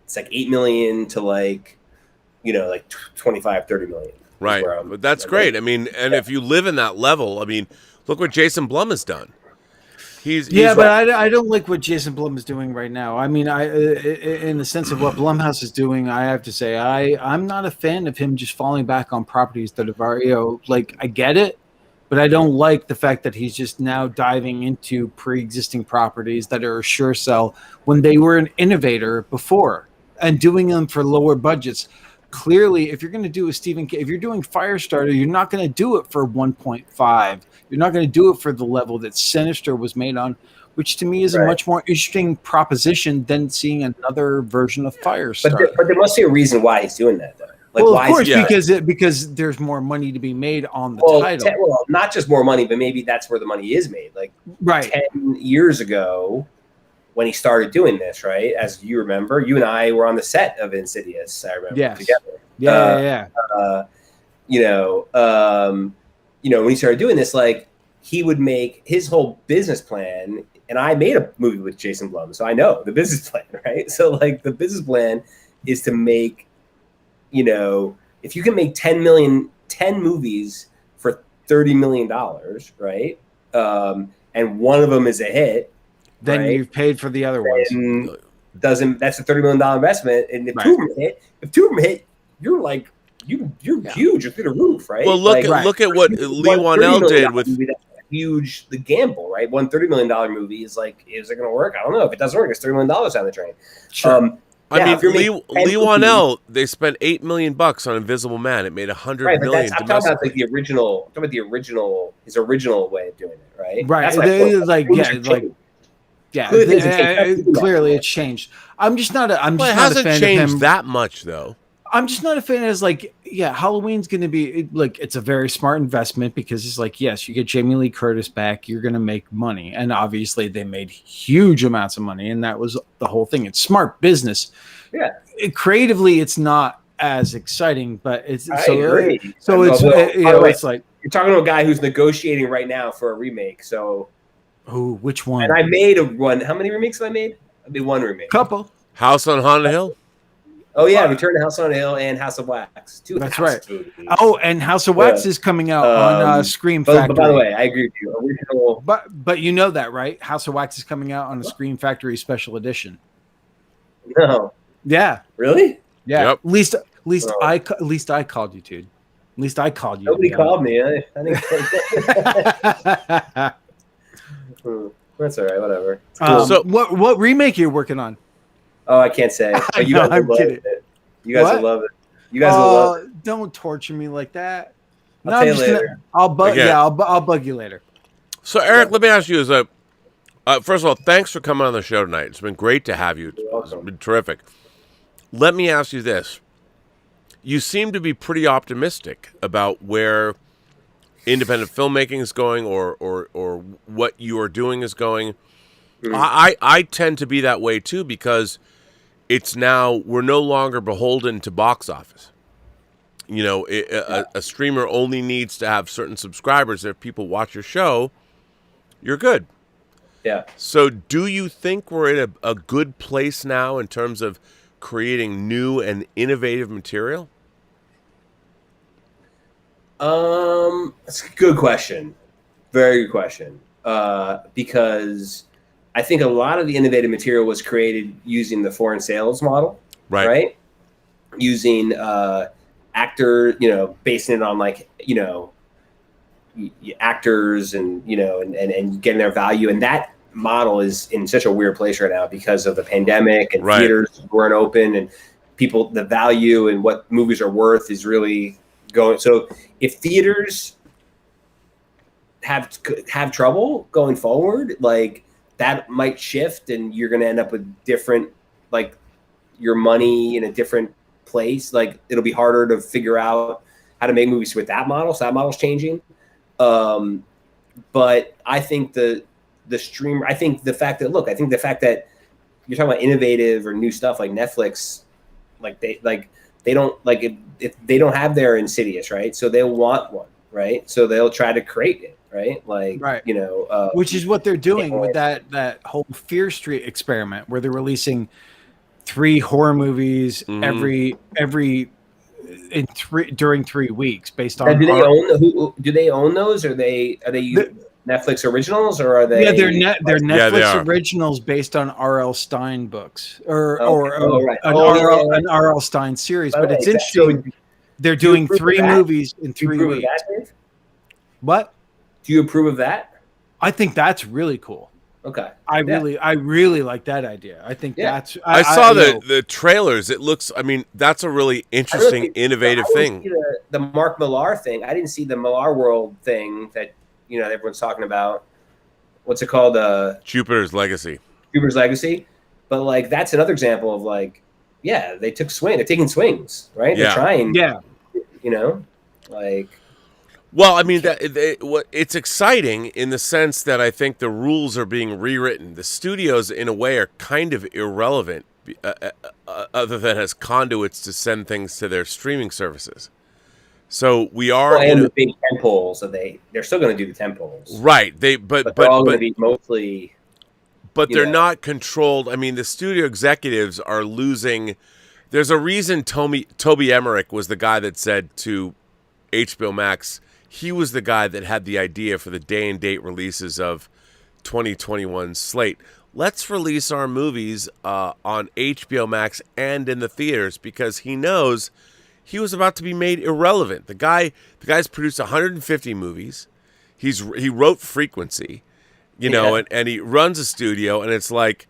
it's like 8 million to like, like 25, 30 million. Right. But that's great. I mean, and if you live in that level, I mean, look what Jason Blum has done. But I don't like what Jason Blum is doing right now. I mean, in the sense of what Blumhouse is doing, I have to say I'm not a fan of him just falling back on properties that have already, like, I get it, but I don't like the fact that he's just now diving into pre-existing properties that are a sure sell when they were an innovator before and doing them for lower budgets. Clearly, if you're going to do a if you're doing Firestarter, you're not going to do it for 1.5. You're not going to do it for the level that Sinister was made on, which to me is a much more interesting proposition than seeing another version of Firestarter. But there must be a reason why he's doing that, though. Like, well, of course, because there's more money to be made on the title. Well, not just more money, but maybe that's where the money is made. Like 10 years ago, when he started doing this, right? As you remember, you and I were on the set of Insidious. I remember together. When he started doing this, like, he would make his whole business plan, and I made a movie with Jason Blum, so I know the business plan, right? So like the business plan is to make, if you can make 10 movies for $30 million, right? And one of them is a hit, then you've paid for the other ones. That's a $30 million investment, and if two of them hit, you're like, you're huge. You're through the roof, right? Well, look at what Lee Wanell did with huge. The gamble, right? One $30 million movie is like, is it going to work? I don't know. If it doesn't work, it's $30 million down the drain. Sure. I mean, Lee Wanell, they spent $8 million on Invisible Man. It made $100 million. I'm talking about like the original. I'm talking about his original way of doing it, right? Right. Clearly it's changed. I'm just not. It hasn't changed that much, though. I'm just not a fan. As like, yeah, Halloween's going to be like, it's a very smart investment because it's like, yes, you get Jamie Lee Curtis back, you're going to make money, and obviously they made huge amounts of money, and that was the whole thing. It's smart business. Yeah, Creatively, it's not as exciting, but it's I agree. So it's it's like, you're talking to a guy who's negotiating right now for a remake. So, which one? and I made one. How many remakes have I made? I made one remake. Couple. House on Haunted Hill. Oh yeah, Return to House on a Hill and House of Wax. That's right. Oh, and House of Wax is coming out on Scream Factory. But by the way, I agree with you. Original. But you know that, right? House of Wax is coming out on a Scream Factory special edition. No. Yeah. Really? Yeah. Yep. At least I called you, dude. At least I called you. Nobody called me. I didn't. That's all right. Whatever. So what remake you're working on? Oh, I can't say. But you guys will love it. You guys will love it. You guys will love it. Don't torture me like that. I'll tell you later. I'll bug you later. So Eric, let me ask you: first of all, thanks for coming on the show tonight. It's been great to have you. It's been terrific. Let me ask you this: you seem to be pretty optimistic about where independent filmmaking is going, or what you are doing is going. I tend to be that way too, because it's now we're no longer beholden to box office. You know, a streamer only needs to have certain subscribers. If people watch your show, you're good. Yeah. So do you think we're in a good place now in terms of creating new and innovative material? That's a good question. Very good question. Because I think a lot of the innovative material was created using the foreign sales model, right? Using actor, basing it on actors and getting their value. And that model is in such a weird place right now because of the pandemic and theaters weren't open and people, the value and what movies are worth is really going. So if theaters have trouble going forward, like that might shift and you're going to end up with different, like your money in a different place. Like it'll be harder to figure out how to make movies with that model. So that model's changing. But I think the streamer, I think the fact that you're talking about innovative or new stuff like Netflix, they don't like if they don't have their Insidious, right? So they'll want one, right? So they'll try to create it, right? Which is what they're doing with that whole Fear Street experiment, where they're releasing 3 horror movies during 3 weeks based on. Do they own those? Or are they Netflix originals, or are they? Yeah, they're Netflix originals based on R.L. Stein books or an R.L. Stein series. But it's interesting. They're doing 3 movies in 3 weeks. What? Do you approve of that? I think that's really cool. Okay. I really like that idea. I think that's. I saw the trailers. It looks. I mean, that's a really interesting, innovative thing. The Mark Millar thing. I didn't see the Millar World thing that everyone's talking about. What's it called? Jupiter's Legacy. Jupiter's Legacy. But that's another example of they took swing. They're taking swings, right? Yeah. They're trying. Yeah. Well, I mean, it's exciting in the sense that I think the rules are being rewritten. The studios, in a way, are kind of irrelevant, other than as conduits to send things to their streaming services. So we are and the big tentpoles. So they're still going to do the tentpoles, right? But they're all going to be mostly. But they're not controlled. I mean, the studio executives are losing. There's a reason Toby Emmerich was the guy that said to HBO Max. He was the guy that had the idea for the day and date releases of 2021 slate. Let's release our movies on HBO Max and in the theaters, because he knows he was about to be made irrelevant. The guy's produced 150 movies. He wrote Frequency, and he runs a studio, and it's like,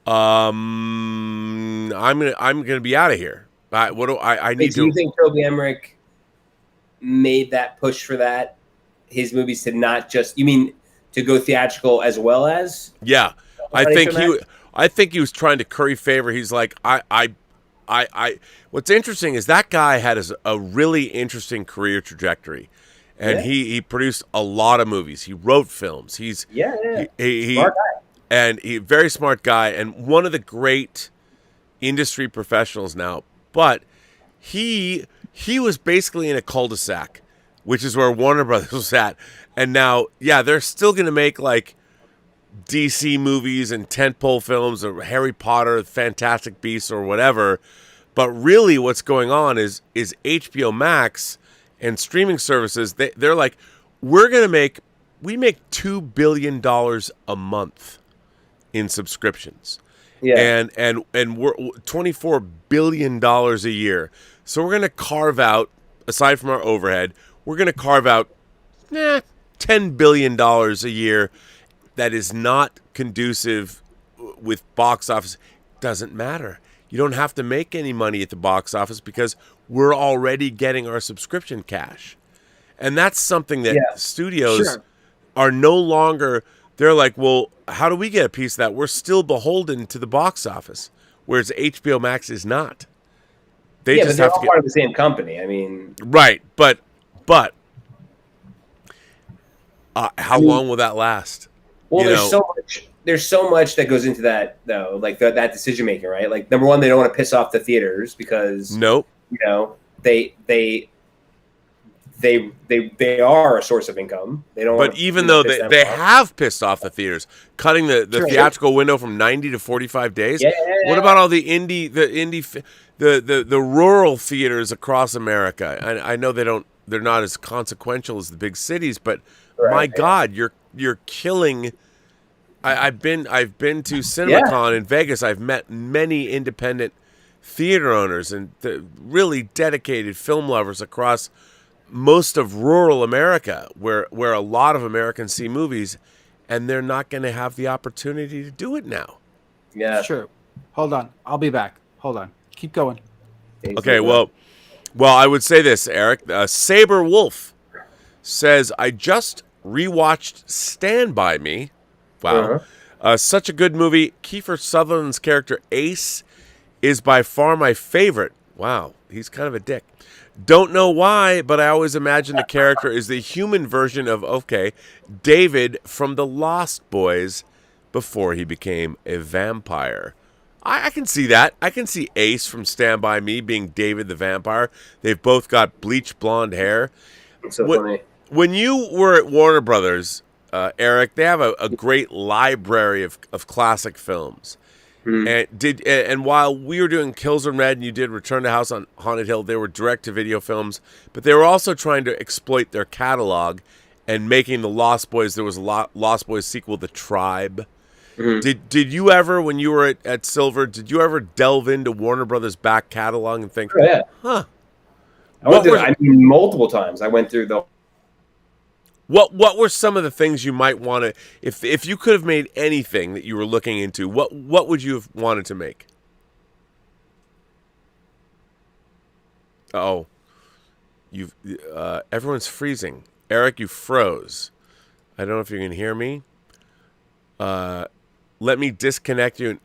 I'm gonna be out of here. Do you think Toby Emmerich made that push for that, his movies to not just, you mean to go theatrical as well as? Yeah. I think he was trying to curry favor. He's like, I what's interesting is that guy had a really interesting career trajectory, and he produced a lot of movies. He wrote films. He's Smart guy. and he very smart guy, and one of the great industry professionals now. But he was basically in a cul-de-sac, which is where Warner Brothers was at, and now they're still going to make like DC movies and tentpole films or Harry Potter, Fantastic Beasts or whatever. But really what's going on is HBO Max and streaming services, they're like, we make $2 billion a month in subscriptions. Yeah. And we're $24 billion a year. So we're going to carve out, aside from our overhead, we're going to carve out $10 billion a year that is not conducive with box office. Doesn't matter. You don't have to make any money at the box office because we're already getting our subscription cash. And that's something that studios are no longer, they're like, well, how do we get a piece of that? We're still beholden to the box office, whereas HBO Max is not. They just but they're have all to part of the same company. I mean, right, but how long will that last? Well, there's so much that goes into that though, like that decision making, right? Like number one, they don't want to piss off the theaters because they are a source of income. They don't. But even though they have pissed off the theaters, cutting the theatrical window from 90 to 45 days. What about all the rural theaters across America? I know they're not as consequential as the big cities, but my God, you're killing. I've been to CinemaCon in Vegas. I've met many independent theater owners and really dedicated film lovers across most of rural America, where a lot of Americans see movies, and they're not going to have the opportunity to do it now. Yeah, sure. Hold on, I'll be back. Hold on, keep going. Okay, well, I would say this, Eric. Saber Wolf says, I just rewatched Stand By Me. Wow. Such a good movie. Kiefer Sutherland's character Ace is by far my favorite. Wow, he's kind of a dick. Don't know why, but I always imagine the character is the human version of, David from The Lost Boys before he became a vampire. I can see that. I can see Ace from Stand By Me being David the vampire. They've both got bleached blonde hair. It's so funny. When you were at Warner Brothers, Eric, they have a great library of classic films. And while we were doing Kills in Red and you did Return to House on Haunted Hill, they were direct-to-video films, but they were also trying to exploit their catalog and making the Lost Boys. There was a Lost Boys sequel, The Tribe. Did you ever, when you were at Silver, did you ever delve into Warner Brothers' back catalog and think, I went through, multiple times. I went through the. What were some of the things you might want to, if you could have made anything that you were looking into, what would you have wanted to make? Oh, everyone's freezing. Eric, you froze. I don't know if you can hear me. Let me disconnect you.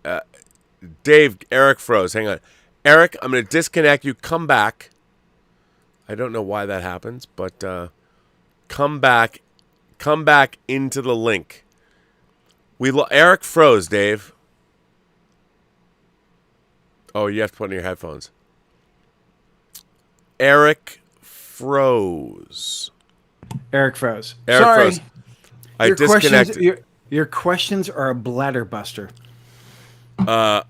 Dave, Eric froze. Hang on. Eric, I'm going to disconnect you. Come back. I don't know why that happens, but come back into the link. Eric froze, Dave. Oh, you have to put on your headphones. Eric froze. Eric froze. Sorry. Froze. I disconnected. Your questions are a bladder buster. I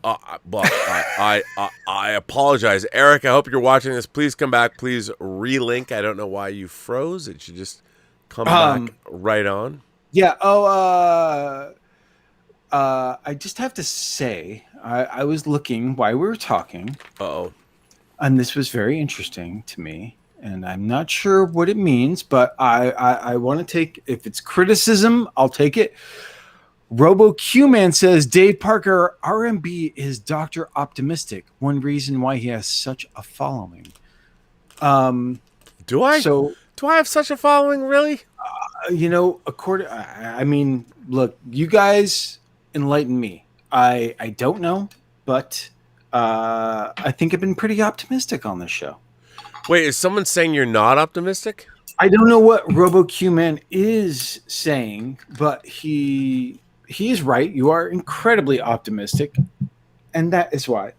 apologize, Eric. I hope you're watching this. Please come back. Please relink. I don't know why you froze. It should just come back right on. Yeah. I just have to say, I was looking while we were talking. And this was very interesting to me. And I'm not sure what it means, but I want to take, if it's criticism, I'll take it. Robo Q-Man says, Dave Parker, R&B is Dr. Optimistic. One reason why he has such a following. Do I have such a following, really? Look, you guys enlighten me. I don't know, but I think I've been pretty optimistic on this show. Wait, is someone saying you're not optimistic? I don't know what RoboQ-Man is saying, but he is right. You are incredibly optimistic, and that is why.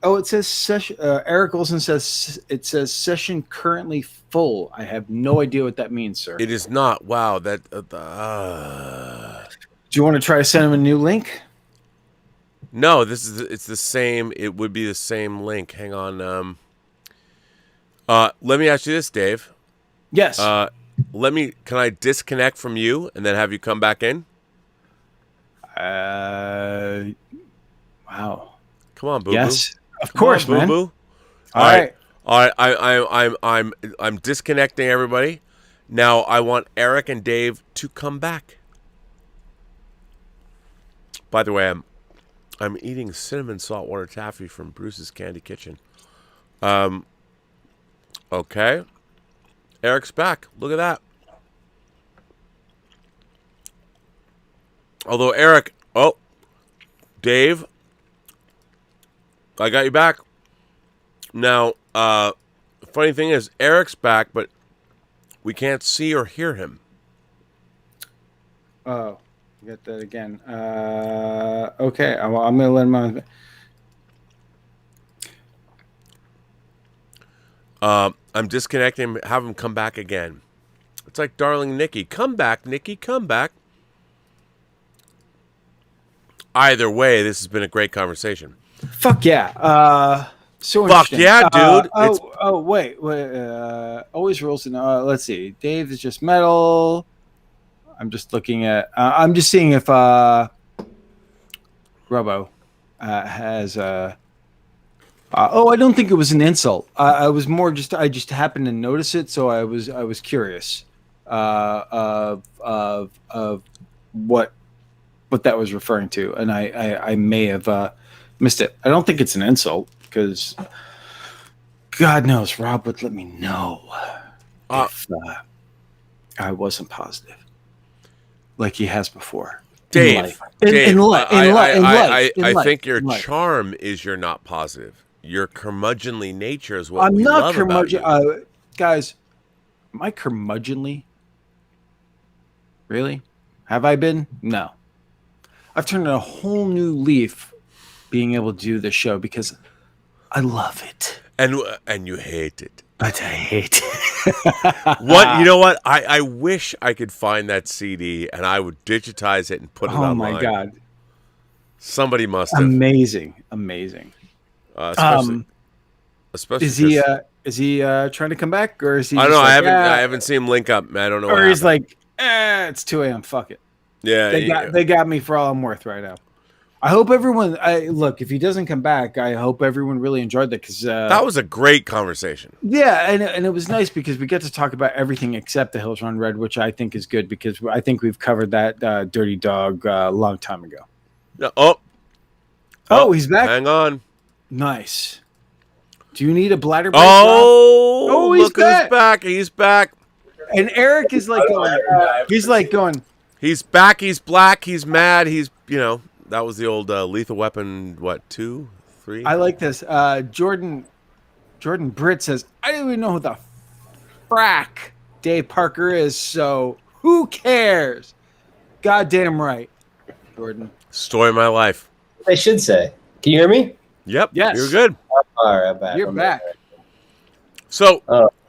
It says session. Erik Olsen says it says session currently full. I have no idea what that means, sir. It is not. Wow. That. Do you want to try to send him a new link? No, it's the same. It would be the same link. Hang on. Let me ask you this, Dave. Yes. Can I disconnect from you and then have you come back in? Wow. Come on, boo. Yes, of course, man. Boo. All right. I'm disconnecting everybody. Now I want Erik and Dave to come back. By the way, I'm eating cinnamon saltwater taffy from Bruce's Candy Kitchen. Okay. Erik's back. Look at that. Although Erik, Dave, I got you back. Now, funny thing is, Erik's back, but we can't see or hear him. Oh, get that again. Okay, I'm going to let him on. I'm disconnecting him, have him come back again. It's like darling Nikki. Come back, Nikki, come back. Either way, this has been a great conversation. Fuck yeah. So fuck interesting. yeah, dude. Wait. Always rules. Let's see. Dave is just metal. I'm just looking at. I'm just seeing if Robo has. I don't think it was an insult. I was more just. I just happened to notice it, so I was curious of what that was referring to, and I may have missed it. I don't think it's an insult because God knows Rob would let me know if I wasn't positive, like he has before. Dave, I think your charm is you're not positive. Your curmudgeonly nature is what I'm we not love curmudgeon. about you. Guys, am I curmudgeonly? Really? Have I been? No. I've turned a whole new leaf being able to do this show because I love it. And you hate it. But I hate it. What? You know what? I wish I could find that CD and I would digitize it and put it online. Oh my God. Somebody must have. Amazing. Especially is he trying to come back, or is he? I don't know. Like, I haven't seen him link up. I don't know. Or he's like, it's 2 a.m. Fuck it. Yeah, they got me for all I'm worth right now. I hope everyone. Look, if he doesn't come back, I hope everyone really enjoyed that because that was a great conversation. Yeah, and it was nice because we get to talk about everything except the Hills Run Red, which I think is good because I think we've covered that Dirty Dog a long time ago. Oh, he's back. Hang on. Nice. Do you need a bladder break? Oh, he's look back. who's back. He's back. And Erik is like going. He's like going. He's back. He's black. He's mad. He's, that was the old Lethal Weapon, 2, 3? I like this. Jordan Britt says, I don't even know who the frack Dave Parker is, so who cares? Goddamn right, Jordan. Story of my life. I should say. Can you hear me? Yep. Yes. You're good. All right, I'm back. You're back. So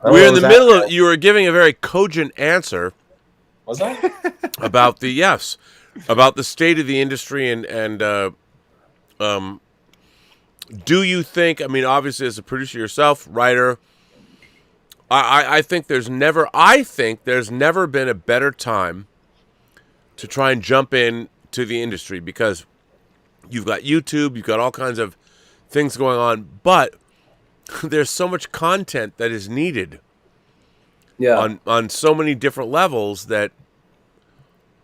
we're in the middle of. You were giving a very cogent answer. Was I? About the state of the industry and do you think? I mean, obviously, as a producer yourself, writer, I think there's never been a better time to try and jump in to the industry because you've got YouTube, you've got all kinds of things going on, but there's so much content that is needed on so many different levels that,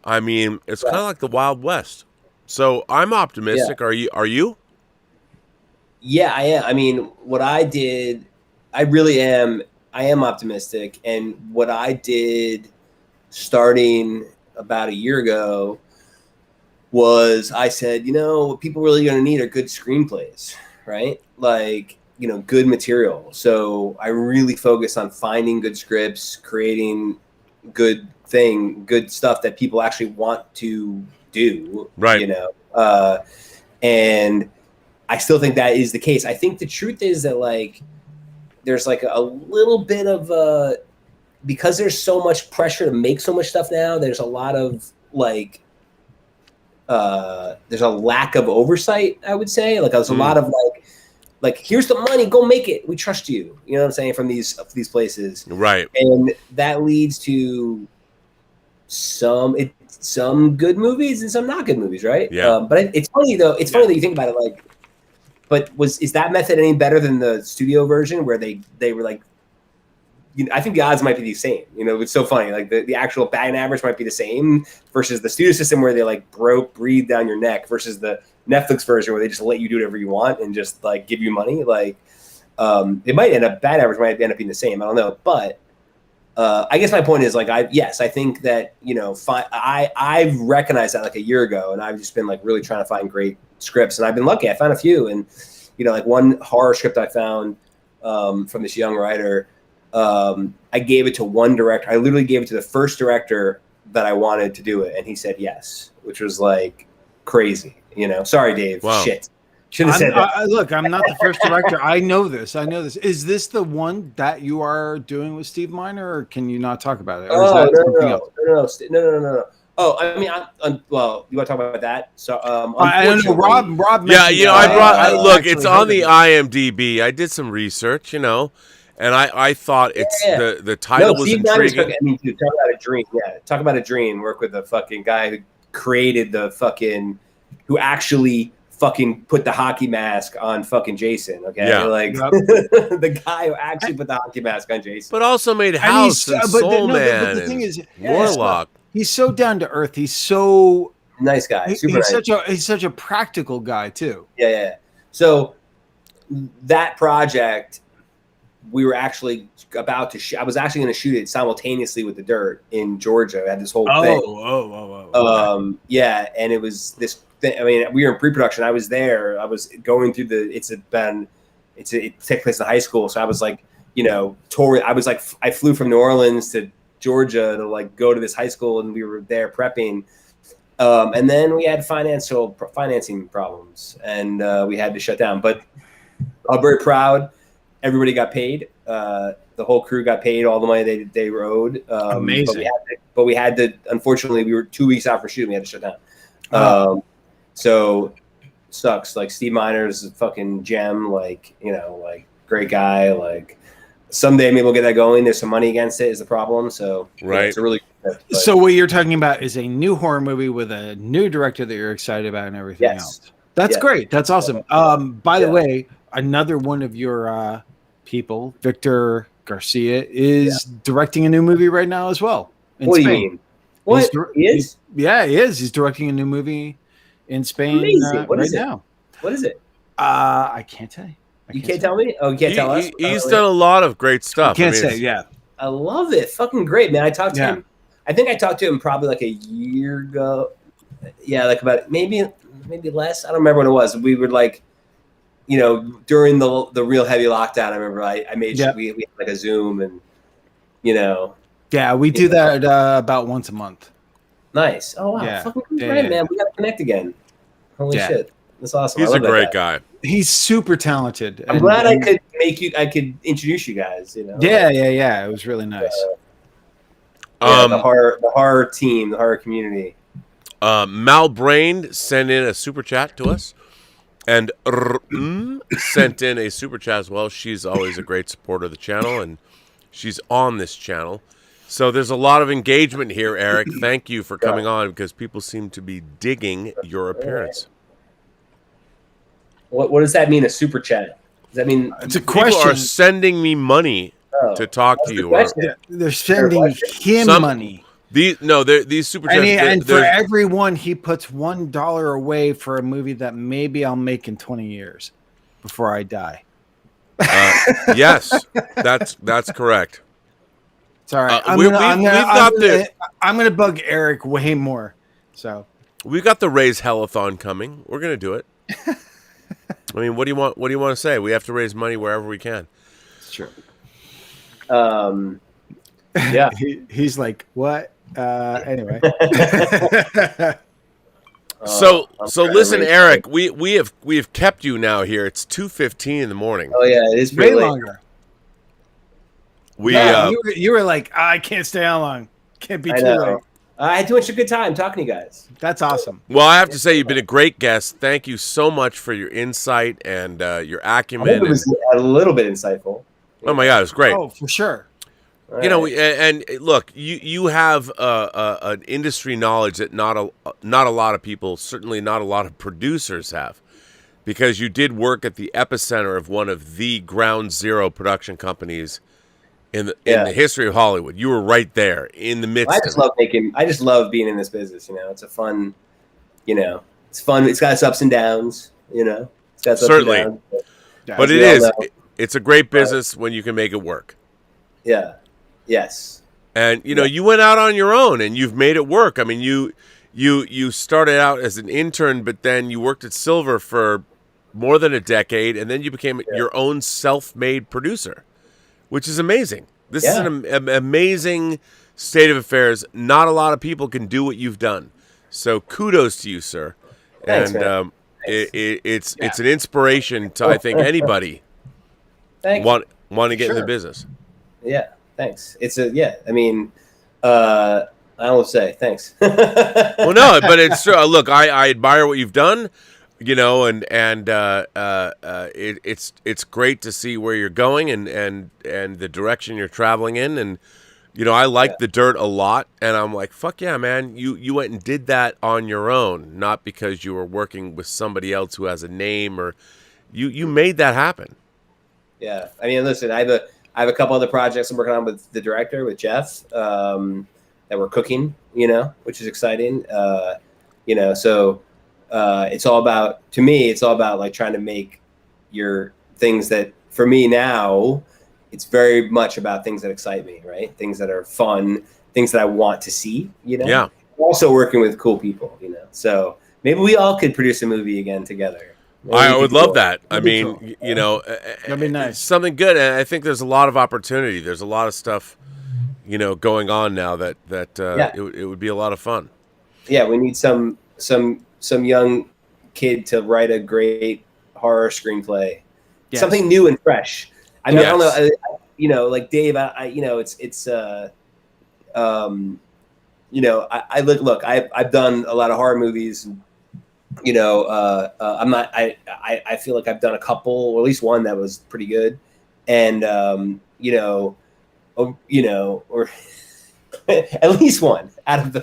I mean, it's kind of like the Wild West. So I'm optimistic. Yeah. Are you? Yeah, I am. I mean, what I did, I am optimistic. And what I did starting about a year ago was I said, what people really going to need are good screenplays, right? Like, good material. So I really focused on finding good scripts, creating good stuff that people actually want to do, right? And I still think that is the case. I think the truth is that like there's like a little bit of because there's so much pressure to make so much stuff now. There's a lot of like there's a lack of oversight. I would say like there's a lot of like here's the money, go make it. We trust you. You know what I'm saying, from these places, right? And that leads to some good movies and some not good movies, right? Yeah. But it's funny though. It's funny that you think about it. Like, but is that method any better than the studio version where they were like, I think the odds might be the same. It's so funny. Like the actual batting average might be the same versus the studio system where they like breathe down your neck versus the Netflix version where they just let you do whatever you want and just like give you money. Like it might end up bat average might end up being the same. I don't know, but I guess my point is like I think that I've recognized that like a year ago, and I've just been like really trying to find great scripts, and I've been lucky. I found a few, and like one horror script I found from this young writer. I gave it to one director. I literally gave it to the first director that I wanted to do it, and he said yes, which was like crazy. Sorry, Dave. Wow. Shit. Should have said that. Look, I'm not the first director. I know this. Is this the one that you are doing with Steve Miner, or can you not talk about it? Or is that something else? No. Oh, I mean, well, you want to talk about that? So, I don't know. Rob. Yeah, I brought. Look, it's on the IMDb. I did some research, and I thought it's the title was intriguing. Dude, talk about a dream. Yeah, talk about a dream. Work with the fucking guy who created who actually fucking put the hockey mask on fucking Jason. Okay, the guy who actually put the hockey mask on Jason, but also made House and Soul Man. But the thing is, Warlock. He's so down to earth. He's so nice guy. He's such a practical guy too. Yeah. So that project, we were actually about to. I was actually going to shoot it simultaneously with The Dirt in Georgia. I had this whole thing. Yeah, and it was this thing. I mean, we were in pre-production. I was there. I was going through it took place in high school, so I was like, touring. I was like, I flew from New Orleans to Georgia to like go to this high school, and we were there prepping. And then we had financing problems, and we had to shut down. But I'm very proud. Everybody got paid. The whole crew got paid all the money they owed. Amazing. But we had to. Unfortunately, we were 2 weeks out for shooting. We had to shut down. So sucks. Like Steve Miner's a fucking gem. Like great guy. Like someday maybe we'll get that going. There's some money against it. Is the problem. So right. It's a really. So what you're talking about is a new horror movie with a new director that you're excited about and everything else. That's great. That's awesome. By the way, another one of your people, Victor Garcia, is directing a new movie right now as well. What do you mean? What? He is? He is. He's directing a new movie in Spain now. What is it? I can't tell you. You can't tell me? Oh, you can't tell us? He's done a lot of great stuff. I can't say, yeah. I love it. Fucking great, man. I talked to him. I think I talked to him probably like a year ago. Yeah, like about maybe less. I don't remember when it was. We were like, during the real heavy lockdown, I remember I made sure we had like a Zoom and, Yeah, we do that about once a month. Nice. Oh, wow. Yeah. Fucking great, man. We got to connect again. Holy shit. That's awesome. He's a great guy. He's super talented. I'm glad I could introduce you guys, Yeah. It was really nice. The horror team, the horror community. Malbrained sent in a super chat to us, and sent in a super chat as well. She's always a great supporter of the channel, and she's on this channel. So there's a lot of engagement here, Erik. Thank you for coming on, because people seem to be digging your appearance. What does that mean, a super chat? Does that mean it's a question? People are sending me money to talk to you. They're sending him money. These super chats. And for everyone, he puts $1 away for a movie that maybe I'll make in 20 years before I die. Yes, that's correct. It's all right. I'm going to bug Erik way more. So We got the Raise Hellathon coming. We're gonna do it. I mean, what do you want? What do you want to say? We have to raise money wherever we can. It's true. Yeah. He's like, what? Anyway. So I'm listen, raise Eric. We have kept you now here. It's 2:15 in the morning. Oh yeah, it is Way pretty late. longer. We You were like, I can't stay on long. Can't be I too know. late. I had too much of a good time talking to you guys. That's awesome. well, I have to say you've been a great guest. Thank you so much for your insight and your I acumen. hope it was a little bit insightful. Oh my God, it was great. Oh, for sure. You know, and look, you have an industry knowledge that not a lot of people, certainly not a lot of producers have, because you did work at the epicenter of one of the ground zero production companies in the history of Hollywood. You were right there in the midst. I just love being in this business. You know, it's a fun. You know, it's fun. It's got its ups and downs. You know, it's got its Certainly. ups and downs. But it is. It's a great business when you can make it work. Yeah. Yes. And you know, you went out on your own and you've made it work. I mean, you started out as an intern, but then you worked at Silver for more than a decade, and then you became your own self-made producer, which is amazing. This is an amazing state of affairs. Not a lot of people can do what you've done. So kudos to you, sir. Thanks, And man. it's an inspiration to, I think, anybody want to get in the business. Yeah. Thanks. I mean, I don't say thanks. Well, no, but it's true. Look, I admire what you've done, you know, and it's great to see where you're going and the direction you're traveling in, and you know, I like The Dirt a lot, and I'm like, fuck yeah, man, you went and did that on your own, not because you were working with somebody else who has a name, or you made that happen. Yeah, I mean, listen, I have a couple other projects I'm working on with the director, with Jeff, that we're cooking, you know, which is exciting. You know, so it's all about, to me, it's all about like trying to make your things that, for me now, it's very much about things that excite me, right? Things that are fun, things that I want to see, you know? Yeah. Also working with cool people, you know? So maybe we all could produce a movie again together. I would love that. I That'd be mean, cool. you know, That'd be nice. something good. And I think there's a lot of opportunity. There's a lot of stuff, you know, going on now that it would be a lot of fun. Yeah, we need some young kid to write a great horror screenplay, something new and fresh. I mean, I don't know, you know, like Dave. You know, you know, I've done a lot of horror movies. You know, I feel like I've done a couple, or at least one that was pretty good, and you know, or at least one out of the.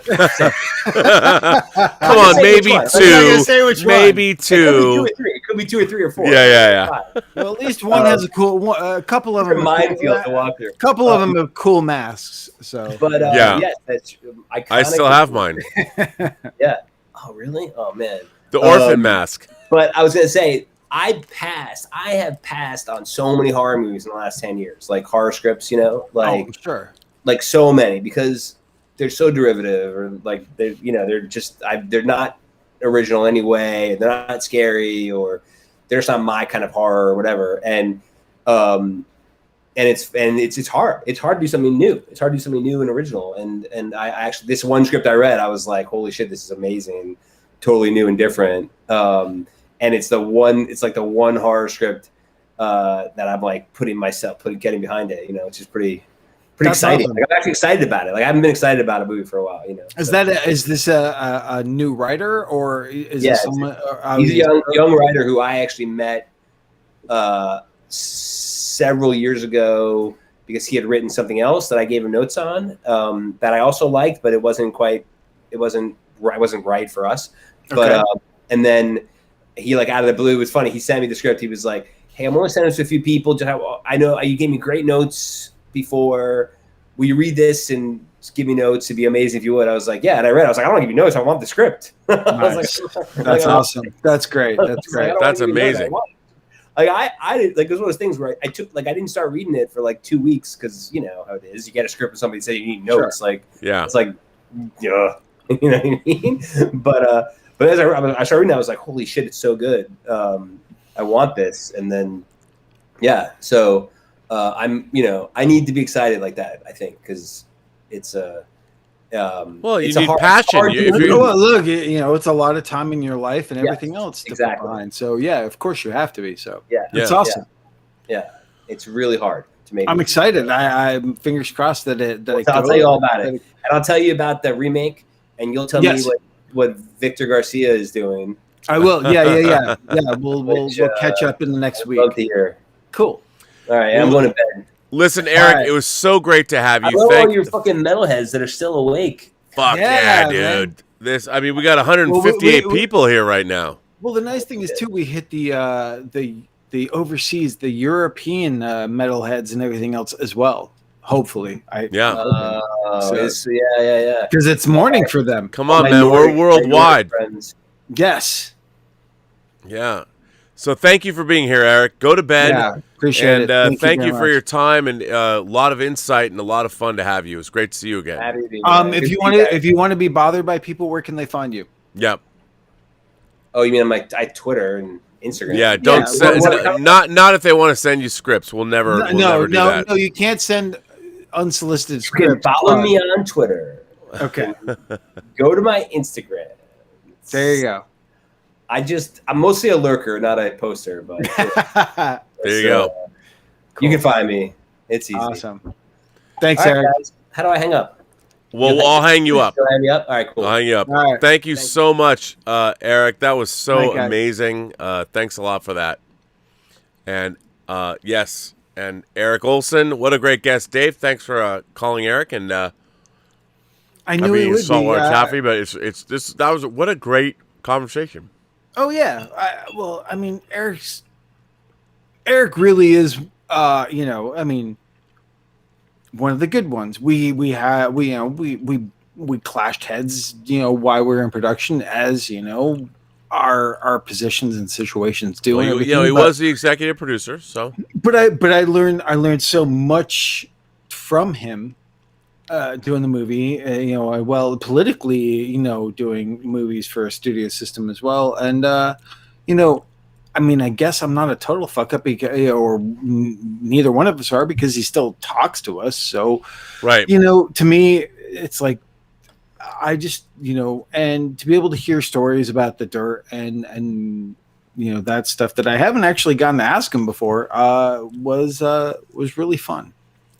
Come on, maybe two, maybe two. It could be two or three or four. Yeah. Well, at least one has a cool. A couple of them. Minefield to walk through. A couple of them have cool masks. So, but yes, that's iconic. I still have mine. Yeah. Oh, really? Oh, man. The orphan mask. But I was gonna say, I have passed on so many horror movies in the last 10 years, like horror scripts, you know, like sure, like so many, because they're so derivative, or like they're not original anyway, they're not scary, or they're just not my kind of horror or whatever, and it's hard. It's hard to do something new. It's hard to do something new and original. And I actually, this one script I read, I was like, holy shit, this is amazing, totally new and different. And it's like the one horror script that I'm like getting behind it, you know, which is pretty exciting. Awesome. Like, I'm actually excited about it. Like, I haven't been excited about a movie for a while, you know. Is this a new writer, or is it someone? He's a young writer who I actually met several years ago, because he had written something else that I gave him notes on, that I also liked, but it wasn't right for us. But Okay. And then he, like, out of the blue, it was funny. He sent me the script. He was like, "Hey, I'm only sending this to a few people. I know you gave me great notes before. Will you read this and just give me notes? It'd be amazing if you would." I was like, "Yeah." And I read it. I was like, "I don't want to give you notes. I want the script." Nice. That's awesome. That's great. That's great. That's amazing. Like I did, like, it was one of those things where I didn't start reading it for like 2 weeks, because you know how it is. You get a script from somebody say you need notes. Sure. Like, Yeah. it's like, yeah. You know what I mean? But as I started reading that, I was like, holy shit, it's so good. I want this. And then, yeah. So I need to be excited like that, I think, because it's a, Well, you it's a need hard, passion. hard If thing to you- do. Well, look, it's a lot of time in your life and everything else to exactly. put behind. So yeah, of course you have to be. So Yeah. it's Yeah. awesome. Yeah. It's really hard to make. I'm excited. I'm fingers crossed that I'll tell you all about it. And I'll tell you about the remake, and you'll tell Yes. me what Victor Garcia is doing. I will. Yeah. We'll catch up in the next I'd week. love to hear. Cool. All right, I'm going to bed. Listen, Eric, right. it was so great to have I you. love all your fucking metalheads that are still awake. Fuck Yeah, yeah, dude. man. We got 158 Well, we- people here right now. Well, the nice thing is too, we hit the overseas, the European metalheads and everything else as well. Hopefully, Yeah. Yeah. because it's morning for them. Come on, My man. We're Nordic worldwide. friends. Yes. Yeah. So thank you for being here, Eric. Go to bed. Yeah. Appreciate And it. thank you very for much. your time and a lot of insight and a lot of fun to have you. It's great to see you again. Happy to be here. If Good you to want be to, back. if you want to be bothered by people, where can they find you? Yep. Oh, you mean on my Twitter and Instagram? Yeah. Don't Yeah, send. what- Not if they want to send you scripts. We'll never. We'll never do that. No. You can't send unsolicited You can scripts. follow me on Twitter. Okay. Go to my Instagram. There you go. I'm mostly a lurker, not a poster, but There you go. You can find me. It's easy. Awesome. Thanks, All right, Eric. guys. How do I hang up? Well, I'll hang you up. You'll hang me up? All right, cool. I'll hang you up. All right. Thank you so much, Eric. That was so Thank you. amazing. Thanks a lot for that. And yes, and Eric Olsen, what a great guest. Dave, thanks for calling Eric. And I I knew it mean, would saltwater be. taffy, but that was what a great conversation. Oh yeah. I mean, Eric really is. One of the good ones. We clashed heads. While we were in production, as our positions and situations do. Well, and he everything, but- was the executive producer, so But I learned so much from him doing the movie. Politically, doing movies for a studio system as well, and I guess I'm not a total fuck up, or neither one of us are, because he still talks to us. So, right. to me, it's like I just and to be able to hear stories about the dirt and that stuff that I haven't actually gotten to ask him before was really fun.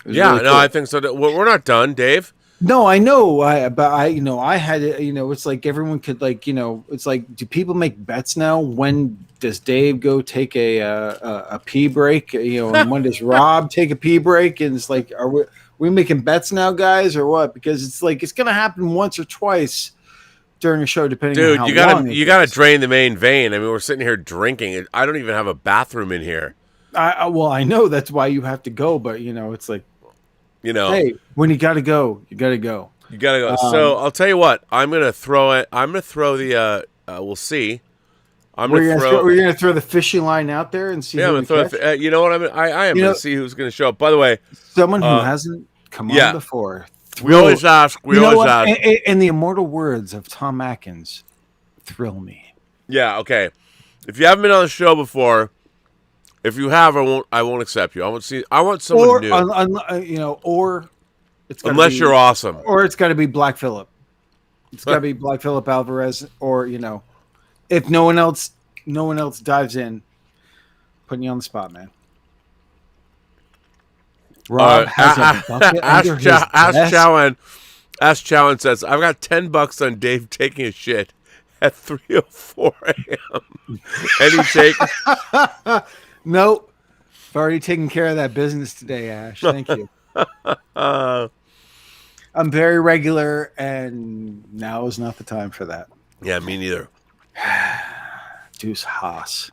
It was Yeah, really no, cool. I think so. We're not done, Dave. No, I know. I had it. It's like everyone could it's like, do people make bets now? When does Dave go take a pee break? And when does Rob take a pee break? And it's like, are we making bets now, guys, or what? Because it's like it's gonna happen once or twice during a show, depending on Dude, how you long gotta it is. drain the main vein. I mean, we're sitting here drinking. I don't even have a bathroom in here. I know that's why you have to go, but it's like, hey, when you gotta go, you gotta go. You gotta go. So I'll tell you what. I'm gonna throw it. I'm gonna throw the. We'll see. We're gonna throw the fishing line out there and see. Yeah, who I'm gonna we throw. catch. You know what I am gonna see who's gonna show up. By the way, Someone who hasn't come on before. we always ask. We always ask. In the immortal words of Tom Atkins, thrill me. Yeah. Okay. If you haven't been on the show before, if you have, I won't accept you. I want someone new. Or it's gotta Unless be- you're awesome. or it's got to be Black Phillip. It's got to be Black Phillip Alvarez, or if no one else dives in, putting you on the spot, man. Rob has a bucket under his desk. Ask Chowan says, I've got $10 on Dave taking a shit at 3:04 a.m. Any take? Nope. I've already taken care of that business today, Ash. Thank you. I'm very regular, and now is not the time for that. Yeah, me neither. Deuce Haas.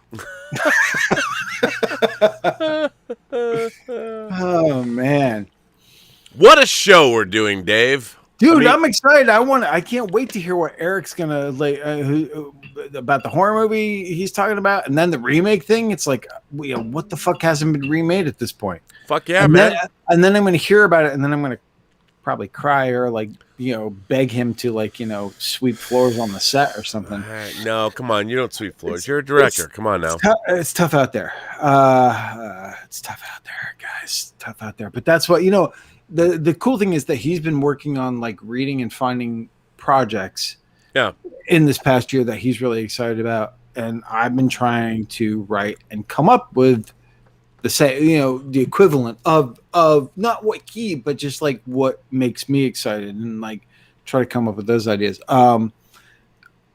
Oh man, What a show we're doing, Dave. dude, I'm excited. I can't wait to hear what Eric's gonna about the horror movie he's talking about, and then the remake thing. It's like, what the fuck hasn't been remade at this point? Fuck yeah, and man. then I'm gonna hear about it, and then I'm gonna probably cry or like, beg him to like, sweep floors on the set or something. No, come on. You don't sweep floors. You're a director. Come on now. It's tough out there. It's tough out there, guys. Tough out there. But that's what, the cool thing is that he's been working on like reading and finding projects in this past year that he's really excited about. And I've been trying to write and come up with the equivalent of not what but just like what makes me excited and like try to come up with those ideas.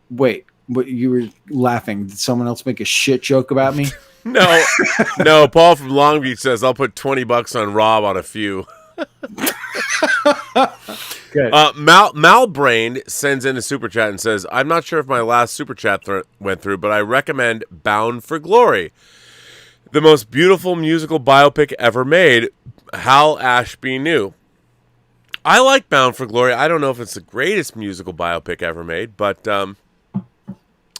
Wait, what, you were laughing? Did someone else make a shit joke about me? No. Paul from Long Beach says I'll put $20 on Rob on a few. Good. Malbrain sends in a super chat and says, I'm not sure if my last super chat went through, but I recommend Bound for Glory, the most beautiful musical biopic ever made. Hal Ashby new. I like Bound for Glory. I don't know if it's the greatest musical biopic ever made, but I'm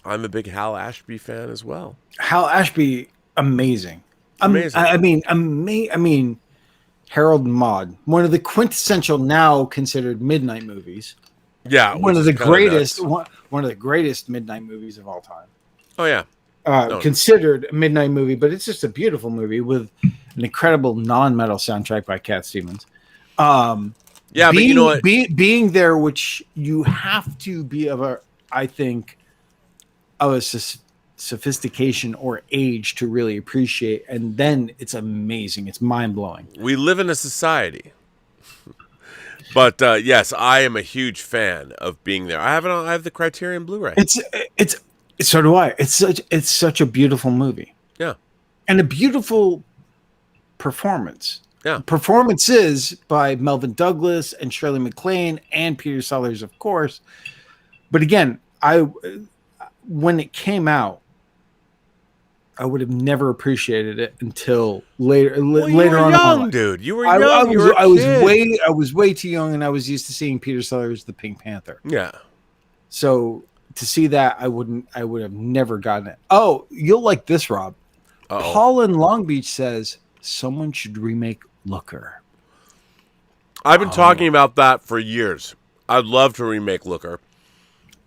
a big Hal Ashby fan as well. Hal Ashby, amazing. Amazing. I mean, Harold and Maude, one of the quintessential now considered midnight movies. Yeah, one of the greatest midnight movies of all time. Oh yeah, considered a midnight movie, but it's just a beautiful movie with an incredible non-metal soundtrack by Cat Stevens. But you know what? Being there, which you have to be of a sophistication or age to really appreciate, and then it's amazing. It's mind-blowing. We live in a society. But yes, I am a huge fan of being there. I have the Criterion Blu-ray. It's so do I. It's such a beautiful movie. Yeah. And a beautiful performance. Yeah. Performances by Melvin Douglas and Shirley MacLaine and Peter Sellers, of course. But again, when it came out, I would have never appreciated it until later. Later on, young, dude. You were young. I was way too young, and I was used to seeing Peter Sellers, the Pink Panther. Yeah. So to see that, I would have never gotten it. Oh, you'll like this, Rob. Uh-oh. Paul in Long Beach says someone should remake Looker. I've been talking about that for years. I'd love to remake Looker.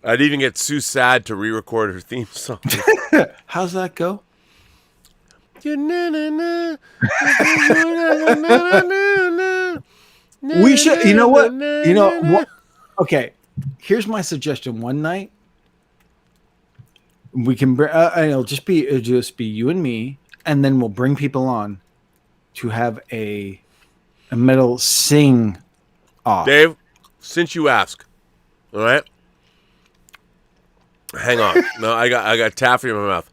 I'd even get Sue Sad to re-record her theme song. How's that go? We should. You know what? Okay, here's my suggestion. One night, we can. It'll just be you and me, and then we'll bring people on to have a metal sing off. Dave, since you ask, all right. Hang on. No, I got taffy in my mouth.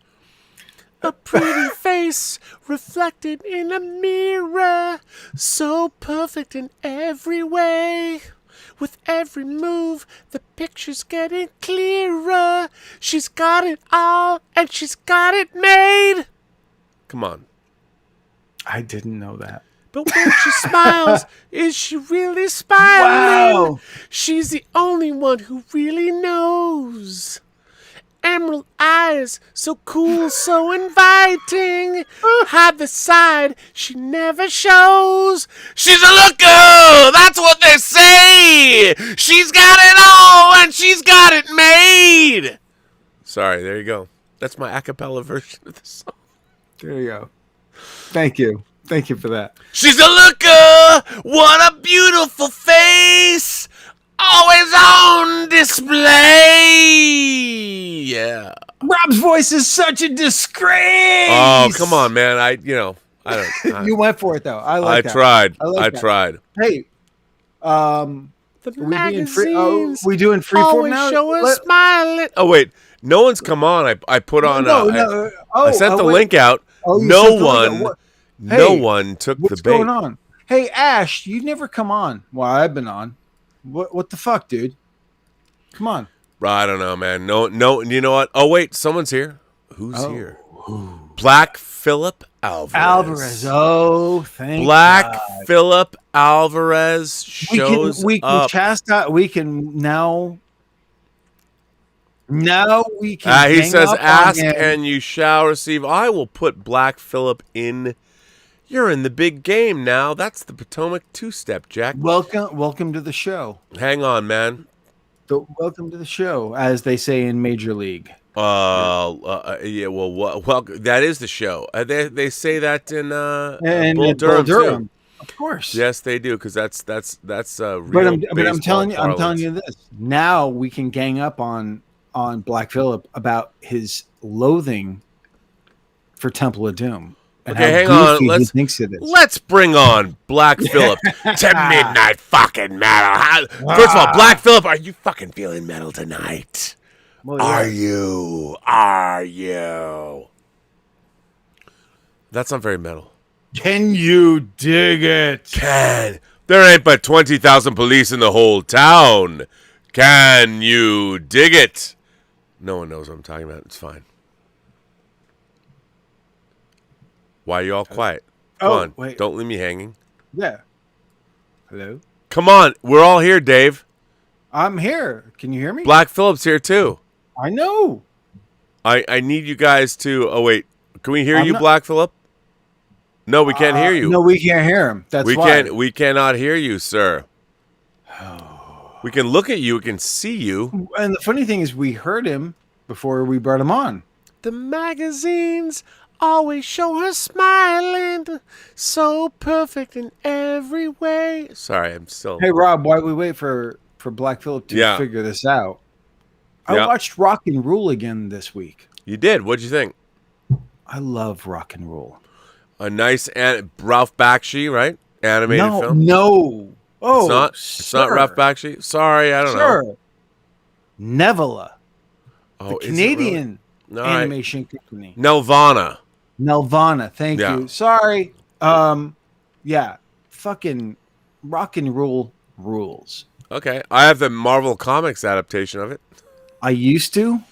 A pretty face reflected in a mirror, so perfect in every way. With every move, the picture's getting clearer. She's got it all, and she's got it made. Come on. I didn't know that. But when she smiles, is she really smiling? Wow. She's the only one who really knows. Emerald eyes, so cool, so inviting. Hide the side she never shows. She's a looker, that's what they say. She's got it all and she's got it made. Sorry, there you go. That's my a cappella version of the song. There you go. Thank you. Thank you for that. She's a looker, what a beautiful face. Always on display. Yeah. Rob's voice is such a disgrace. Oh, come on, man. I don't. You went for it though. I tried. I tried. Hey, the magazines we doing freeform now? Show us smiling. Oh wait, no one's come on. I put on. I sent the link out. No one took the bait. What's going on? Hey, Ash, you never come on. Well, I've been on. What the fuck, dude? Come on. I don't know, man. No. You know what? Oh wait, someone's here. Who's here? Black Phillip Alvarez. Oh, thank Black God. Phillip Alvarez shows up. We can now. Now we can. He says, "Ask and you shall receive." I will put Black Phillip in You're in the big game now. That's the Potomac two-step, Jack. Welcome to the show. Hang on, man. Welcome to the show, as they say in Major League. Yeah. Well, that is the show. They say that in And Bull Durham, too. Of course. Yes, they do, because that's real. But I'm telling parlance. you this. Now we can gang up on Black Phillip about his loathing for Temple of Doom. And Okay, how hang on. he thinks it is. Let's bring on Black Phillip to Midnight fucking Metal. First of all, Black Phillip, are you fucking feeling metal tonight? Well, yeah. Are you? That's not very metal. Can you dig it? There ain't but 20,000 police in the whole town. Can you dig it? No one knows what I'm talking about. It's fine. Why are you all quiet? Come on. Wait. Don't leave me hanging. Yeah. Hello? Come on. We're all here, Dave. I'm here. Can you hear me? Black Phillip's here, too. I know. I need you guys to... Oh, wait. Can we hear I'm you, not- Black Phillip? No, we can't hear you. No, we can't hear him. That's why. We cannot hear you, sir. We can look at you. We can see you. And the funny thing is, we heard him before we brought him on. The magazines always show her smiling, so perfect in every way. Sorry, I'm still... Hey, Rob, why we wait for Black Phillip to figure this out? I watched Rock and Rule again this week. You did? What'd you think? I love Rock and Rule. A nice Ralph Bakshi, right? Animated film? No. Oh, it's not Ralph Bakshi? Sorry, I don't know. Nevela. Oh, the Canadian really? animation company. Nelvana. Thank you. Sorry. Yeah. Fucking Rock and Rule rules. Okay. I have the Marvel Comics adaptation of it. I used to.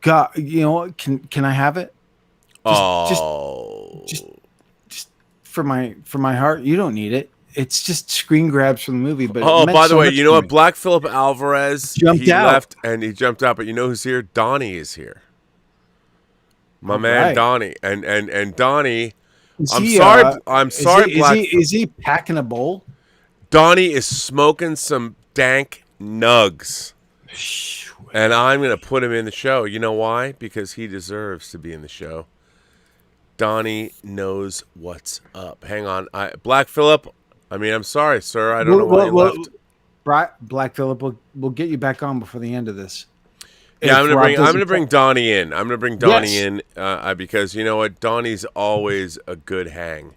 God, you know what? Can I have it? Just for my heart. You don't need it. It's just screen grabs from the movie. But by the way, you know what? Black Phillip Alvarez jumped out. Left and he jumped out. But you know who's here? Donnie is here. My man Donnie, and Donnie. I'm sorry. Is he packing a bowl? Donnie is smoking some dank nugs. And I'm going to put him in the show. You know why? Because he deserves to be in the show. Donnie knows what's up. Hang on. Black Phillip, I'm sorry, sir. I don't know why you left. Black Phillip, we'll get you back on before the end of this. Yeah, I'm going to bring Donnie in. I'm going to bring Donnie in because you know what? Donnie's always a good hang.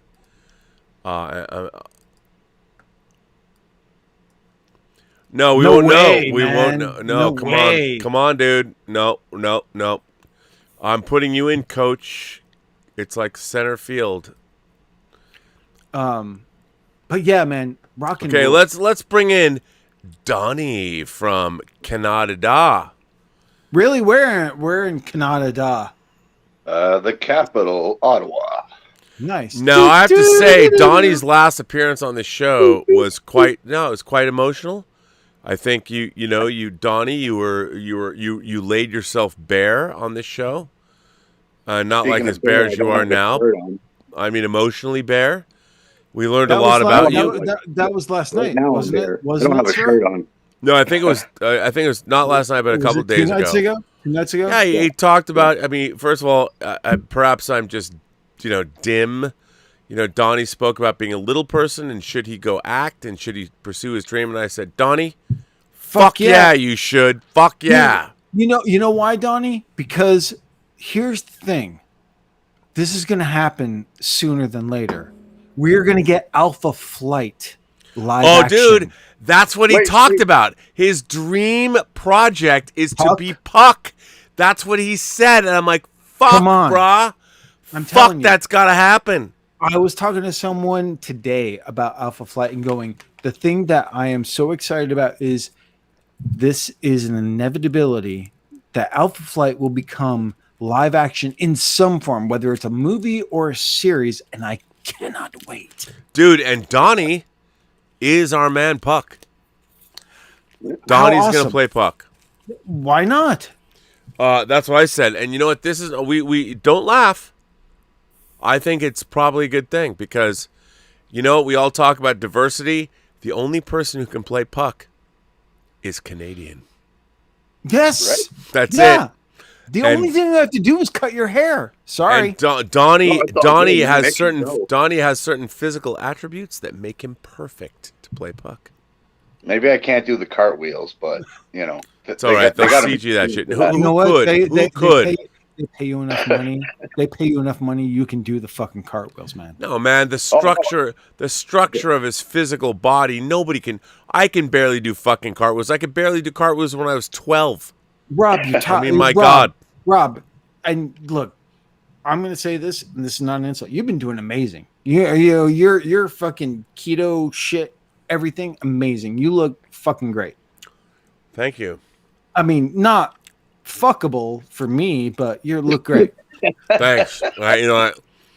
No, we won't know. We won't know. No, come on. Come on, dude. No. I'm putting you in, coach. It's like center field. But yeah, man, Rock and Roll. Okay, let's bring in Donnie from Canada. Really? Where in Canada? The capital, Ottawa. Nice. Now, I have to say, Donnie's last appearance on the show was quite emotional. I think Donnie, you laid yourself bare on this show. Not like as bare as you are now. Emotionally bare. We learned a lot about you. That was last night, wasn't it? I don't have a shirt on. No, I think it was. I think it was not last night, but a couple of days ago. 2 nights ago. Yeah, he talked about. First of all, perhaps I'm just, dim. Donnie spoke about being a little person and should he go act and should he pursue his dream. And I said, Donnie, fuck yeah, you should. Fuck yeah. You know why, Donnie? Because here's the thing. This is going to happen sooner than later. We're going to get Alpha Flight live action. Dude, that's what he talked about. His dream project is to be Puck. That's what he said. And I'm like, fuck, brah. I'm telling you. That's got to happen. I was talking to someone today about Alpha Flight and going, the thing that I am so excited about is this is an inevitability that Alpha Flight will become live action in some form, whether it's a movie or a series, and I cannot wait. Dude, and Donnie is our man Puck. Donnie's going to play Puck. Why not? That's what I said. And you know what? This is we don't laugh. I think it's probably a good thing because, you know, we all talk about diversity. The only person who can play puck is Canadian. Yes. Right? That's Yeah. it. The And- only thing you have to do is cut your hair. Sorry. And Donnie No, it's all good. has Make it go. Donnie has certain physical attributes that make him perfect to play puck. Maybe I can't do the cartwheels, but you know, It's all right. They'll gotta CG be- that shit. Who You know what? could? Who could? They pay you enough money. They pay you enough money. You can do the fucking cartwheels, man. No, man, the structure of his physical body, nobody can. I can barely do fucking cartwheels. I could barely do cartwheels when I was 12. Rob, you I mean, my God. Rob, and look, I'm gonna say this, and this is not an insult. You've been doing amazing. You're fucking keto shit, everything amazing. You look fucking great. Thank you. I mean, not fuckable for me, but you look great. Thanks.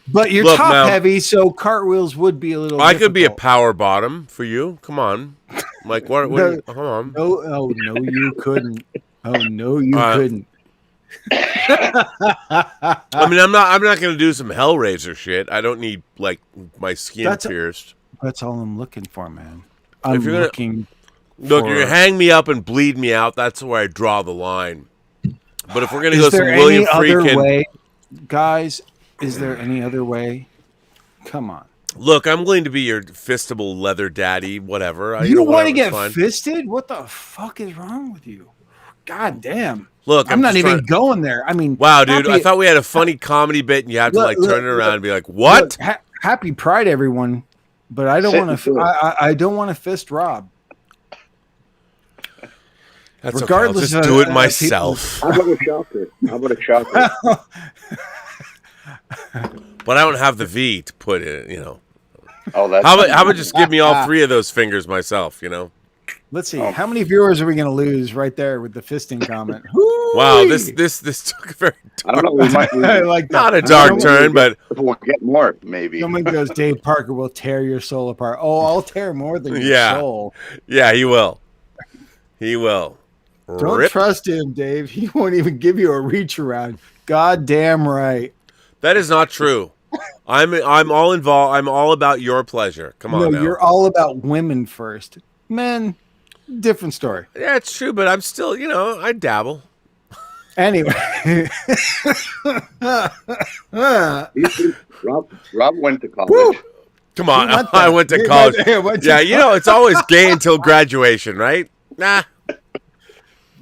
But you're Look, top Mel, heavy, so cartwheels would be a little. I could be a difficult. power bottom for you. Come on. Like what? No. Come on. No, oh no, you couldn't. Oh no, you Uh, couldn't. I mean, I'm not going to do some Hellraiser shit. I don't need like my skin That's- pierced. That's all I'm looking for, man. I'm you're gonna- looking. Look, for- you're gonna hang me up and bleed me out. That's where I draw the line. But if we're gonna Is go some there William any other Friedkin, way, guys? Is there any other way? Come on. look, I'm willing to be your fistable leather daddy. Whatever. You want to whatever, get it's fine. fisted? What the fuck is wrong with you? God damn. Look, I'm not just even trying- going there. I mean, Wow, dude! I happy- thought we had a funny comedy bit, and you have to Look, like turn it around and be like, "What?" look, happy Pride, everyone. But I don't Sit want and to. do it. I don't want to fist Rob. That's regardless okay. I'll just of, do it people- myself. How about a shocker? How about a shocker? But I don't have the V to put it. You know. Oh, that's How about just give me all three of those fingers myself? You know. Let's see. Oh. How many viewers are we going to lose right there with the fisting comment? Wow, Whoo-wee! this took a very I don't know. We might I like that. not a dark Someone- turn, but we'll get more, maybe. Someone goes, Dave Parker will tear your soul apart. Oh, I'll tear more than your Yeah. soul. yeah, he will. He will. Don't Rip. trust him, Dave. He won't even give you a reach around. God damn right. That is not true. I'm all involved. I'm all about your pleasure. Come on No, now. you're all about women first. Men, different story. Yeah, it's true, but I'm still, I dabble. Anyway. Rob went to college. Woo! Come on, He went I there. went to He college. went to Yeah, it's always gay until graduation, right? Nah,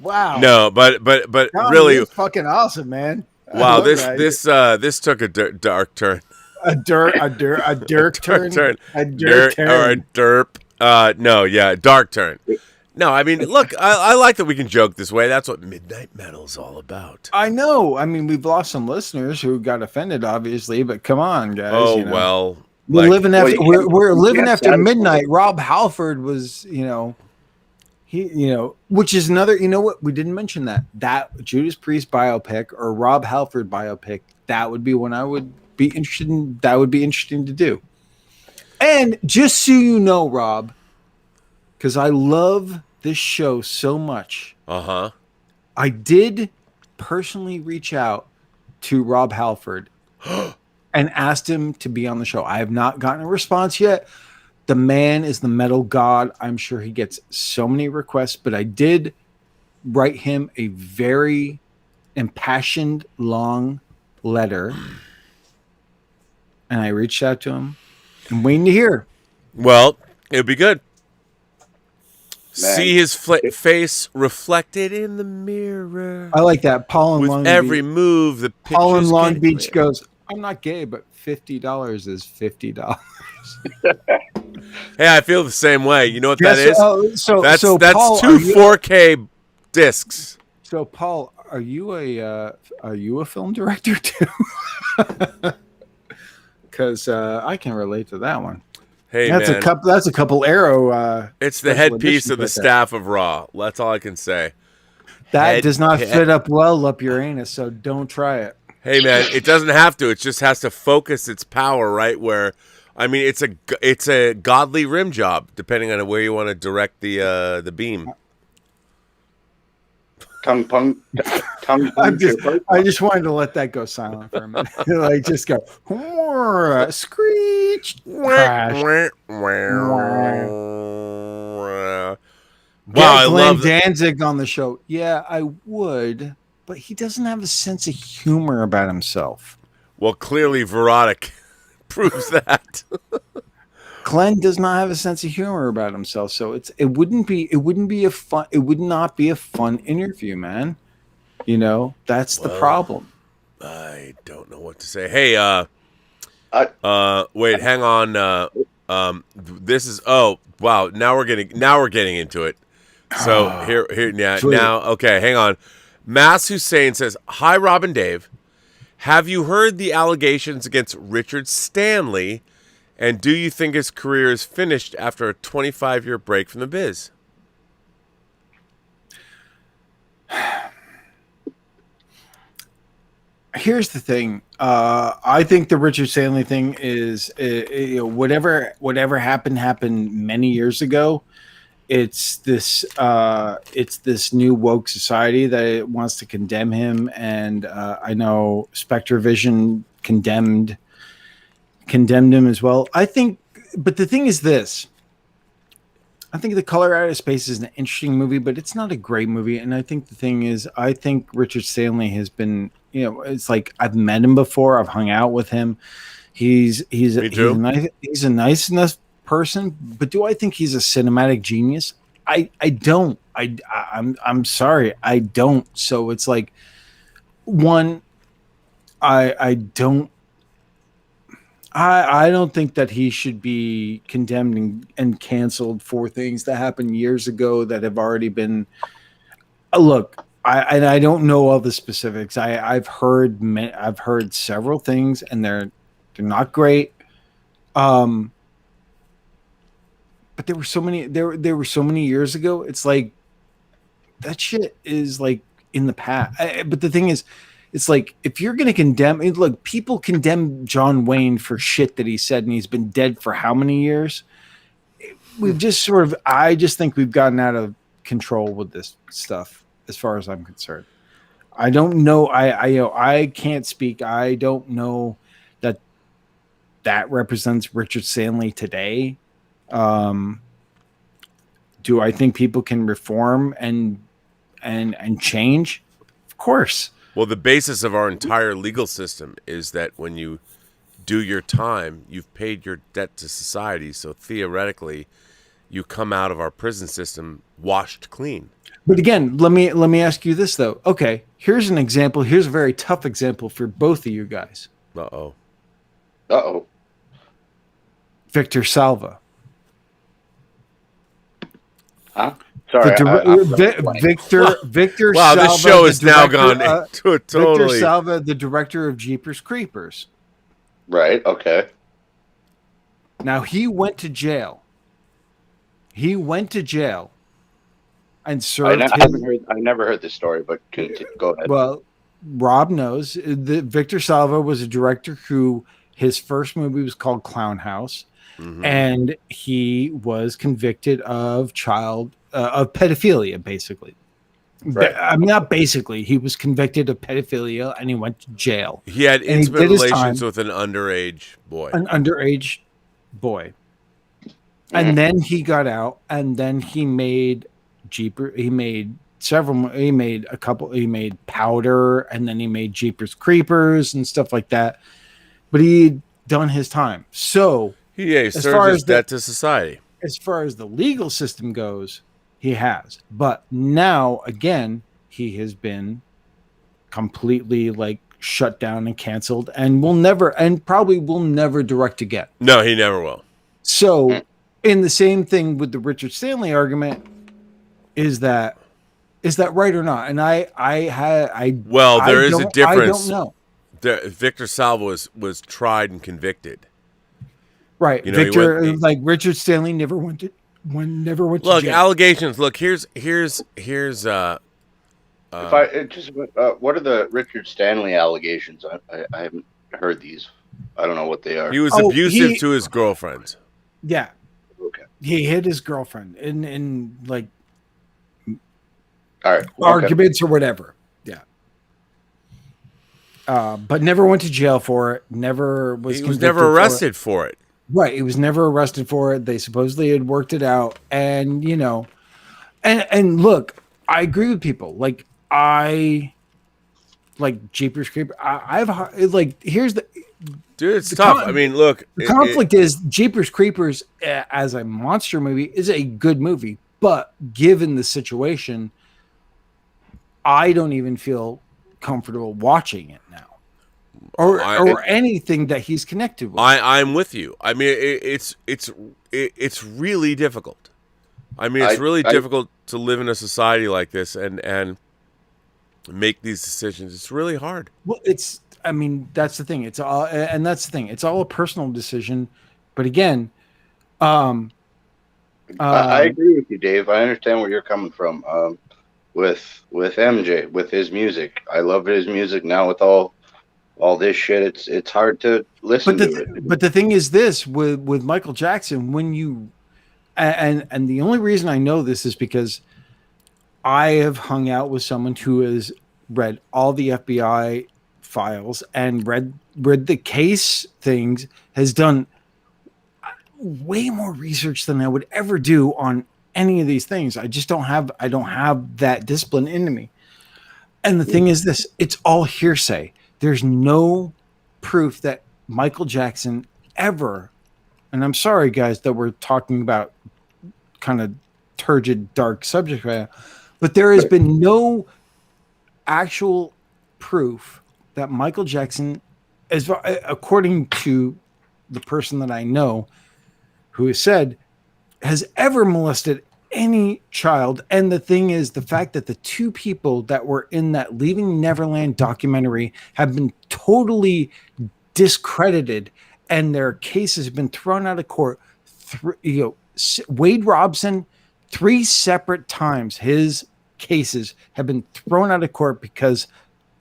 Wow. no, but Tom, really, you're fucking awesome, man. I wow, love this that. this took a dark turn. a dirk turn. turn. A dirk turn. Or a derp. No, yeah, dark turn. No, I mean, look, I like that we can joke this way. That's what Midnight Metal's all about. I know. I mean, we've lost some listeners who got offended, obviously, but come on, guys. Oh, you know. well. We're like- living after Well, you can't- we're you living can't after satisfy midnight. it. Rob Halford was, which is another. You know what? We didn't mention that Judas Priest biopic or Rob Halford biopic. That would be one I would be interested in. That would be interesting to do. And just so you know, Rob, because I love this show so much, Uh-huh. I did personally reach out to Rob Halford and asked him to be on the show. I have not gotten a response yet. The man is the metal god. I'm sure he gets so many requests, but I did write him a very impassioned, long letter. And I reached out to him. I'm waiting to hear. Well, it would be good. Man. See his face reflected in the mirror. I like that. Paul in With Long every Beach. move, the Paul in pictures Long get Beach clear. goes, I'm not gay, but $50 is $50. Hey, I feel the same way. You know what that is? That's Paul, two are you- 4K discs. So, Paul, are you a film director too? Because I can relate to that one. Hey, That's man. a couple. That's a couple Arrow. It's the special headpiece editions of the right there. staff of Raw. That's all I can say. That Head- does not head- fit up well up your anus, so don't try it. Hey, man, it doesn't have to. It just has to focus its power right where. I mean, it's a godly rim job, depending on where you want to direct the beam. tongue I puncture. just wanted to let that go silent for a minute. Like just go screech crash. Wow, I Glenn love that. Danzig on the show. Yeah, I would, but he doesn't have a sense of humor about himself. Well, clearly Verotic proves that. Glenn does not have a sense of humor about himself, so it would not be a fun interview, man. You know, that's the problem. I don't know what to say. Hey, wait, hang on. This is wow. Now we're getting into it. So here, yeah. Sweet. Now, okay, hang on. Mass Hussein says, "Hi, Rob and Dave. Have you heard the allegations against Richard Stanley? And do you think his career is finished after a 25-year break from the biz?" Here's the thing. I think the Richard Stanley thing is, whatever happened many years ago. It's this new woke society that wants to condemn him, and I know Spectre Vision condemned him as well. I think, but the thing is this. I think The Color Out of Space is an interesting movie, but it's not a great movie. And I think the thing is, I think Richard Stanley has been, it's like I've met him before. I've hung out with him. He's a nice enough person, but do I think he's a cinematic genius? I don't. I'm sorry, I don't. So it's like, one, I don't think that he should be condemned and canceled for things that happened years ago that have already been. Look, I don't know all the specifics. I've heard several things, and they're not great. But there were so many years ago. It's like that shit is like in the past. But the thing is, it's like if you're going to condemn, look, people condemn John Wayne for shit that he said, and he's been dead for how many years? We've just I just think we've gotten out of control with this stuff, as far as I'm concerned. I don't know. I can't speak. I don't know that represents Richard Stanley today. Do I think people can reform and change? Of course. Well, the basis of our entire legal system is that when you do your time, you've paid your debt to society. So theoretically, you come out of our prison system washed clean. But again, let me ask you this though. Okay, here's an example. Here's a very tough example for both of you guys. Uh-oh. Victor Salva. Huh? Sorry. Victor wow, Salva. This show has now gone into a totally. Victor Salva, the director of Jeepers Creepers. Right. Okay. Now he went to jail. And served. I never heard this story, but go ahead. Well, Rob knows that Victor Salva was a director who his first movie was called Clown House. Mm-hmm. And he was convicted of pedophilia, basically. Right. I mean, not basically. He was convicted of pedophilia, and he went to jail. He had intimate relations with an underage boy. And then he got out, and then he made He made Powder, and then he made Jeepers Creepers and stuff like that. But he'd done his time. So he served his debt to society. As far as the legal system goes, he has. But now, again, he has been completely like shut down and canceled, and probably will never direct again. No, he never will. So, in the same thing with the Richard Stanley argument, is that right or not? And there is a difference. I don't know. Victor Salva was tried and convicted. Right, like Richard Stanley never went to look, jail. Allegations. Look, here's. What are the Richard Stanley allegations? I haven't heard these. I don't know what they are. He was abusive to his girlfriends. Yeah. Okay. He hit his girlfriend in like All right. Okay. arguments or whatever. Yeah. But never went to jail for it. Never was. He was never arrested for it. Right. He was never arrested for it. They supposedly had worked it out. And, and look, I agree with people. Like, Jeepers Creepers. Here's the. Dude, it's tough. I mean, look. The conflict is Jeepers Creepers as a monster movie is a good movie. But given the situation, I don't even feel comfortable watching it now. Or anything that he's connected with. I'm with you. I mean, it's really difficult. I mean, it's really difficult to live in a society like this and make these decisions. It's really hard. Well, that's the thing. It's all a personal decision. But again, I agree with you, Dave. I understand where you're coming from. With MJ, with his music, I love his music now. With all this shit, it's hard to listen to it. But the thing is this with Michael Jackson, when you and the only reason I know this is because I have hung out with someone who has read all the FBI files and read the case things, has done way more research than I would ever do on any of these things. I don't have that discipline into me. And the thing is this, it's all hearsay. There's no proof that Michael Jackson ever, and I'm sorry guys that we're talking about kind of turgid, dark subject right now, but there has been no actual proof that Michael Jackson, according to the person that I know who has said, has ever molested any child. And the thing is, the fact that the two people that were in that Leaving Neverland documentary have been totally discredited and their cases have been thrown out of court. Wade Robson, 3 separate times his cases have been thrown out of court because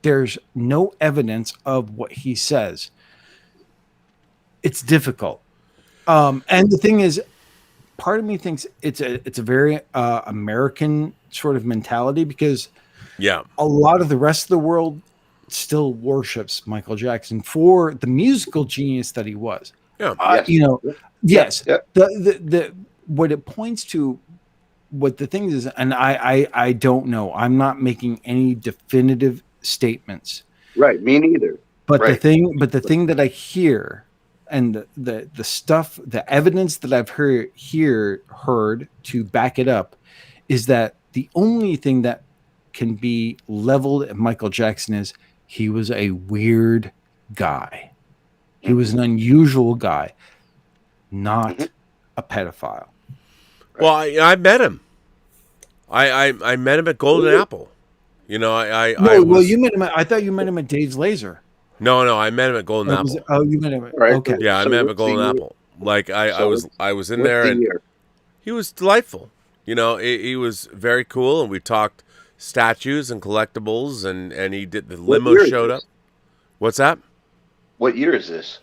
there's no evidence of what he says. It's difficult. And the thing is, part of me thinks it's a very American sort of mentality because a lot of the rest of the world still worships Michael Jackson for the musical genius that he was. Yes. The what it points to, what the thing is, and I don't know. I'm not making any definitive statements. Right, me neither. But the thing that I hear, and the stuff, the evidence that I've heard to back it up, is that the only thing that can be leveled at Michael Jackson is he was a weird guy. He was an unusual guy, not a pedophile. Well, I met him. I met him at Golden Apple. You met him. I thought you met him at Dave's Laser. No, I met him at Golden Apple. You met him. Right. Okay. Yeah, I met him at Golden Apple. Like I was in there, and he was delightful. He was very cool, and we talked statues and collectibles, and he did the limo showed up. What's that? What year is this?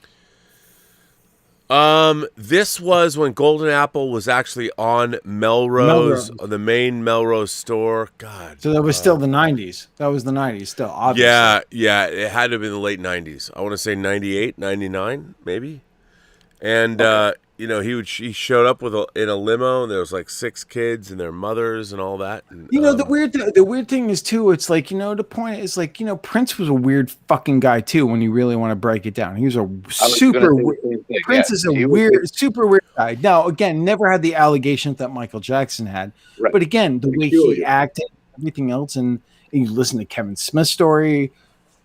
This was when Golden Apple was actually on Melrose, the main Melrose store. God. So that was still the 90s. That was the 90s still, obviously. Yeah. It had to have been the late 90s. I want to say 98, 99, maybe. And, he showed up in a limo, and there was like 6 kids and their mothers and all that. And, the weird thing is too, it's like, the point is like, Prince was a weird fucking guy too, when you really want to break it down. He was super weird guy. Now, again, never had the allegations that Michael Jackson had. Right. But again, the way he acted, everything else, and you listen to Kevin Smith's story,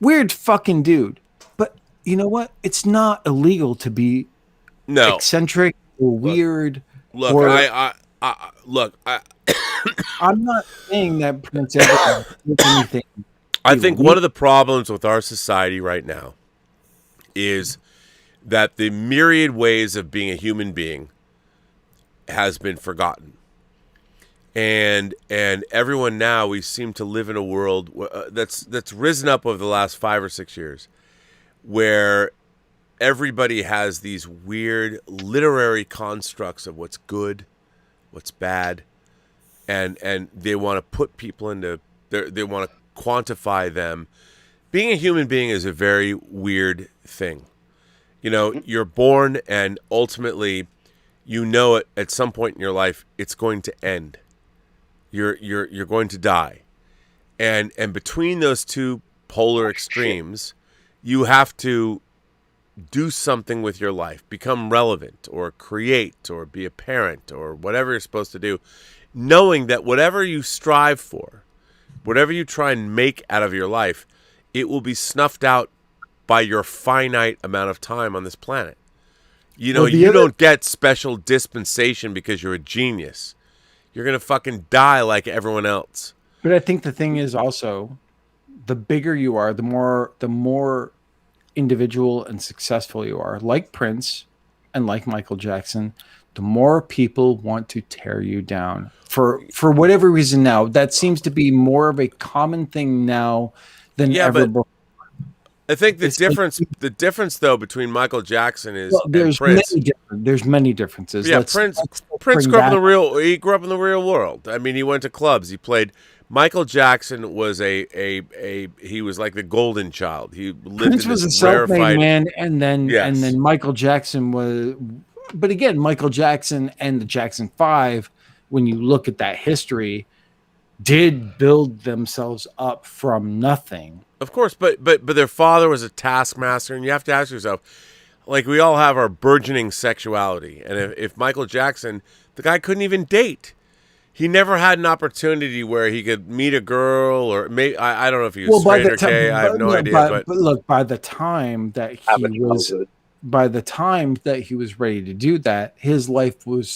weird fucking dude. But you know what? It's not illegal to be eccentric or weird. I'm not saying that Prince ever did anything. I think one of the problems with our society right now is that the myriad ways of being a human being has been forgotten. And everyone now, we seem to live in a world that's risen up over the last 5 or 6 years, where everybody has these weird literary constructs of what's good, what's bad, and they want to put people into they want to quantify them. Being a human being is a very weird thing. You know, you're born, and ultimately, you know it at some point in your life, it's going to end. You're going to die, and between those two polar extremes, you have to do something with your life, become relevant, or create, or be a parent, or whatever you're supposed to do, knowing that whatever you strive for, whatever you try and make out of your life, it will be snuffed out by your finite amount of time on this planet. You know, you don't get special dispensation because you're a genius. You're going to fucking die like everyone else. But I think the thing is also, the bigger you are, the more individual and successful you are, like Prince and like Michael Jackson, the more people want to tear you down for whatever reason. Now that seems to be more of a common thing now than ever before. I think the difference though between Michael Jackson and Prince. There's many differences. Yeah, Prince grew up in the real world. I mean, he went to clubs. He played. Michael Jackson was he was like the golden child. He lived Prince in was a this self-made rarefied man, and then Michael Jackson was. But again, Michael Jackson and the Jackson 5, when you look at that history, did build themselves up from nothing. Of course, but their father was a taskmaster, and you have to ask yourself, like, we all have our burgeoning sexuality, and if Michael Jackson, the guy couldn't even date. He never had an opportunity where he could meet a girl, or maybe I don't know if he was straight or gay. I have no idea. But look, by the time that he was ready to do that, his life was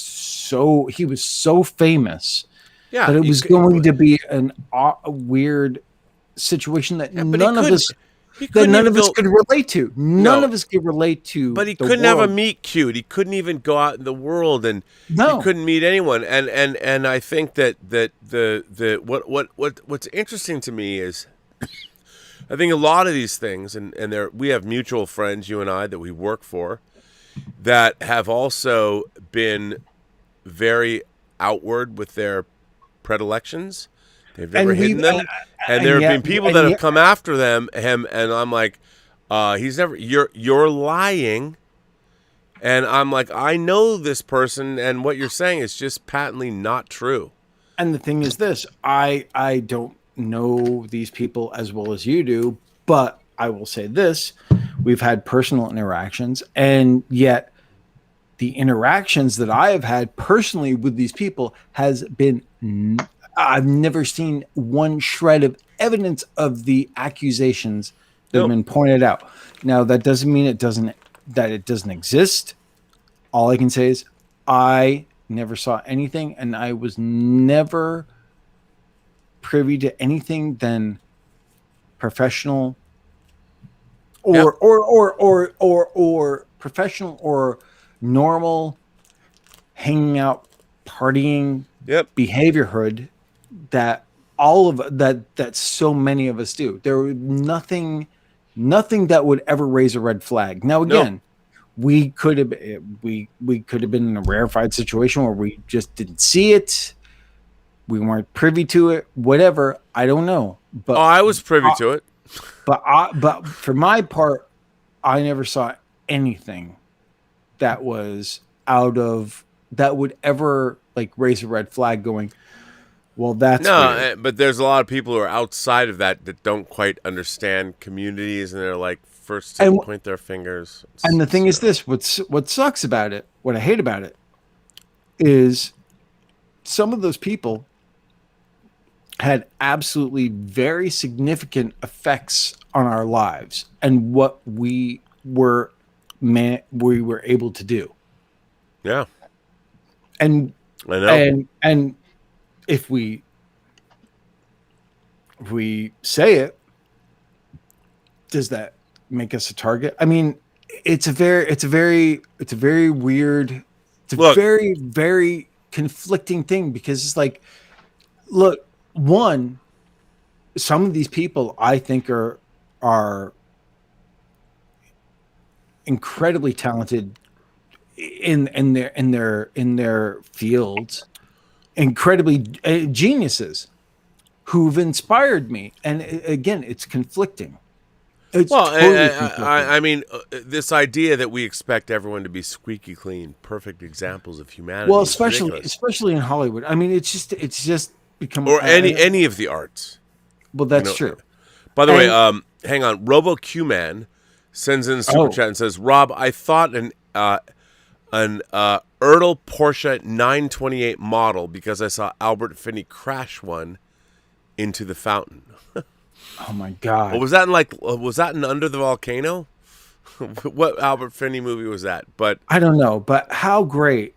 he was so famous that it was going to be a weird situation that none of us could relate to. None of us could relate to. But he couldn't have a meet cute. He couldn't even go out in the world, and he couldn't meet anyone. And I think that what's interesting to me is, I think a lot of these things, and we have mutual friends, you and I, that we work for, that have also been very outward with their predilections. They've never hidden them. And there have been people that have come after him, and I'm like, you're lying. And I'm like, I know this person, and what you're saying is just patently not true. And the thing is this, I don't know these people as well as you do, but I will say this, we've had personal interactions, and yet the interactions that I have had personally with these people has been I've never seen one shred of evidence of the accusations that have been pointed out. Now, that doesn't mean it doesn't exist. All I can say is I never saw anything, and I was never privy to anything than professional or professional or normal hanging out, partying behaviorhood that that so many of us do. There was nothing that would ever raise a red flag. Now again, we could have been in a rarefied situation where we just didn't see it. We weren't privy to it. Whatever, I don't know. But I was privy to it. But for my part, I never saw anything that was that would ever like raise a red flag going, well, that's weird. But there's a lot of people who are outside of that don't quite understand communities, and they're like first to point their fingers. And the thing is this, what sucks about it, what I hate about it, is some of those people had absolutely very significant effects on our lives and what we were able to do. Yeah. And I know. And if we say it, does that make us a target? I mean, it's a very weird, very, very conflicting thing, because it's like, look, some of these people I think are incredibly talented in their fields, incredibly geniuses who've inspired me. And again, it's conflicting. It's totally conflicting. I mean, this idea that we expect everyone to be squeaky clean, perfect examples of humanity. Well, is ridiculous. especially in Hollywood. I mean, it's just become or any of the arts. Well, that's true. By the way, hang on. Robo Q Man sends in a super chat and says, "Rob, I thought an Ertl Porsche 928 model because I saw Albert Finney crash one into the fountain." Oh my God! Well, was that in Under the Volcano? What Albert Finney movie was that? But I don't know. But how great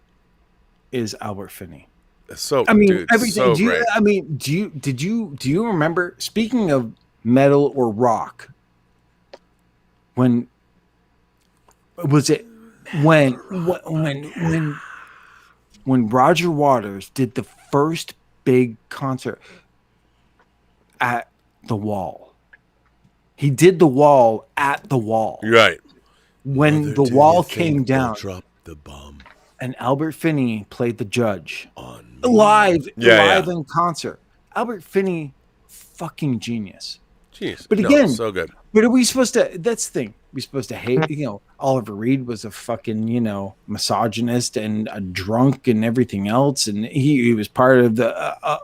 is Albert Finney? So I mean, dude, everything. So great. I mean, do you remember? Speaking of metal or rock, when was it? When Roger Waters did the first big concert at the Wall. He did the Wall at the Wall. Right. When the Wall came down, drop the bomb. And Albert Finney played the judge On live in concert. Albert Finney, fucking genius. Jeez. But again, so good. But are we supposed to? That's the thing. We're supposed to hate. Oliver Reed was a fucking misogynist and a drunk and everything else, and he was part of the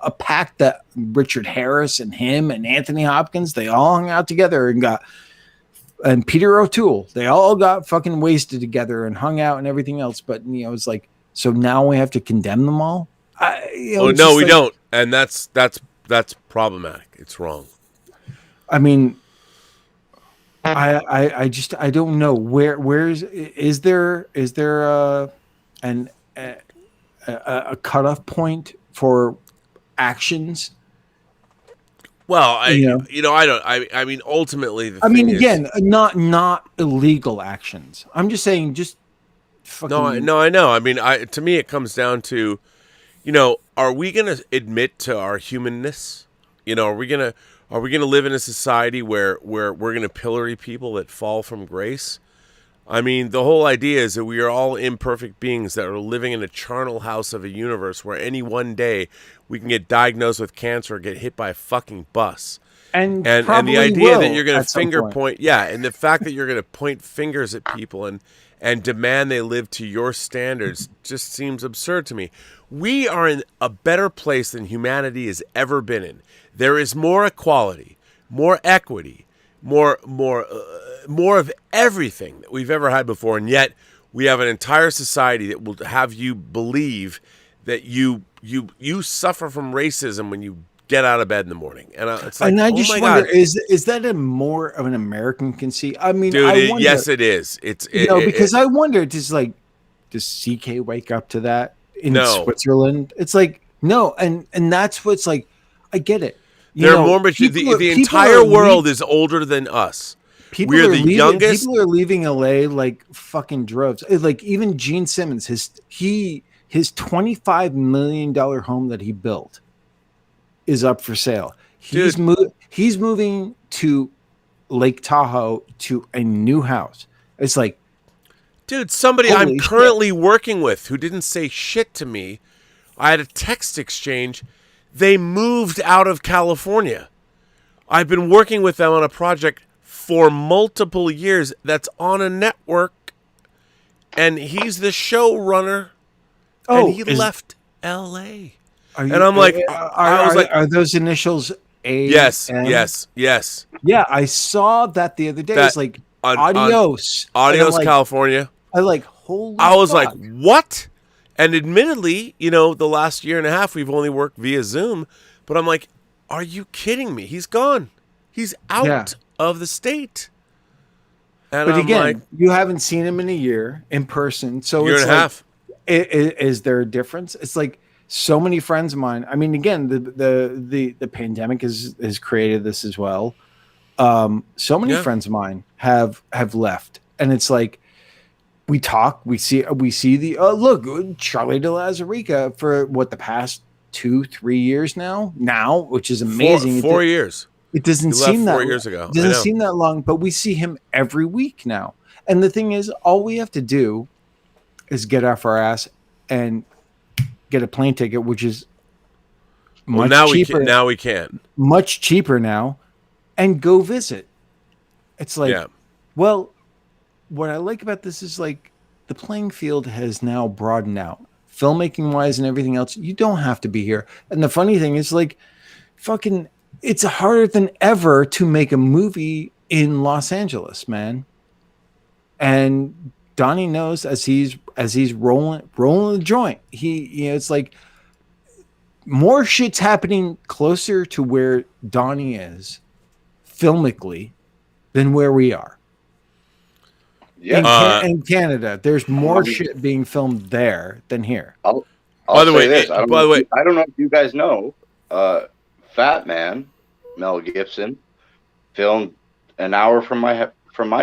a pact that Richard Harris and him and Anthony Hopkins, they all hung out together and Peter O'Toole, they all got fucking wasted together and hung out and everything else. But it's like, so now we have to condemn them all. No, we don't, and that's problematic. It's wrong. I mean, I don't know is there a cutoff point for actions? Well, I don't. I mean, ultimately, again, not illegal actions. I'm just saying, just fucking. No, I know. I mean, to me, it comes down to, are we going to admit to our humanness? Are we going to live in a society where we're going to pillory people that fall from grace? I mean, the whole idea is that we are all imperfect beings that are living in a charnel house of a universe where any one day we can get diagnosed with cancer or get hit by a fucking bus. And the idea that you're going to finger point, and the fact that you're going to point fingers at people and demand they live to your standards just seems absurd to me. We are in a better place than humanity has ever been in. There is more equality, more equity, more of everything that we've ever had before, and yet we have an entire society that will have you believe that you suffer from racism when you get out of bed in the morning. And it's like, I just wonder, God. Is that a more of an American conceit? I mean, dude, yes, it is. Because I wonder, does CK wake up to that in Switzerland? It's like, no, and that's what's like. I get it. They're more mature. The entire world is older than us. We're the youngest. People are leaving LA like fucking droves. Like even Gene Simmons, his $25 million home that he built is up for sale. He's moving to Lake Tahoe to a new house. It's like, dude, somebody I'm currently working with who didn't say shit to me. I had a text exchange. They moved out of California. I've been working with them on a project for multiple years that's on a network, and he's the showrunner. And he left L.A. And I'm like, are those initials A? Yes, N? yes. Yeah, I saw that the other day. It's like adios, adios, California. Holy I was fuck. like, what? And admittedly, the last year and a half, we've only worked via Zoom. But I'm like, are you kidding me? He's gone. He's out of the state. And but again, you haven't seen him in a year in person. So year and a half. Is there a difference? It's like so many friends of mine. I mean, again, the pandemic has created this as well. So many friends of mine have left. And it's like, we talk, we see the look, Charlie de Lauzirika for the past 2-3 years now, which is amazing. 4 years. It doesn't seem that 4 years ago. It doesn't seem that long, but we see him every week now. And the thing is, all we have to do is get off our ass and get a plane ticket, which is much cheaper. Now we can. Much cheaper now, and go visit. It's like, well, what I like about this is like the playing field has now broadened out, filmmaking wise and everything else. You don't have to be here. And the funny thing is, like, fucking, it's harder than ever to make a movie in Los Angeles, man. And Donnie knows as he's rolling the joint. It's like more shit's happening closer to where Donnie is filmically than where we are. Yeah. In Canada, there's more shit being filmed there than here. I'll say this. I don't know if you guys know, Fat Man, Mel Gibson, filmed an hour from my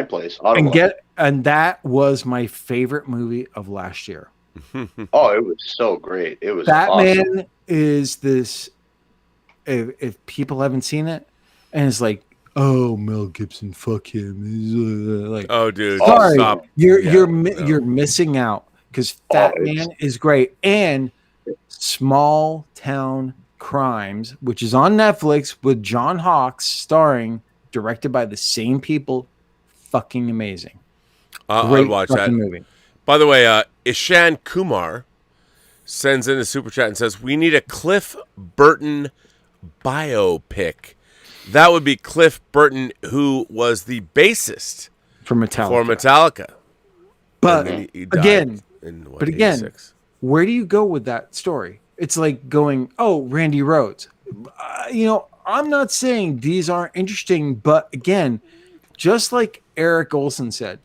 place, Ottawa. And that was my favorite movie of last year. Oh, it was so great. It was Batman awesome. Is this, if people haven't seen it, and it's like, oh, Mel Gibson, fuck him. He's like, oh, dude, sorry, stop. You're missing out, because Fat Man is great, and Small Town Crimes, which is on Netflix with John Hawkes starring, directed by the same people, fucking amazing. I'd watch that movie. By the way, Ishan Kumar sends in a super chat and says, we need a Cliff Burton biopic. That would be Cliff Burton, who was the bassist for Metallica. But again, where do you go with that story? It's like going, oh, Randy Rhoads. I'm not saying these aren't interesting, but again, just like Erik Olsen said,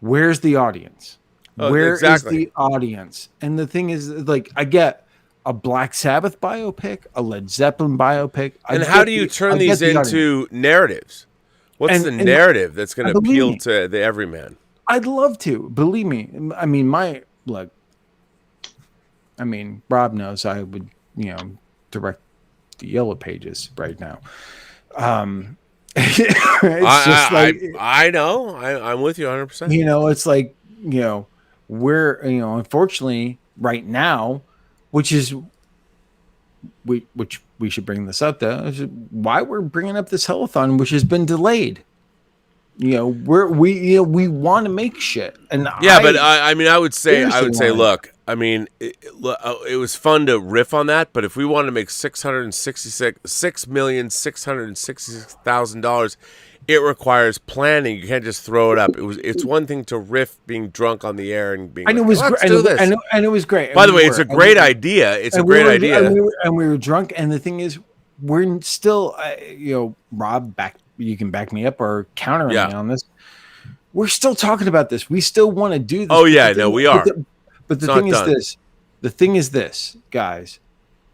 where's the audience? Where is the audience? And the thing is, like, I get a Black Sabbath biopic, a Led Zeppelin biopic. And how do you turn these into narratives? What's the narrative that's going to appeal to the everyman? I'd love to. Believe me. I mean, Rob knows I would, direct the Yellow Pages right now. It's just like, I know. I'm with you 100%. It's like, we're, unfortunately right now, which we should bring this up though, is why we're bringing up this telethon, which has been delayed. We want to make shit, and I would say, look, it was fun to riff on that, but if we wanted to make $6,666,000, it requires planning. You can't just throw it up. It's one thing to riff being drunk on the air and being. And it was great. And it was great. By the way, it's a great idea. It's a great idea. And we were drunk. And the thing is, we're still, Rob, you can back me up or counter me on this. We're still talking about this. We still want to do this. Oh yeah, we are. But the thing is this. The thing is this, guys.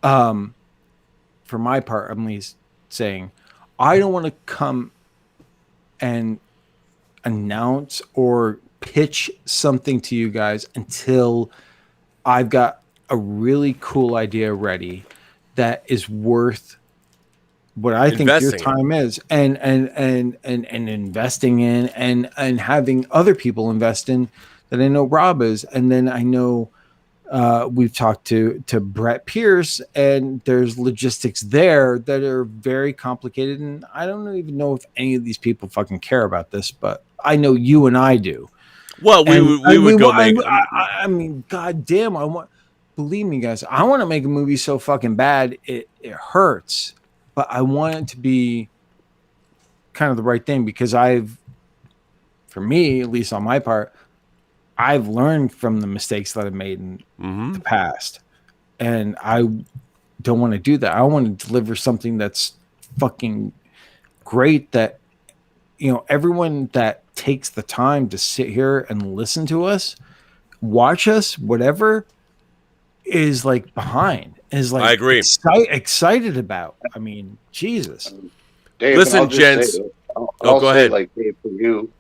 For my part, I'm at least saying, I don't want to come and announce or pitch something to you guys until I've got a really cool idea ready that is worth what I think your time is, and investing in, and having other people invest in that I know Rob is, and then I know we've talked to Brett Pierce, and there's logistics there that are very complicated, and I don't even know if any of these people fucking care about this, but I know you and I do. Well, we would go make. I mean, goddamn, believe me, guys, I want to make a movie so fucking bad it hurts, but I want it to be kind of the right thing, because for me, at least on my part, I've learned from the mistakes that I've made in the past, and I don't want to do that. I want to deliver something that's fucking great, that, everyone that takes the time to sit here and listen to us, watch us, whatever, is like behind, is like, I agree, excited about. I mean, Jesus. Dave, listen, gents. Go ahead. Like, Dave, for you,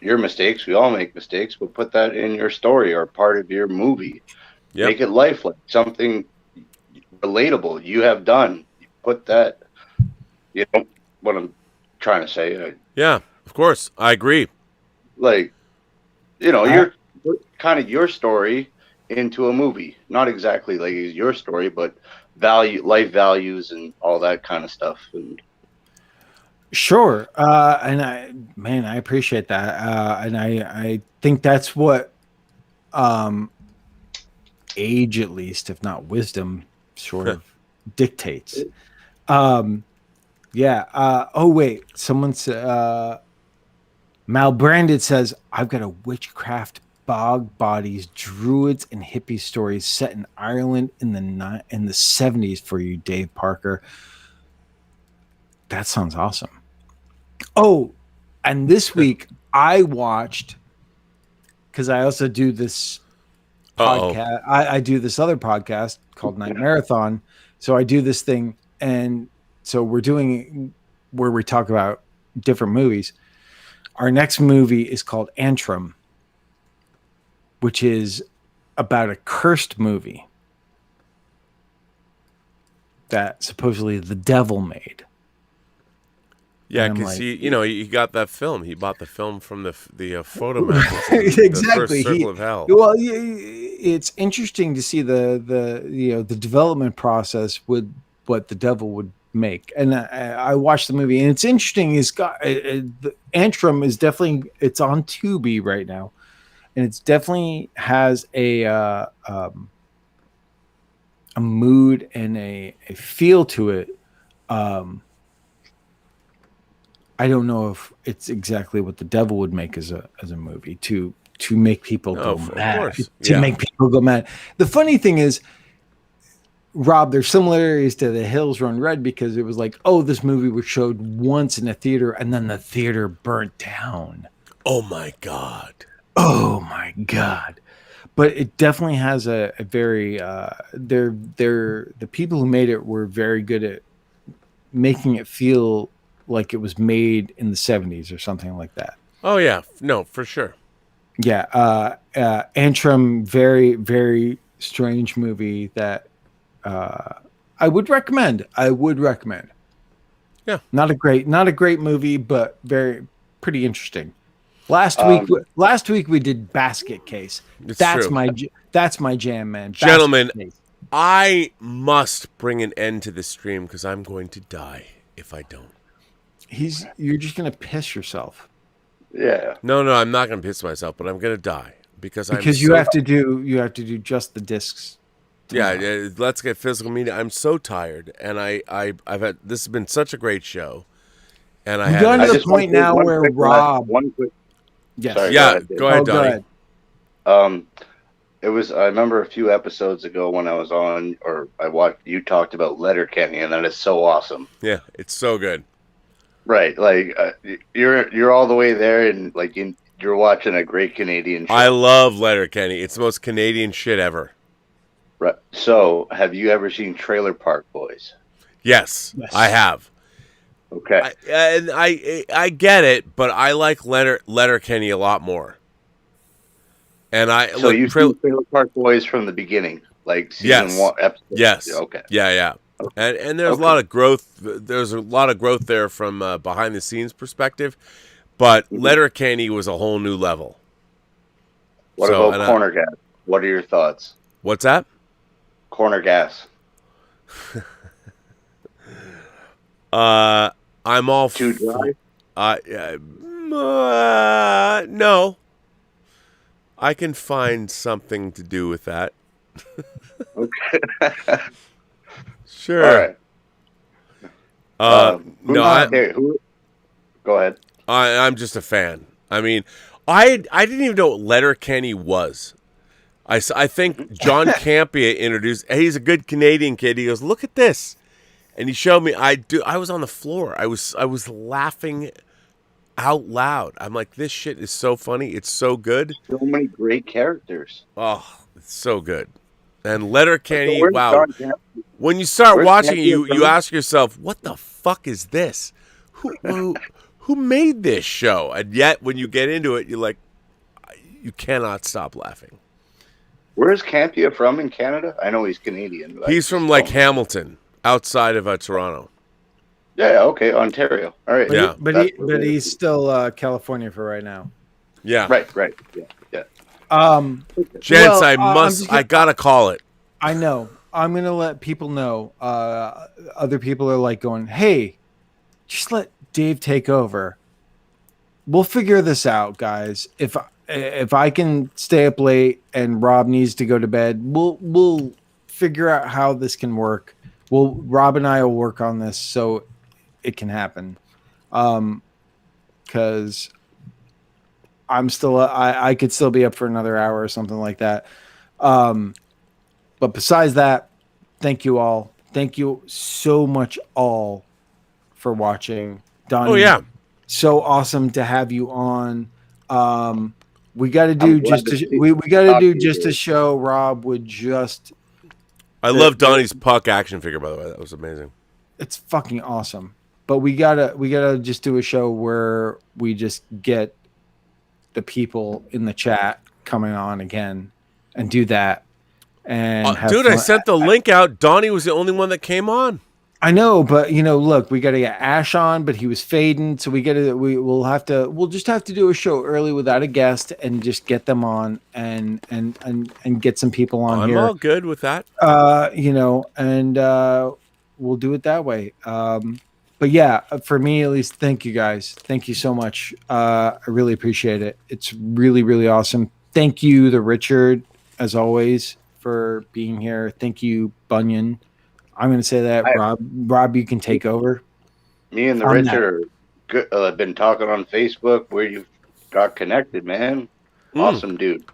your mistakes, we all make mistakes, but put that in your story or part of your movie. Yep. Make it lifelike, something relatable you have done. Put that, what I'm trying to say. Yeah, of course. I agree. Like, your kind of your story into a movie. Not exactly like your story, but life values and all that kind of stuff. And Sure. And I appreciate that. And I think that's what age, at least, if not wisdom, sort of dictates. Yeah. Oh, wait. Someone's Malbranded says, I've got a witchcraft, bog bodies, druids, and hippie stories set in Ireland in the 70s for you, Dave Parker. That sounds awesome. Oh, and this week I watched, because I also do this podcast. I do this other podcast called Night Marathon. So I do this thing, and so we're doing where we talk about different movies. Our next movie is called Antrim, which is about a cursed movie that supposedly the devil made. Yeah, because he got that film. He bought the film from the Photomax. Exactly. The first Circle of Hell. Well, it's interesting to see the development process with what the devil would make. And I watched the movie, and it's interesting. The Antrim is definitely, it's on Tubi right now, and it's definitely has a mood and a feel to it. I don't know if it's exactly what the devil would make as a movie to make people go mad. Make people go mad. The funny thing is, Rob, there's similarities to The Hills Run Red, because it was like, oh, this movie was showed once in a theater and then the theater burnt down. Oh my God. But it definitely has a very the people who made it were very good at making it feel like it was made in the 70s or something like that. Oh yeah, no, for sure. Yeah, Antrim, very, very strange movie that I would recommend. Yeah, not a great movie, but pretty interesting. Last week we did Basket Case. That's my jam, man. Gentlemen, I must bring an end to this stream because I'm going to die if I don't. You're just gonna piss yourself. Yeah. No, I'm not gonna piss myself, but I'm gonna die because you have to do just the discs. Yeah, let's get physical media. I'm so tired, and I've had, this has been such a great show, and We've gotten to the point now where Rob. Yes. Sorry, go ahead, Donnie. It was. I remember a few episodes ago when I was on, or I watched. You talked about Letterkenny, and that is so awesome. Yeah, it's so good. Right, like you're all the way there, and like you're watching a great Canadian show. I love Letterkenny. It's the most Canadian shit ever. Right. So, have you ever seen Trailer Park Boys? Yes. I have. Okay. I get it, but I like Letterkenny a lot more. And you've seen Trailer Park Boys from the beginning, like season 1 episode. Yes. Okay. Yeah. Okay. And there's a lot of growth. There's a lot of growth there from behind the scenes perspective, but Letterkenny was a whole new level. What about Corner Gas? What are your thoughts? What's that? Corner Gas. I'm all too dry. No. I can find something to do with that. Okay. Sure. All right. Go ahead. I'm just a fan. I mean, I didn't even know what Letterkenny was. I think John Campia introduced. Hey, he's a good Canadian kid. He goes, look at this, and he showed me. I was on the floor. I was laughing out loud. I'm like, this shit is so funny. It's so good. So many great characters. Oh, it's so good. And Letterkenny, wow. When you start watching it, you ask yourself, what the fuck is this? Who made this show? And yet, when you get into it, you're like, you cannot stop laughing. Where is Campia from in Canada? I know he's Canadian. He's from like Hamilton, outside of Toronto. Yeah, okay, Ontario. All right. But he's still California for right now. Yeah. Right. Yeah. Gents, I gotta call it. I know. I'm gonna let people know. Other people are like going, "Hey, just let Dave take over. We'll figure this out, guys. If I can stay up late and Rob needs to go to bed, we'll figure out how this can work. Rob and I will work on this so it can happen. Because I could still be up for another hour or something like that. But besides that, thank you all. Thank you so much all for watching. Donnie, Oh yeah, so awesome to have you on. We got to do I'm glad just to a, see- we got to talk do to you just a guys. show. Rob would just I love Donnie's puck action figure. By the way, that was amazing. it's fucking awesome. But we gotta just do a show where we just get the people in the chat coming on again and do that and have Dude, fun. I sent the link out. Donnie was the only one that came on. I know, but look, we got to get Ash on, but he was fading, so we'll just have to do a show early without a guest and just get them on and get some people on I'm here. all good with that. And we'll do it that way. But yeah, for me at least, thank you guys. Thank you so much. I really appreciate it. It's really, really awesome. Thank you, the Richard, as always, for being here. Thank you, Bunyan. I'm going to say that, Rob, you can take over. Me and the On Richard are good, been talking on Facebook where you got connected, man. Awesome dude.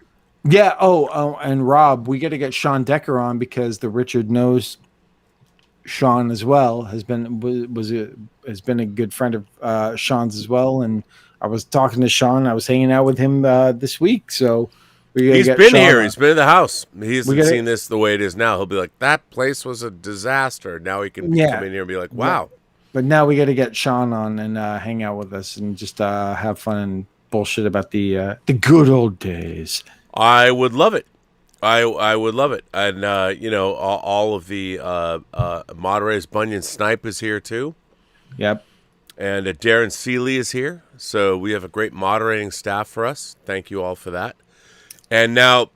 Yeah. Oh, and Rob, we got to get Sean Decker on because the Richard knows Sean as well. Has been a good friend of Sean's as well. And I was talking to Sean. I was hanging out with him this week. So He's been here. He's been in the house. He hasn't seen this the way it is now. He'll be like, that place was a disaster. Now he can come in here and be like, wow. But now we got to get Sean on and hang out with us and just have fun and bullshit about the good old days. I would love it. I would love it. And, all of the moderators, Bunyan Snipe is here too. Yep. And Darren Seeley is here. So we have a great moderating staff for us. Thank you all for that. And now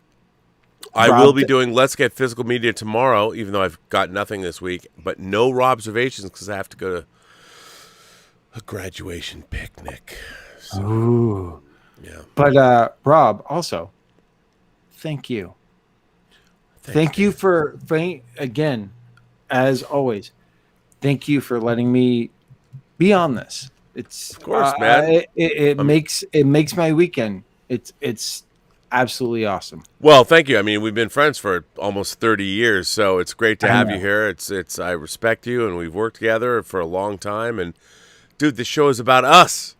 I will be doing Let's Get Physical Media tomorrow, even though I've got nothing this week, but no Robservations because I have to go to a graduation picnic. So, ooh. Yeah. But Rob, also, thank you. Thank you for again, as always. Thank you for letting me be on this. It's of course, man. It makes my weekend. It's absolutely awesome. Well, thank you. I mean, we've been friends for almost 30 years, so it's great to have you here. It's I respect you, and we've worked together for a long time. And dude, the show is about us.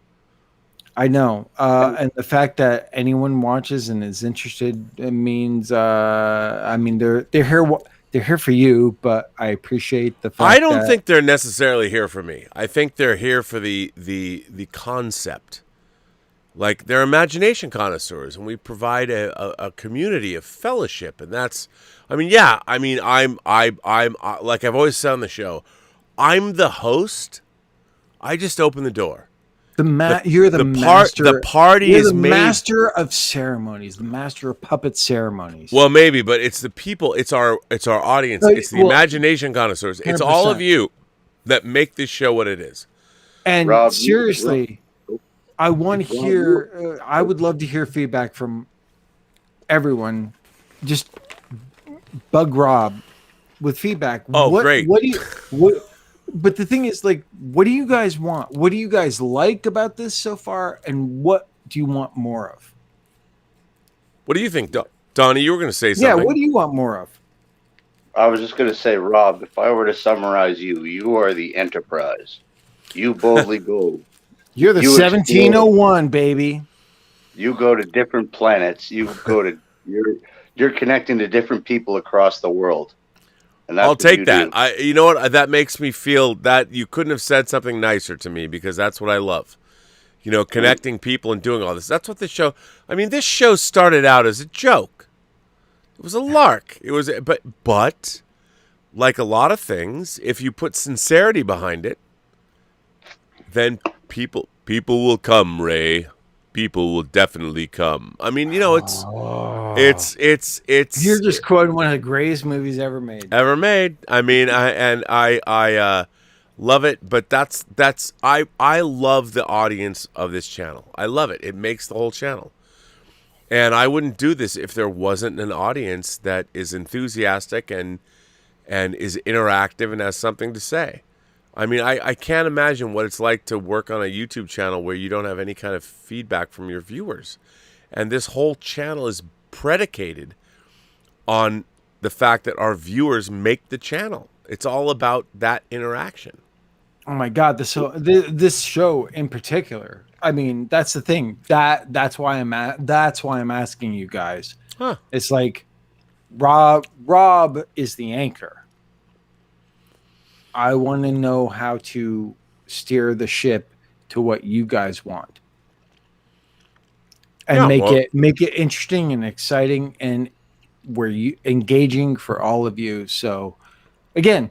I know, and the fact that anyone watches and is interested, it means, I mean, they're here for you. But I appreciate the fact. I don't think they're necessarily here for me. I think they're here for the concept. Like, they're imagination connoisseurs, and we provide a community of fellowship, and that's, I mean, yeah, I mean, I'm like I've always said on the show, I'm the host. I just open the door. You're the master. The party you're is the made. Master of ceremonies, the master of puppet ceremonies. Well, maybe, but it's the people. It's our audience. It's the imagination connoisseurs. 100%. It's all of you that make this show what it is. And Rob, seriously, I want to hear. I would love to hear feedback from everyone. Just bug Rob with feedback. Oh, great! What do you? But the thing is, like, what do you guys want? What do you guys like about this so far, and what do you want more of? What do you think, Donnie? You were going to say something. Yeah, what do you want more of? I was just going to say, Rob, if I were to summarize you, you are the Enterprise. You boldly go. You're the 1701, baby. You go to different planets. You go to you're connecting to different people across the world. And that's I'll take that. Do. You know what? That makes me feel that you couldn't have said something nicer to me because that's what I love. You know, connecting people and doing all this. That's what this show. I mean, this show started out as a joke. It was a lark. It was, but like a lot of things, if you put sincerity behind it, then people will come, Ray. people will definitely come. I mean, it's You're just quoting one of the greatest movies ever made. ever made. I mean, I love it, but I love the audience of this channel. I love it. It makes the whole channel. And I wouldn't do this if there wasn't an audience that is enthusiastic and is interactive and has something to say. I mean, I can't imagine what it's like to work on a YouTube channel where you don't have any kind of feedback from your viewers. And this whole channel is predicated on the fact that our viewers make the channel. It's all about that interaction. Oh my God! This show in particular. I mean, that's the thing. That's why I'm asking you guys. Huh. It's like Rob is the anchor. I want to know how to steer the ship to what you guys want, and make it interesting and exciting, and where you engaging for all of you. So, again,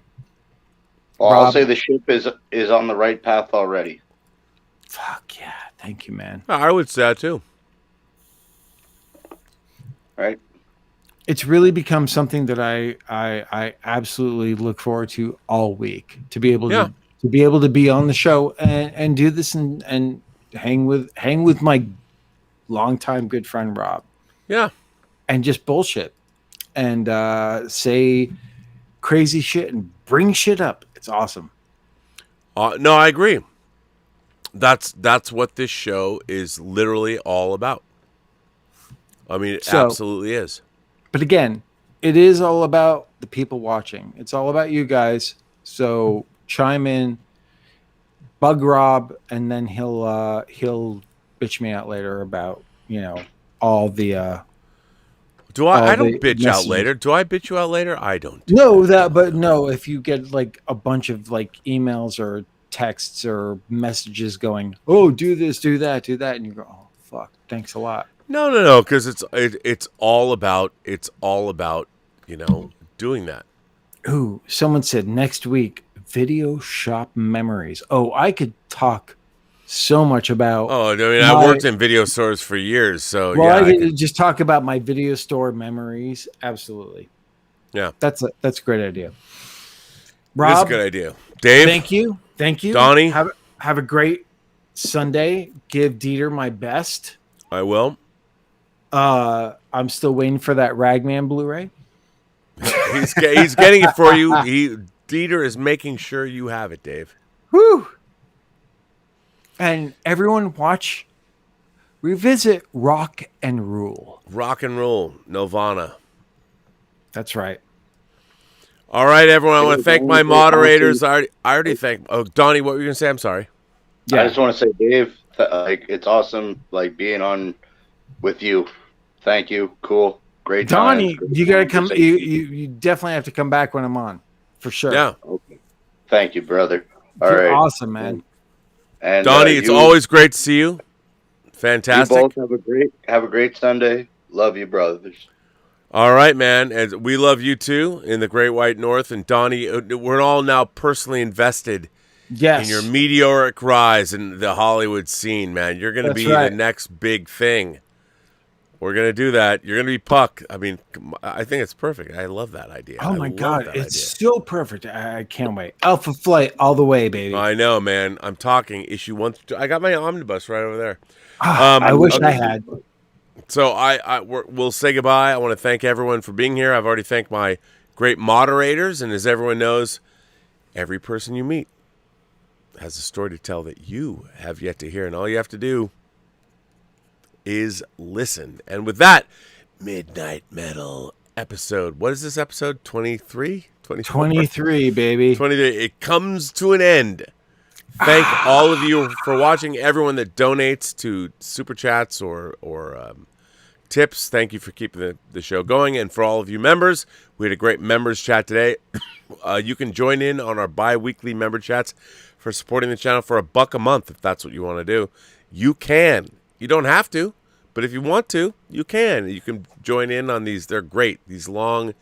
well, Rob, I'll say the ship is on the right path already. Fuck yeah! Thank you, man. I would say that too. Right. It's really become something that I absolutely look forward to all week, to be able to be on the show and do this and hang with my longtime good friend Rob. Yeah. And just bullshit and say crazy shit and bring shit up. It's awesome. No, I agree. That's what this show is literally all about. I mean, it absolutely is. But again, it is all about the people watching. It's all about you guys. So chime in, bug Rob, and then he'll bitch me out later about all the. Do I? I don't bitch out later. Do I bitch you out later? I don't. No. If you get like a bunch of like emails or texts or messages going, oh, do this, do that, and you go, oh fuck, thanks a lot. No, because it's all about doing that. Ooh, someone said next week video shop memories. Oh, I could talk so much about. Oh, I mean, I worked in video stores for years, so well, I could just talk about my video store memories. Absolutely. Yeah, that's a great idea. Rob, that's a good idea. Dave, thank you, Donnie, have a great Sunday. Give Dieter my best. I will. I'm still waiting for that Ragman Blu-ray. He's getting it for you. Dieter is making sure you have it, Dave. Woo! And everyone revisit Rock and Rule. Rock and Roll, Nirvana. That's right. All right, everyone. I want to thank my moderators. I already thanked. Oh, Donnie, what were you going to say? I'm sorry. Yeah. I just want to say, Dave, it's awesome, being on with you. Thank you. Cool. Great. Donnie, you got to come. You definitely have to come back when I'm on, for sure. Yeah. Okay. Thank you, brother. You're awesome, man. And Donnie, it's always great to see you. Fantastic. You both have a great Sunday. Love you, brothers. All right, man. And we love you too in the Great White North. And Donnie, we're all now personally invested in your meteoric rise in the Hollywood scene, man. You're going to be the next big thing. We're going to do that. You're going to be Puck. I mean, I think it's perfect. I love that idea. Oh, my God. It's so perfect. I can't wait. Alpha Flight all the way, baby. I know, man. I'm talking issue 1 through 2. I got my omnibus right over there. I wish I had. So we'll say goodbye. I want to thank everyone for being here. I've already thanked my great moderators. And as everyone knows, every person you meet has a story to tell that you have yet to hear. And all you have to do is listen. And with that, Midnight Metal episode. What is this episode? 23? 23, baby. 23. It comes to an end. Thank all of you for watching. Everyone that donates to super chats or tips, thank you for keeping the show going. And for all of you members, we had a great members chat today. You can join in on our bi-weekly member chats for supporting the channel for $1 a month if that's what you want to do. You can. You don't have to, but if you want to, you can. You can join in on these. They're great. These long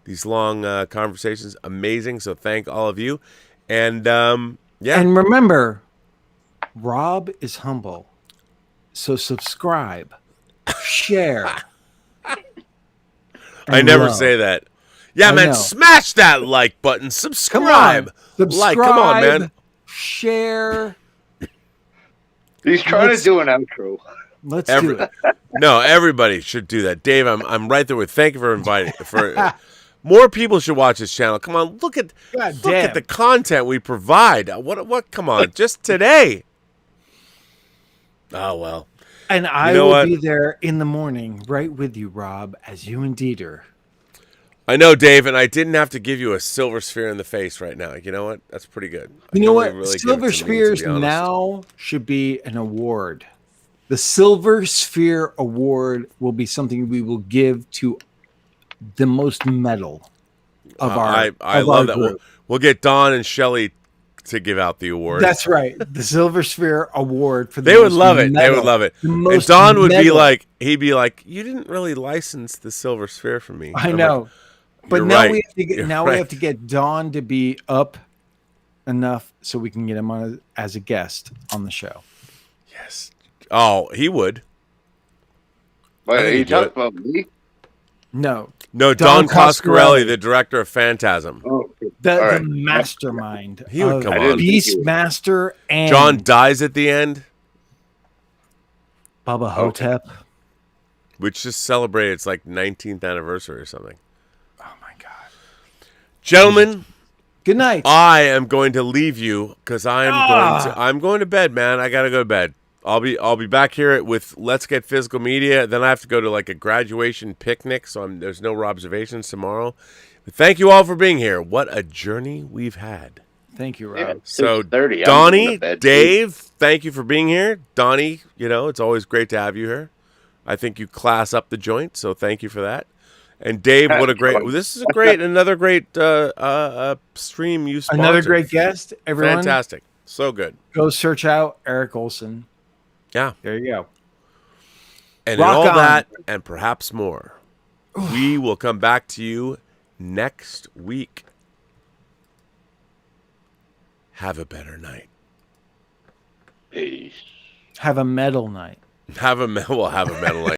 conversations, amazing. So thank all of you. And yeah. And remember, Rob is humble. So subscribe, share. I and never love. say that. Yeah, I man, know. smash that like button. Subscribe. Subscribe. Come on, man. Share. He's trying to do an outro. Let's do it. No, everybody should do that. Dave, I'm right there with. Thank you for inviting. More people should watch this channel. Come on, look at the content we provide. What? Come on, just today. Oh well. And I will be there in the morning, right with you, Rob, as you and Dieter. I know, Dave, and I didn't have to give you a silver sphere in the face right now. You know what? That's pretty good. You know what? Silver Spheres now should be an award. The Silver Sphere Award will be something we will give to the most metal of our I love that. We'll get Don and Shelley to give out the award. That's right. The Silver Sphere Award for the They would love it. They would love it. And Don would be like, he'd be like, you didn't really license the Silver Sphere for me. I know. But now we have to get we have to get Don to be up enough so we can get him on as a guest on the show. Yes. Oh, he would. Wait, are you talking about me? No. No, Don Coscarelli, the director of Phantasm. Oh, the mastermind. He would come on. Beastmaster and John dies at the end. Bubba Hotep. Which just celebrated its like 19th anniversary or something. Oh my God. Gentlemen, good night. I am going to leave you because I'm going to bed, man. I gotta go to bed. I'll be back here with Let's Get Physical Media. Then I have to go to like a graduation picnic, so there's no observations tomorrow. But thank you all for being here. What a journey we've had. Thank you, Rob. Yeah, so, Donnie, Dave, thank you for being here. Donnie, it's always great to have you here. I think you class up the joint, so thank you for that. And Dave, this is another great stream you sponsored. Another great guest, everyone. Fantastic. So good. Go search out Erik Olsen. Yeah. There you go. And all that and perhaps more, we will come back to you next week. Have a better night. Peace. Have a metal night. We'll have a metal night.